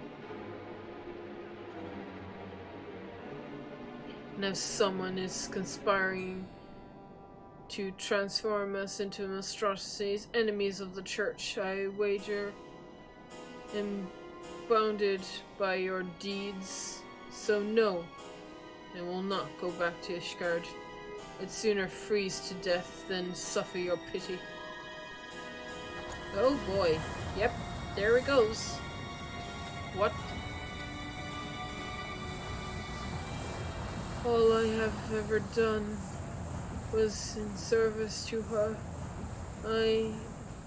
Now someone is conspiring to transform us into monstrosities, enemies of the church. I wager, am bounded by your deeds, So no, I will not go back to Ishgard. I'd sooner freeze to death than suffer your pity. Oh boy. Yep, there it goes. What? All I have ever done was in service to her. I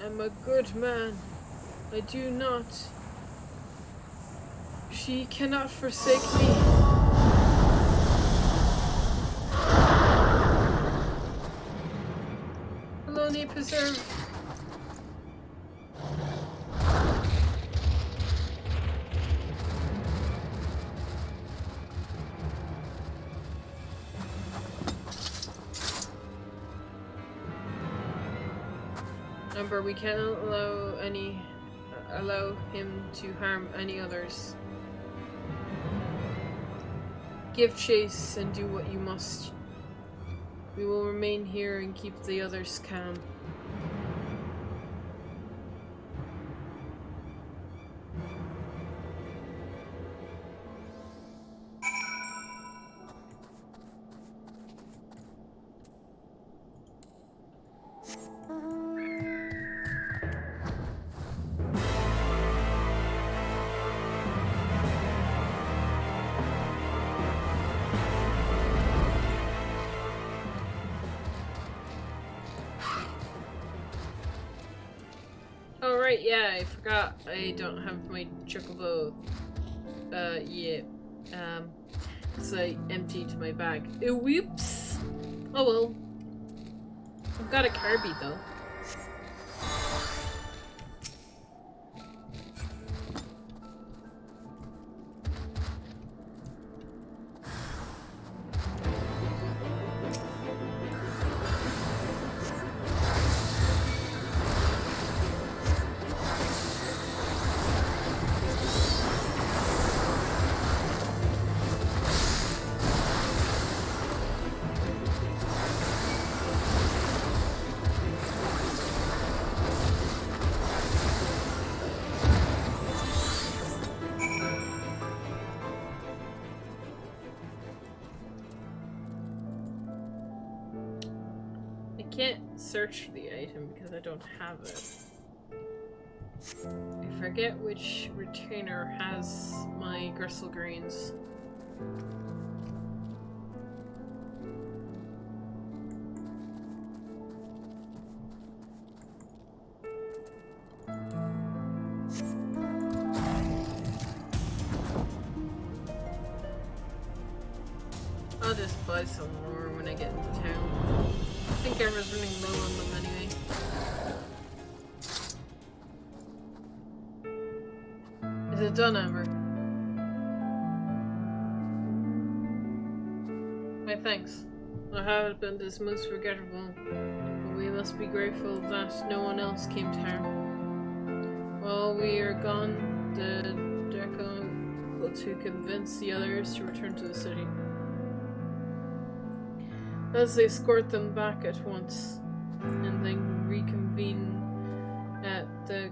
am a good man. I do not. She cannot forsake me. Alone preserve. Remember, we cannot allow him to harm any others. Give chase and do what you must. We will remain here and keep the others calm. Oh right, yeah, I forgot I don't have my chocobo. Yeah. So I emptied my bag. Whoops! Oh well. I've got a Kirby though. I can't search for the item because I don't have it. I forget which retainer has my gristle greens. I'll just buy some more when I get into town. I think I was running low on them anyway. Is it done, Amber? My thanks. What happened is most regrettable, but we must be grateful that no one else came to harm. While we are gone, the Deco will to convince the others to return to the city. Let's escort them back at once, and then reconvene at the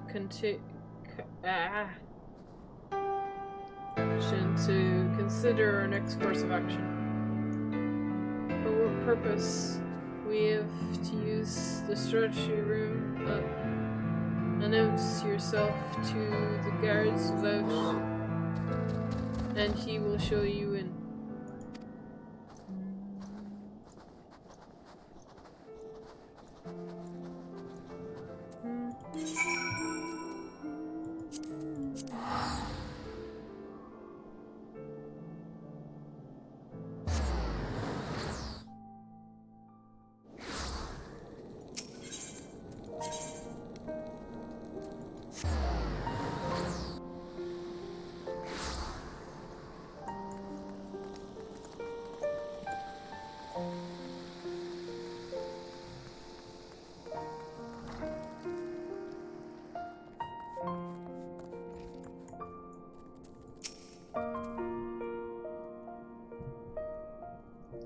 to consider our next course of action. For what purpose? We have to use the strategy room. Announce yourself to the guards without, and he will show you in.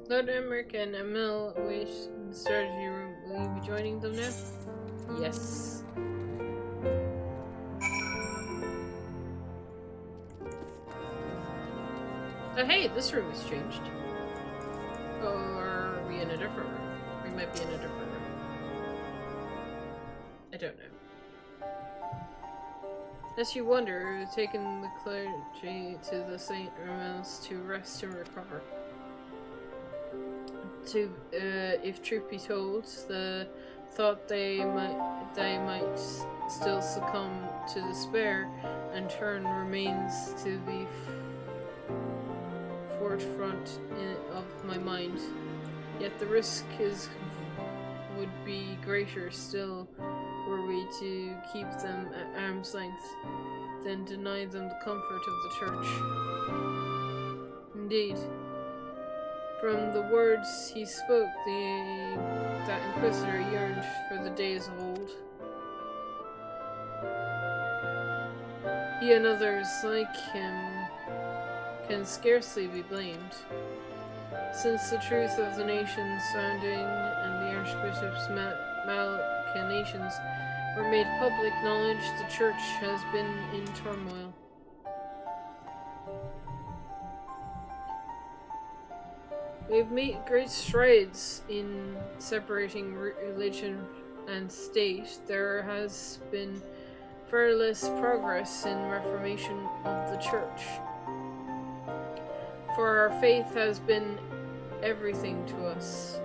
Lord Emmerich and Emil wait in the strategy room. Will you be joining them now? Yes. Oh hey, this room has changed. Or are we in a different room? We might be in a different room. I don't know. As you wonder, taking the clergy to the St. Romans to rest and recover. If truth be told, the thought they might still succumb to despair and turn remains to the forefront of my mind. Yet the risk would be greater still were we to keep them at arm's length, than deny them the comfort of the church. Indeed, from the words he spoke, that Inquisitor yearned for the days of old. He and others like him can scarcely be blamed, since the truth of the nation's founding and the Archbishop's machinations were made public knowledge, the Church has been in turmoil. We have made great strides in separating religion and state. There has been far less progress in reformation of the Church. For our faith has been everything to us,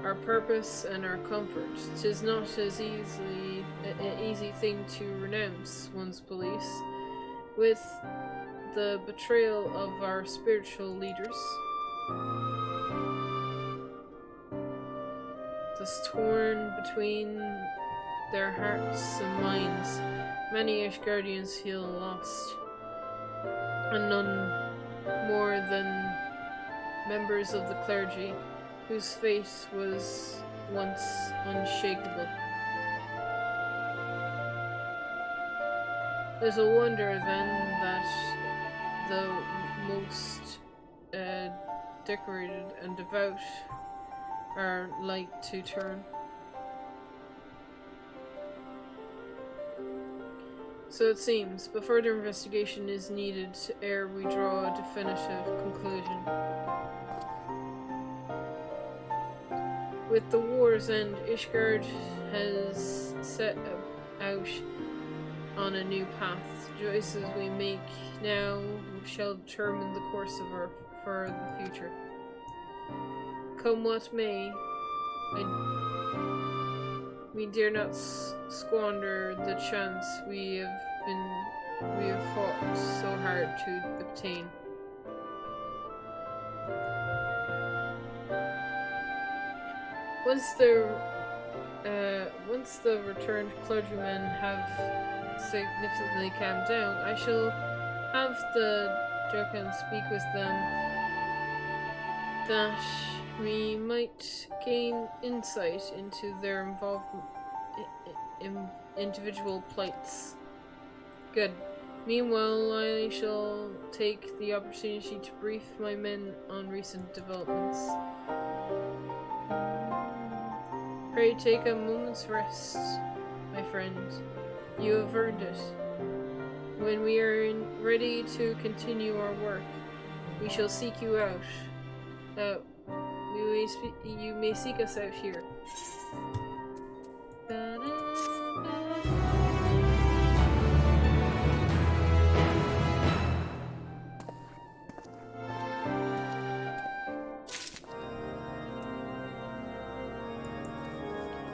our purpose and our comfort. 'Tis not as an easy thing to renounce one's beliefs, with the betrayal of our spiritual leaders. Thus torn between their hearts and minds, many Ashgardians feel lost, and none more than members of the clergy, whose faith was once unshakable. Little wonder then that the most decorated and devout are like to turn. So it seems, but further investigation is needed ere we draw a definitive conclusion. With the war's end, Ishgard has set out on a new path. Choices we make now shall determine the course of for the future. Come what may, we dare not squander the chance we have fought so hard to obtain. Once the returned clergymen have significantly calmed down, I shall have the Jokan speak with them, that we might gain insight into their involvement in individual plights. Good. Meanwhile, I shall take the opportunity to brief my men on recent developments. Pray take a moment's rest, my friend. You have earned it. When we are ready to continue our work, we shall seek you out. You may seek us out here.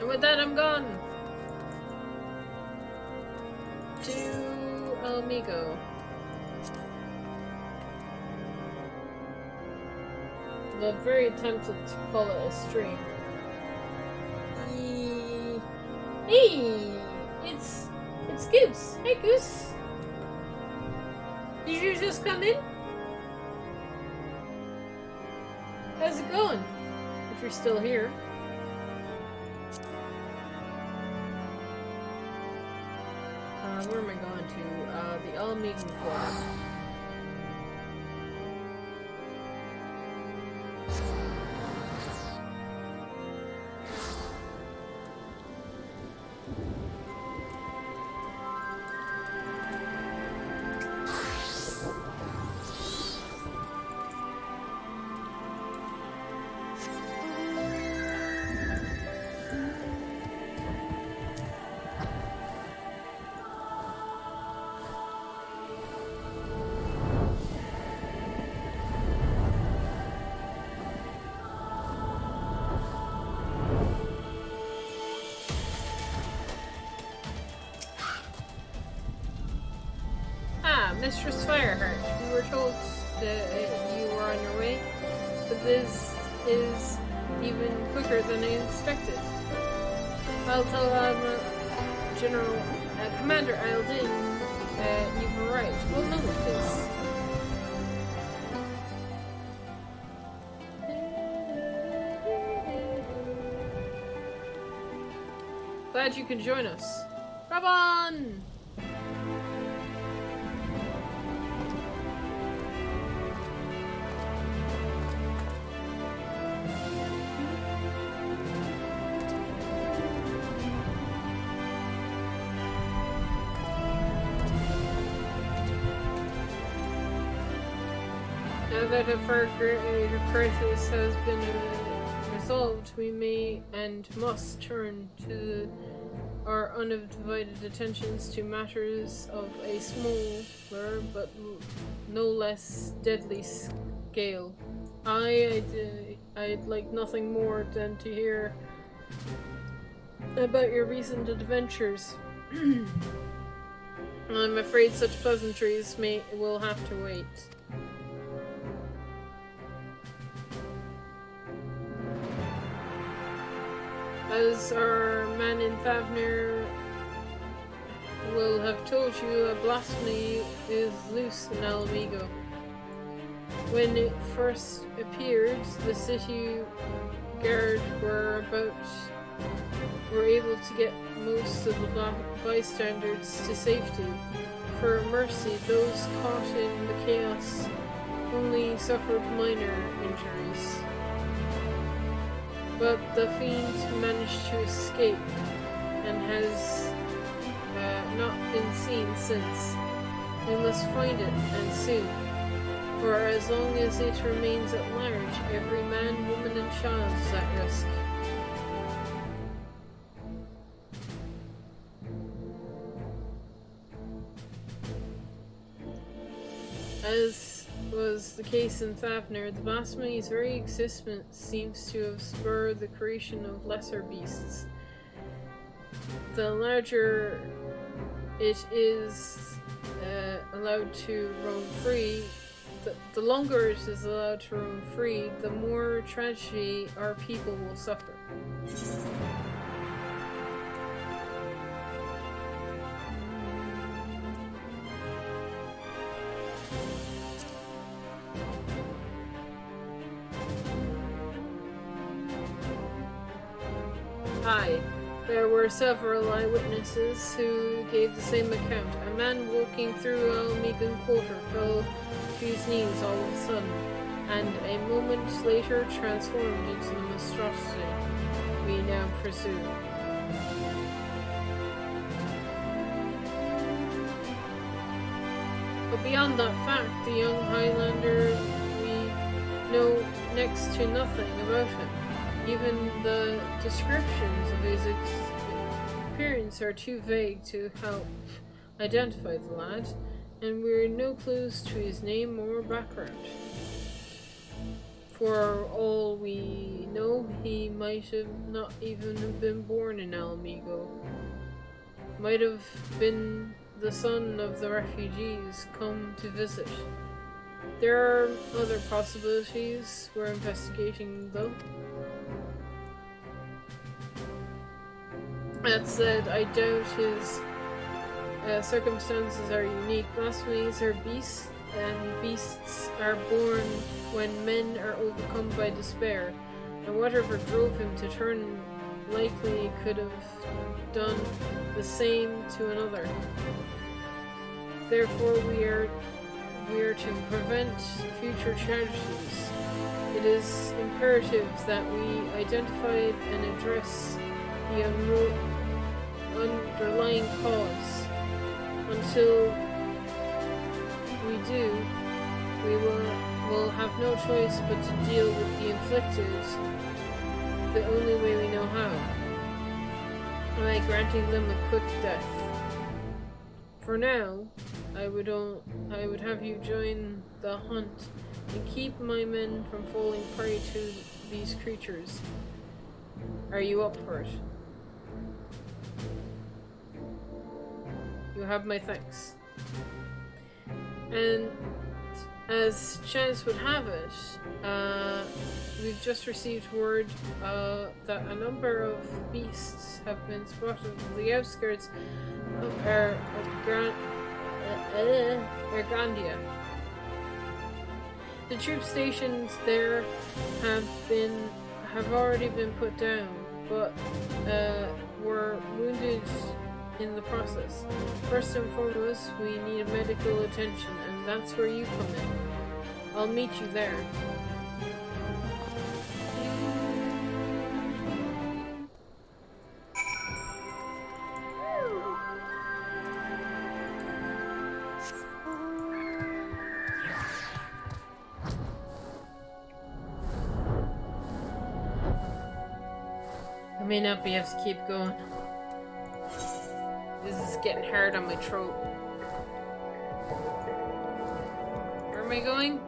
And with that, I'm gone. To Amigo. I'm very tempted to call it a stream. Hey, it's Goose. Hey, Goose. Did you just come in? How's it going? If you're still here. Where am I going to? The All-Meeting Quarter. Mistress Fireheart. We were told that you were on your way, but this is even quicker than I expected. I'll tell General Commander Aldin you've arrived. Well, no, please. Glad you can join us. Rabon! Now that a far greater crisis has been resolved, we may and must turn to our undivided attentions to matters of a smaller but no less deadly scale. I'd like nothing more than to hear about your recent adventures. I'm afraid such pleasantries will have to wait. As our man in Thavnir will have told you, a blasphemy is loose in Alamigo. When it first appeared, the city guard were able to get most of the bystanders to safety. For mercy, those caught in the chaos only suffered minor injuries. But the fiend managed to escape and has not been seen since. We must find it, and soon. For as long as it remains at large, every man, woman, and child is at risk. As was the case in Thavnir, the blasphemy's very existence seems to have spurred the creation of lesser beasts. The larger it is allowed to roam free, the longer it is allowed to roam free, the more tragedy our people will suffer. Aye, there were several eyewitnesses who gave the same account. A man walking through Almegan Quarter fell to his knees all of a sudden, and a moment later transformed into the monstrosity we now pursue. But beyond that fact, the young Highlander, we know next to nothing about him. Even the descriptions of his appearance are too vague to help identify the lad, and we're no clues to his name or background. For all we know, he might have not even have been born in Alamigo. Might have been the son of the refugees come to visit. There are other possibilities we're investigating, though. That said, I doubt his circumstances are unique. Blasphemies are beasts, and beasts are born when men are overcome by despair. And whatever drove him to turn likely could have done the same to another. Therefore, we are to prevent future tragedies. It is imperative that we identify and address the underlying cause. Until we do, we will have no choice but to deal with the inflicted the only way we know how, by granting them a quick death. For now, I would have you join the hunt and keep my men from falling prey to these creatures. Are you up for it? You have my thanks. And as chance would have it, we've just received word that a number of beasts have been spotted on the outskirts of Ergandia. The troop stations there have already been put down, but were wounded in the process. First and foremost, we need medical attention, and that's where you come in. I'll meet you there. I may not be able to keep going. This is getting hard on my throat. Where am I going?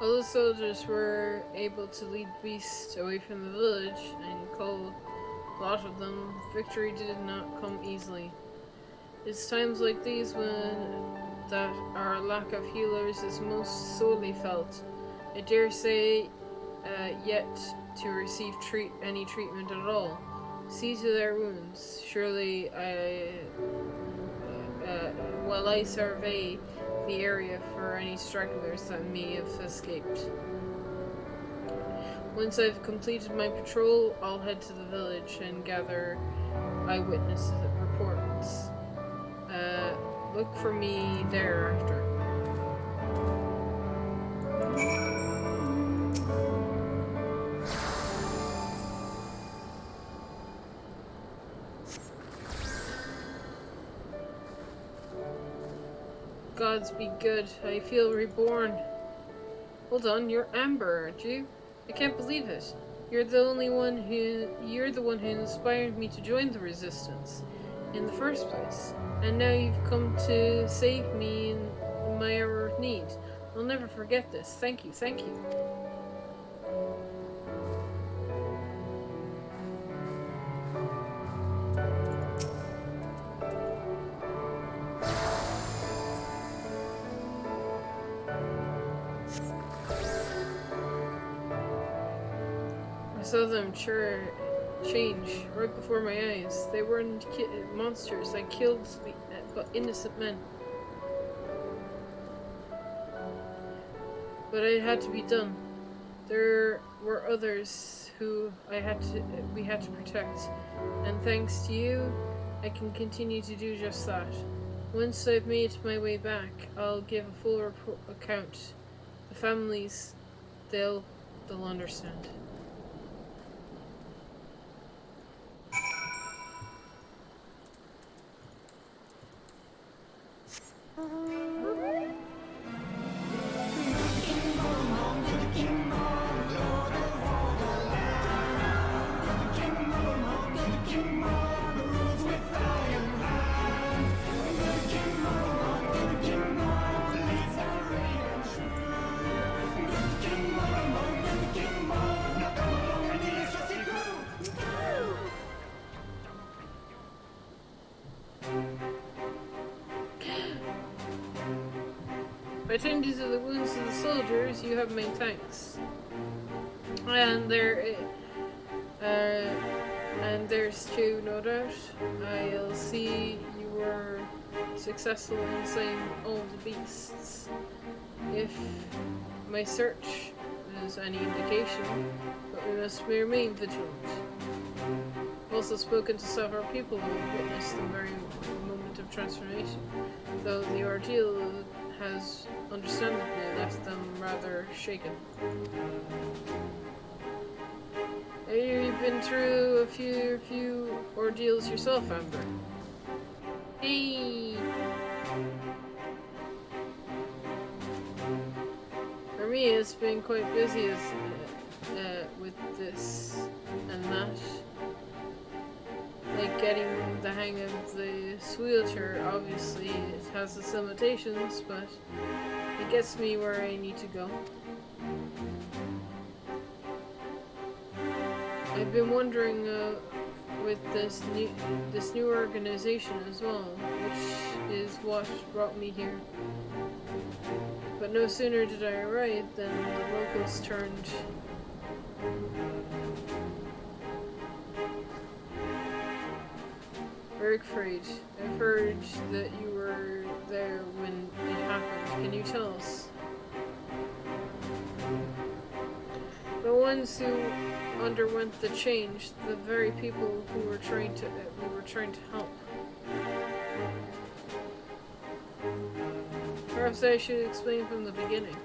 All the soldiers were able to lead beasts away from the village, and called a lot of them. Victory did not come easily. It's times like these when that our lack of healers is most sorely felt. I dare say yet to receive any treatment at all. See to their wounds. Surely while I survey the area for any stragglers that may have escaped. Once I've completed my patrol, I'll head to the village and gather eyewitness reports. Look for me thereafter. gods be good. I feel reborn. Hold on, you're Amber, aren't you? I can't believe it. You're the one who inspired me to join the resistance in the first place. And now you've come to save me in my hour of need. I'll never forget this. Thank you, thank you. I saw them change right before my eyes. They weren't monsters. I killed the innocent men. But it had to be done. There were others who we had to protect, and thanks to you, I can continue to do just that. Once I've made my way back, I'll give a full account. The families, they'll understand. By tending to the wounds of the soldiers, you have my thanks. And there's two, no doubt. I'll see you were successful in slaying all the beasts. If my search is any indication, but we must remain vigilant. I've also spoken to several people who have witnessed the very moment of transformation, though the ordeal has understandably left them rather shaken. You've been through a few ordeals yourself, Amber. Hey! For me, it's been quite busy with this and that. Like getting the hang of the wheelchair, obviously it has its limitations, but it gets me where I need to go. I've been wondering with this new organization as well, which is what brought me here. But no sooner did I arrive than the locals turned Bergfried. I've heard that you were there when it happened. Can you tell us? The ones who underwent the change, the very people who were trying to help. Perhaps I should explain from the beginning.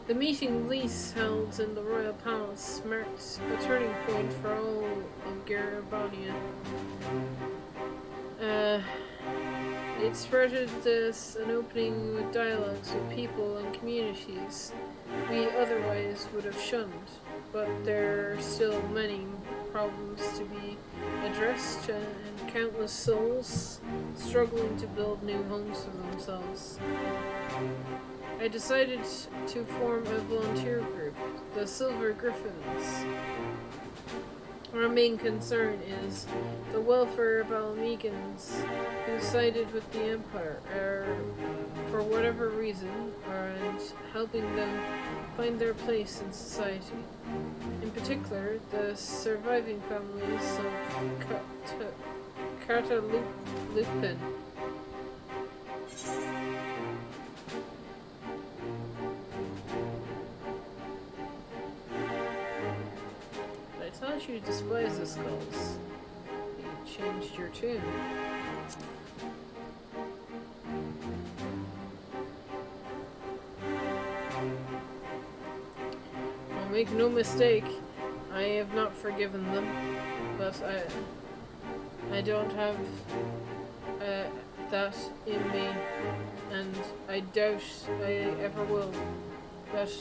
The meeting Lys held in the royal palace marked a turning point for all of Garabania. It sprouted as an opening with dialogues with people and communities we otherwise would have shunned, but there are still many problems to be addressed and countless souls struggling to build new homes for themselves. I decided to form a volunteer group, the Silver Griffins. Our main concern is the welfare of Almegans who sided with the Empire, for whatever reason, and helping them find their place in society. In particular, the surviving families of Catalupin. I thought you despised the skulls. You changed your tune. Well, make no mistake, I have not forgiven them, but I don't have that in me, and I doubt I ever will. But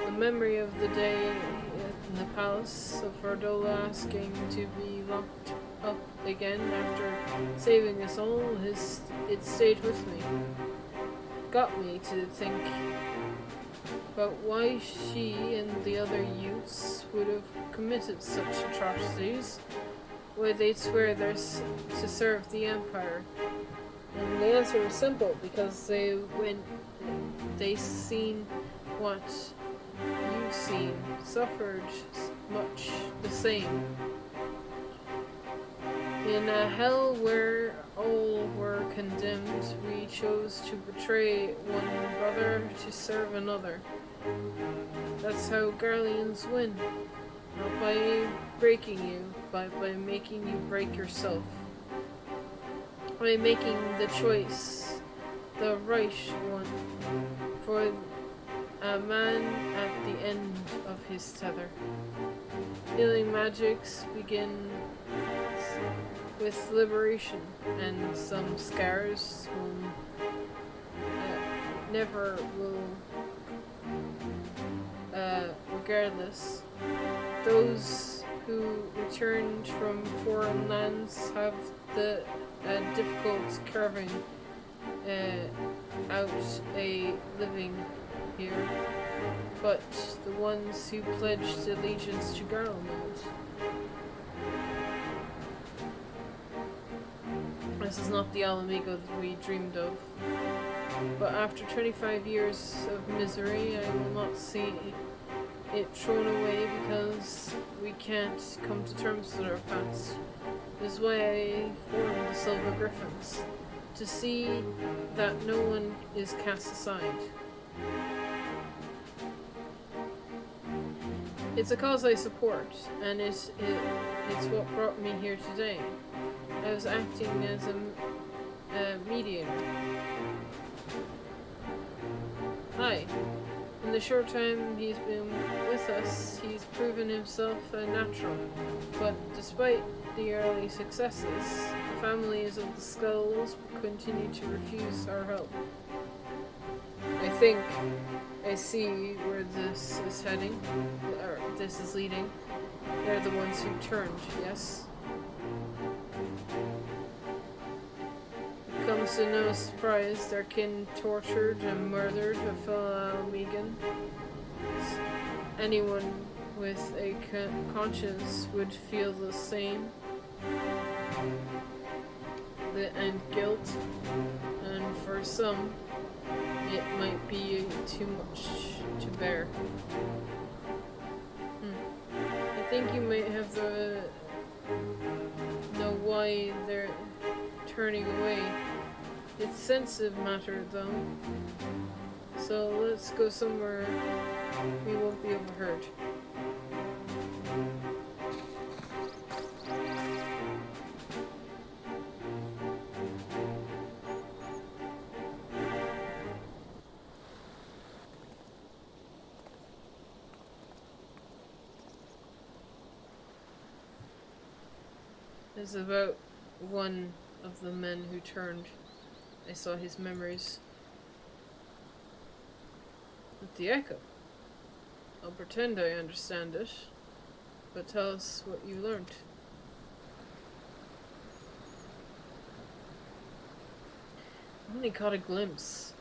the memory of the day in the palace of Vardola asking to be locked up again after saving us all, it stayed with me. Got me to think about why she and the other youths would have committed such atrocities, why they'd swear to serve the Empire. And the answer was simple, because they seen what you've seen, suffered much the same. In a hell where all were condemned, we chose to betray one brother to serve another. That's how Garleans win. Not by breaking you, but by making you break yourself. By making the choice, the right one, for a man at the end of his tether. Healing magics begin with liberation, and some scars whom never will, regardless. Those who returned from foreign lands have the difficult carving out a living here, but the ones who pledged allegiance to Garlemald. This is not the Alamigo that we dreamed of. But after 25 years of misery, I will not see it thrown away because we can't come to terms with our past. This is why I formed the Silver Griffins, to see that no one is cast aside. It's a cause I support, and it's what brought me here today. I was acting as a mediator. Hi. In the short time he's been with us, he's proven himself a natural. But despite the early successes, the families of the Skulls continue to refuse our help. I think I see where this is heading, or this is leading. They're the ones who turned, yes? It comes to no surprise their kin tortured and murdered a fellow Almegan. Anyone with a conscience would feel the same. And guilt, and for some, it might be too much to bear. I think you might have to know why they're turning away. It's sensitive matter, though. So let's go somewhere we won't be overheard. There's about one of the men who turned. I saw his memories. With the echo. I'll pretend I understand it, but tell us what you learned. I only caught a glimpse.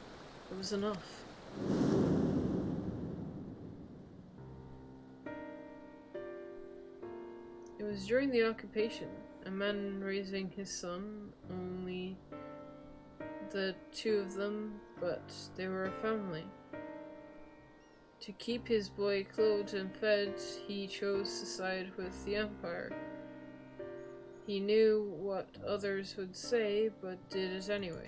It was enough. It was during the occupation. A man raising his son, only the two of them, but they were a family. To keep his boy clothed and fed, he chose to side with the Empire. He knew what others would say, but did it anyway.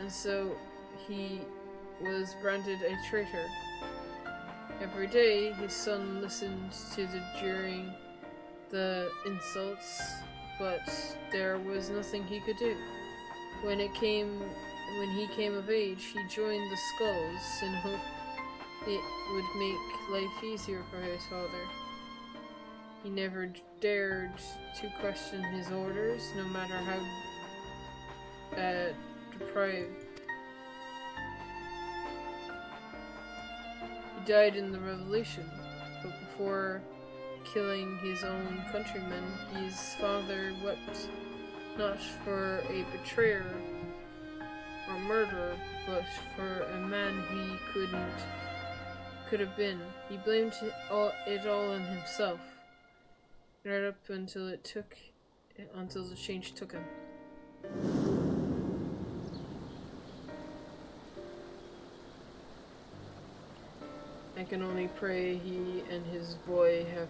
And so he was branded a traitor. Every day his son listened to the insults, but there was nothing he could do. When he came of age, he joined the Skulls in hope it would make life easier for his father. He never dared to question his orders, no matter how deprived. He died in the revolution, but before killing his own countrymen, his father wept not for a betrayer or murderer, but for a man he could have been. He blamed it all on himself, right up until the change took him. I can only pray he and his boy have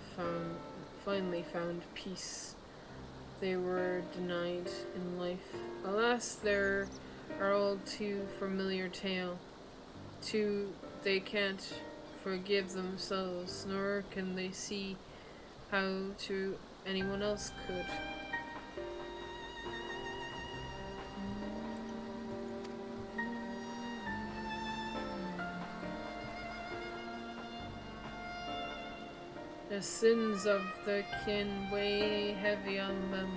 finally found peace they were denied in life. Alas, there are all too familiar tale. They can't forgive themselves, nor can they see how to anyone else could. The sins of the kin weigh heavy on them.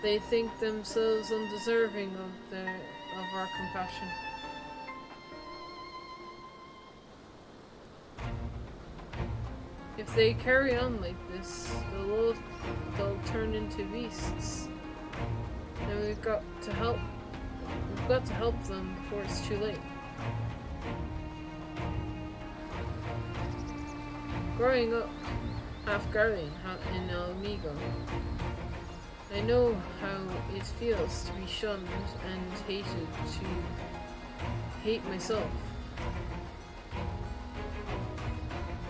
They think themselves undeserving of our compassion. If they carry on like this, they'll turn into beasts. And we've got to help them before it's too late. Growing up half guardian in Almigo, I know how it feels to be shunned and hated, to hate myself.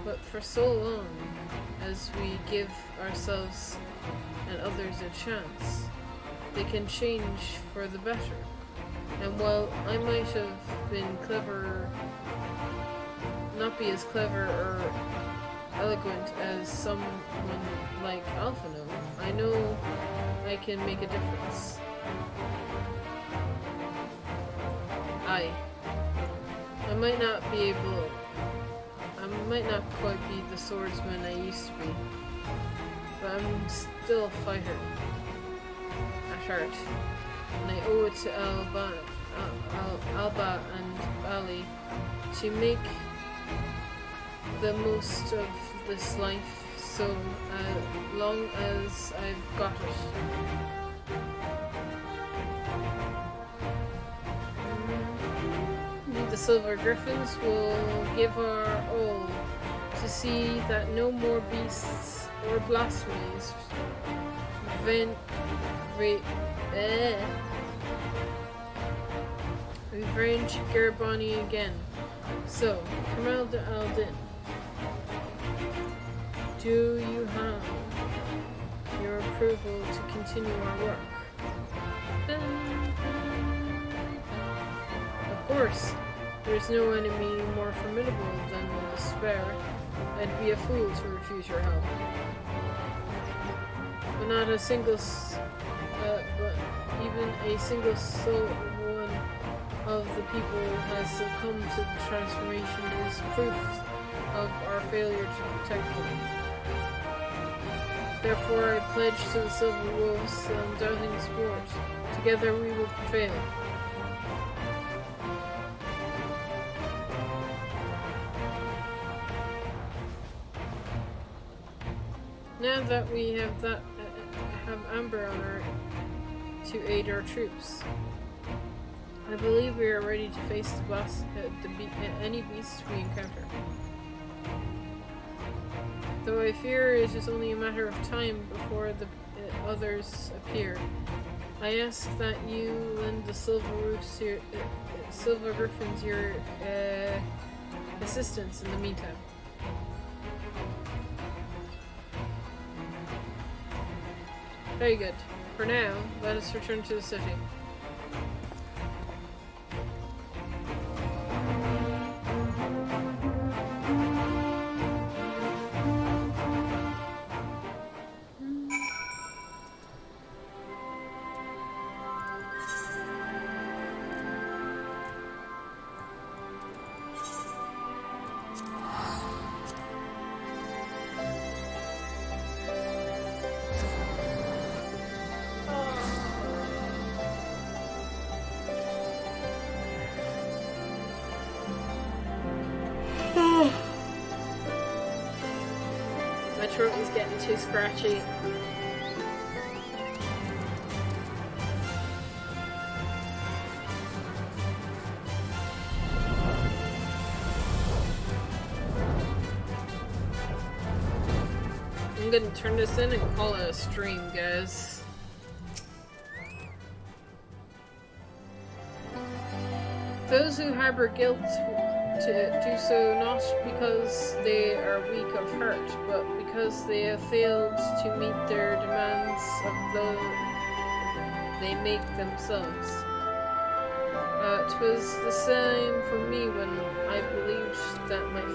But for so long as we give ourselves and others a chance, they can change for the better. And while I might have been not be as clever or eloquent as someone like Alphino, I know I can make a difference. I might not quite be the swordsman I used to be, but I'm still a fighter at heart, and I owe it to Alba and Ali to make the most of this life so long as I've got it. The Silver Griffins will give our all to see that no more beasts or blasphemies revenge Garibani again. So, Kamal al-Din, do you have your approval to continue our work? Of course. There is no enemy more formidable than despair. I'd be a fool to refuse your help. But not a single, but even a single soul one of the people has succumbed to the transformation is proof of our failure to protect them. Therefore, I pledge to the Silver Wolves and Darling Sport. Together we will prevail. Now that we have Amber on to aid our troops, I believe we are ready to face any beast we encounter. Though I fear it is only a matter of time before the others appear, I ask that you lend the Silver Griffins your assistance in the meantime. Very good. For now, let us return to the city. My throat is getting too scratchy. I'm gonna turn this in and call it a stream, guys. Those who harbor guilt to do so not because they are weak of heart, but because they have failed to meet their demands of those they make themselves. It was the same for me when I believed that my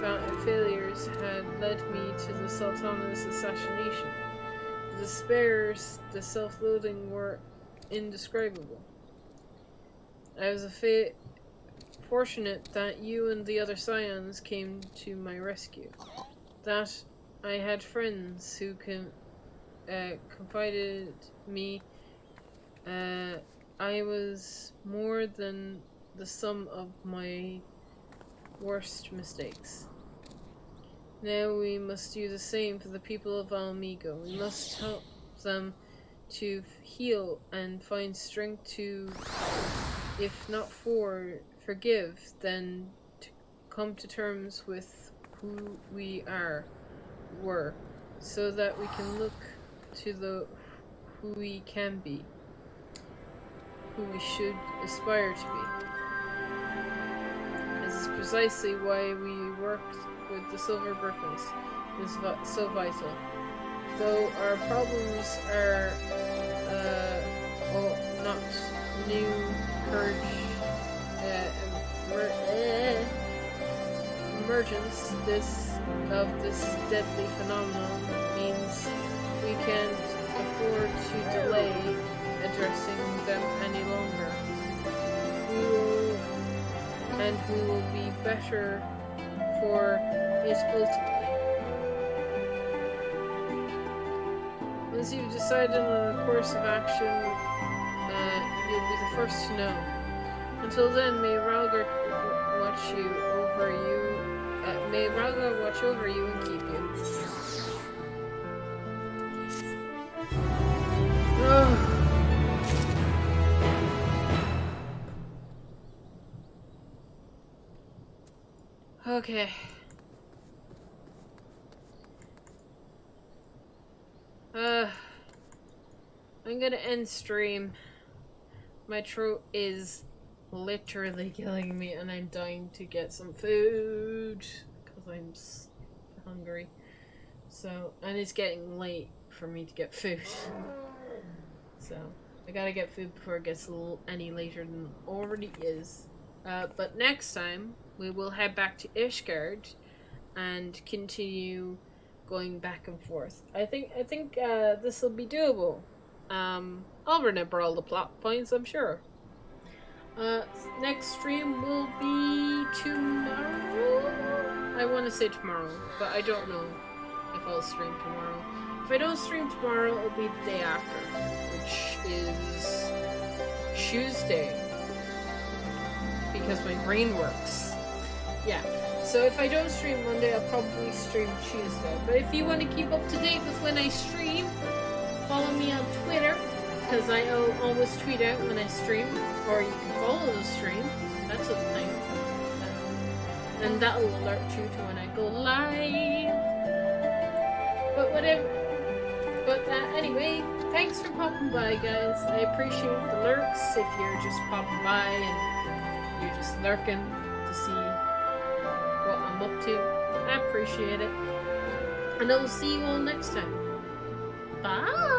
failures had led me to the Sultana's assassination. The despairs, the self-loathing were indescribable. I was fortunate that you and the other scions came to my rescue. That I had friends who confided me. I was more than the sum of my worst mistakes. Now we must do the same for the people of Almigo. We must help them to heal and find strength to, if not forgive, then to come to terms with who we were, so that we can look to who we can be, who we should aspire to be. This is precisely why we worked with the Silver Griffins. It is so vital. Though our problems are not new emergence of this deadly phenomenon means we can't afford to delay addressing them any longer. We will be better for it ultimately. Once you've decided on a course of action, you'll be the first to know. Until then, may Ralgar watch over you and keep you. Okay. I'm gonna end stream. My throat is literally killing me and I'm dying to get some food because I'm hungry. So, and it's getting late for me to get food. So, I gotta get food before it gets any later than it already is. But next time, we will head back to Ishgard and continue going back and forth. I think this will be doable. I'll remember all the plot points, I'm sure. Next stream will be tomorrow? I want to say tomorrow, but I don't know if I'll stream tomorrow. If I don't stream tomorrow, it'll be the day after, which is Tuesday. Because my brain works. Yeah. So if I don't stream Monday, I'll probably stream Tuesday. But if you want to keep up to date with when I stream, follow me on Twitter, because I'll always tweet out when I stream. Or you can follow the stream. That's a thing. And that'll alert you to when I go live. But whatever. But anyway, thanks for popping by, guys. I appreciate the lurks. If you're just popping by and you're just lurking to see what I'm up to, I appreciate it. And I will see you all next time. Bye!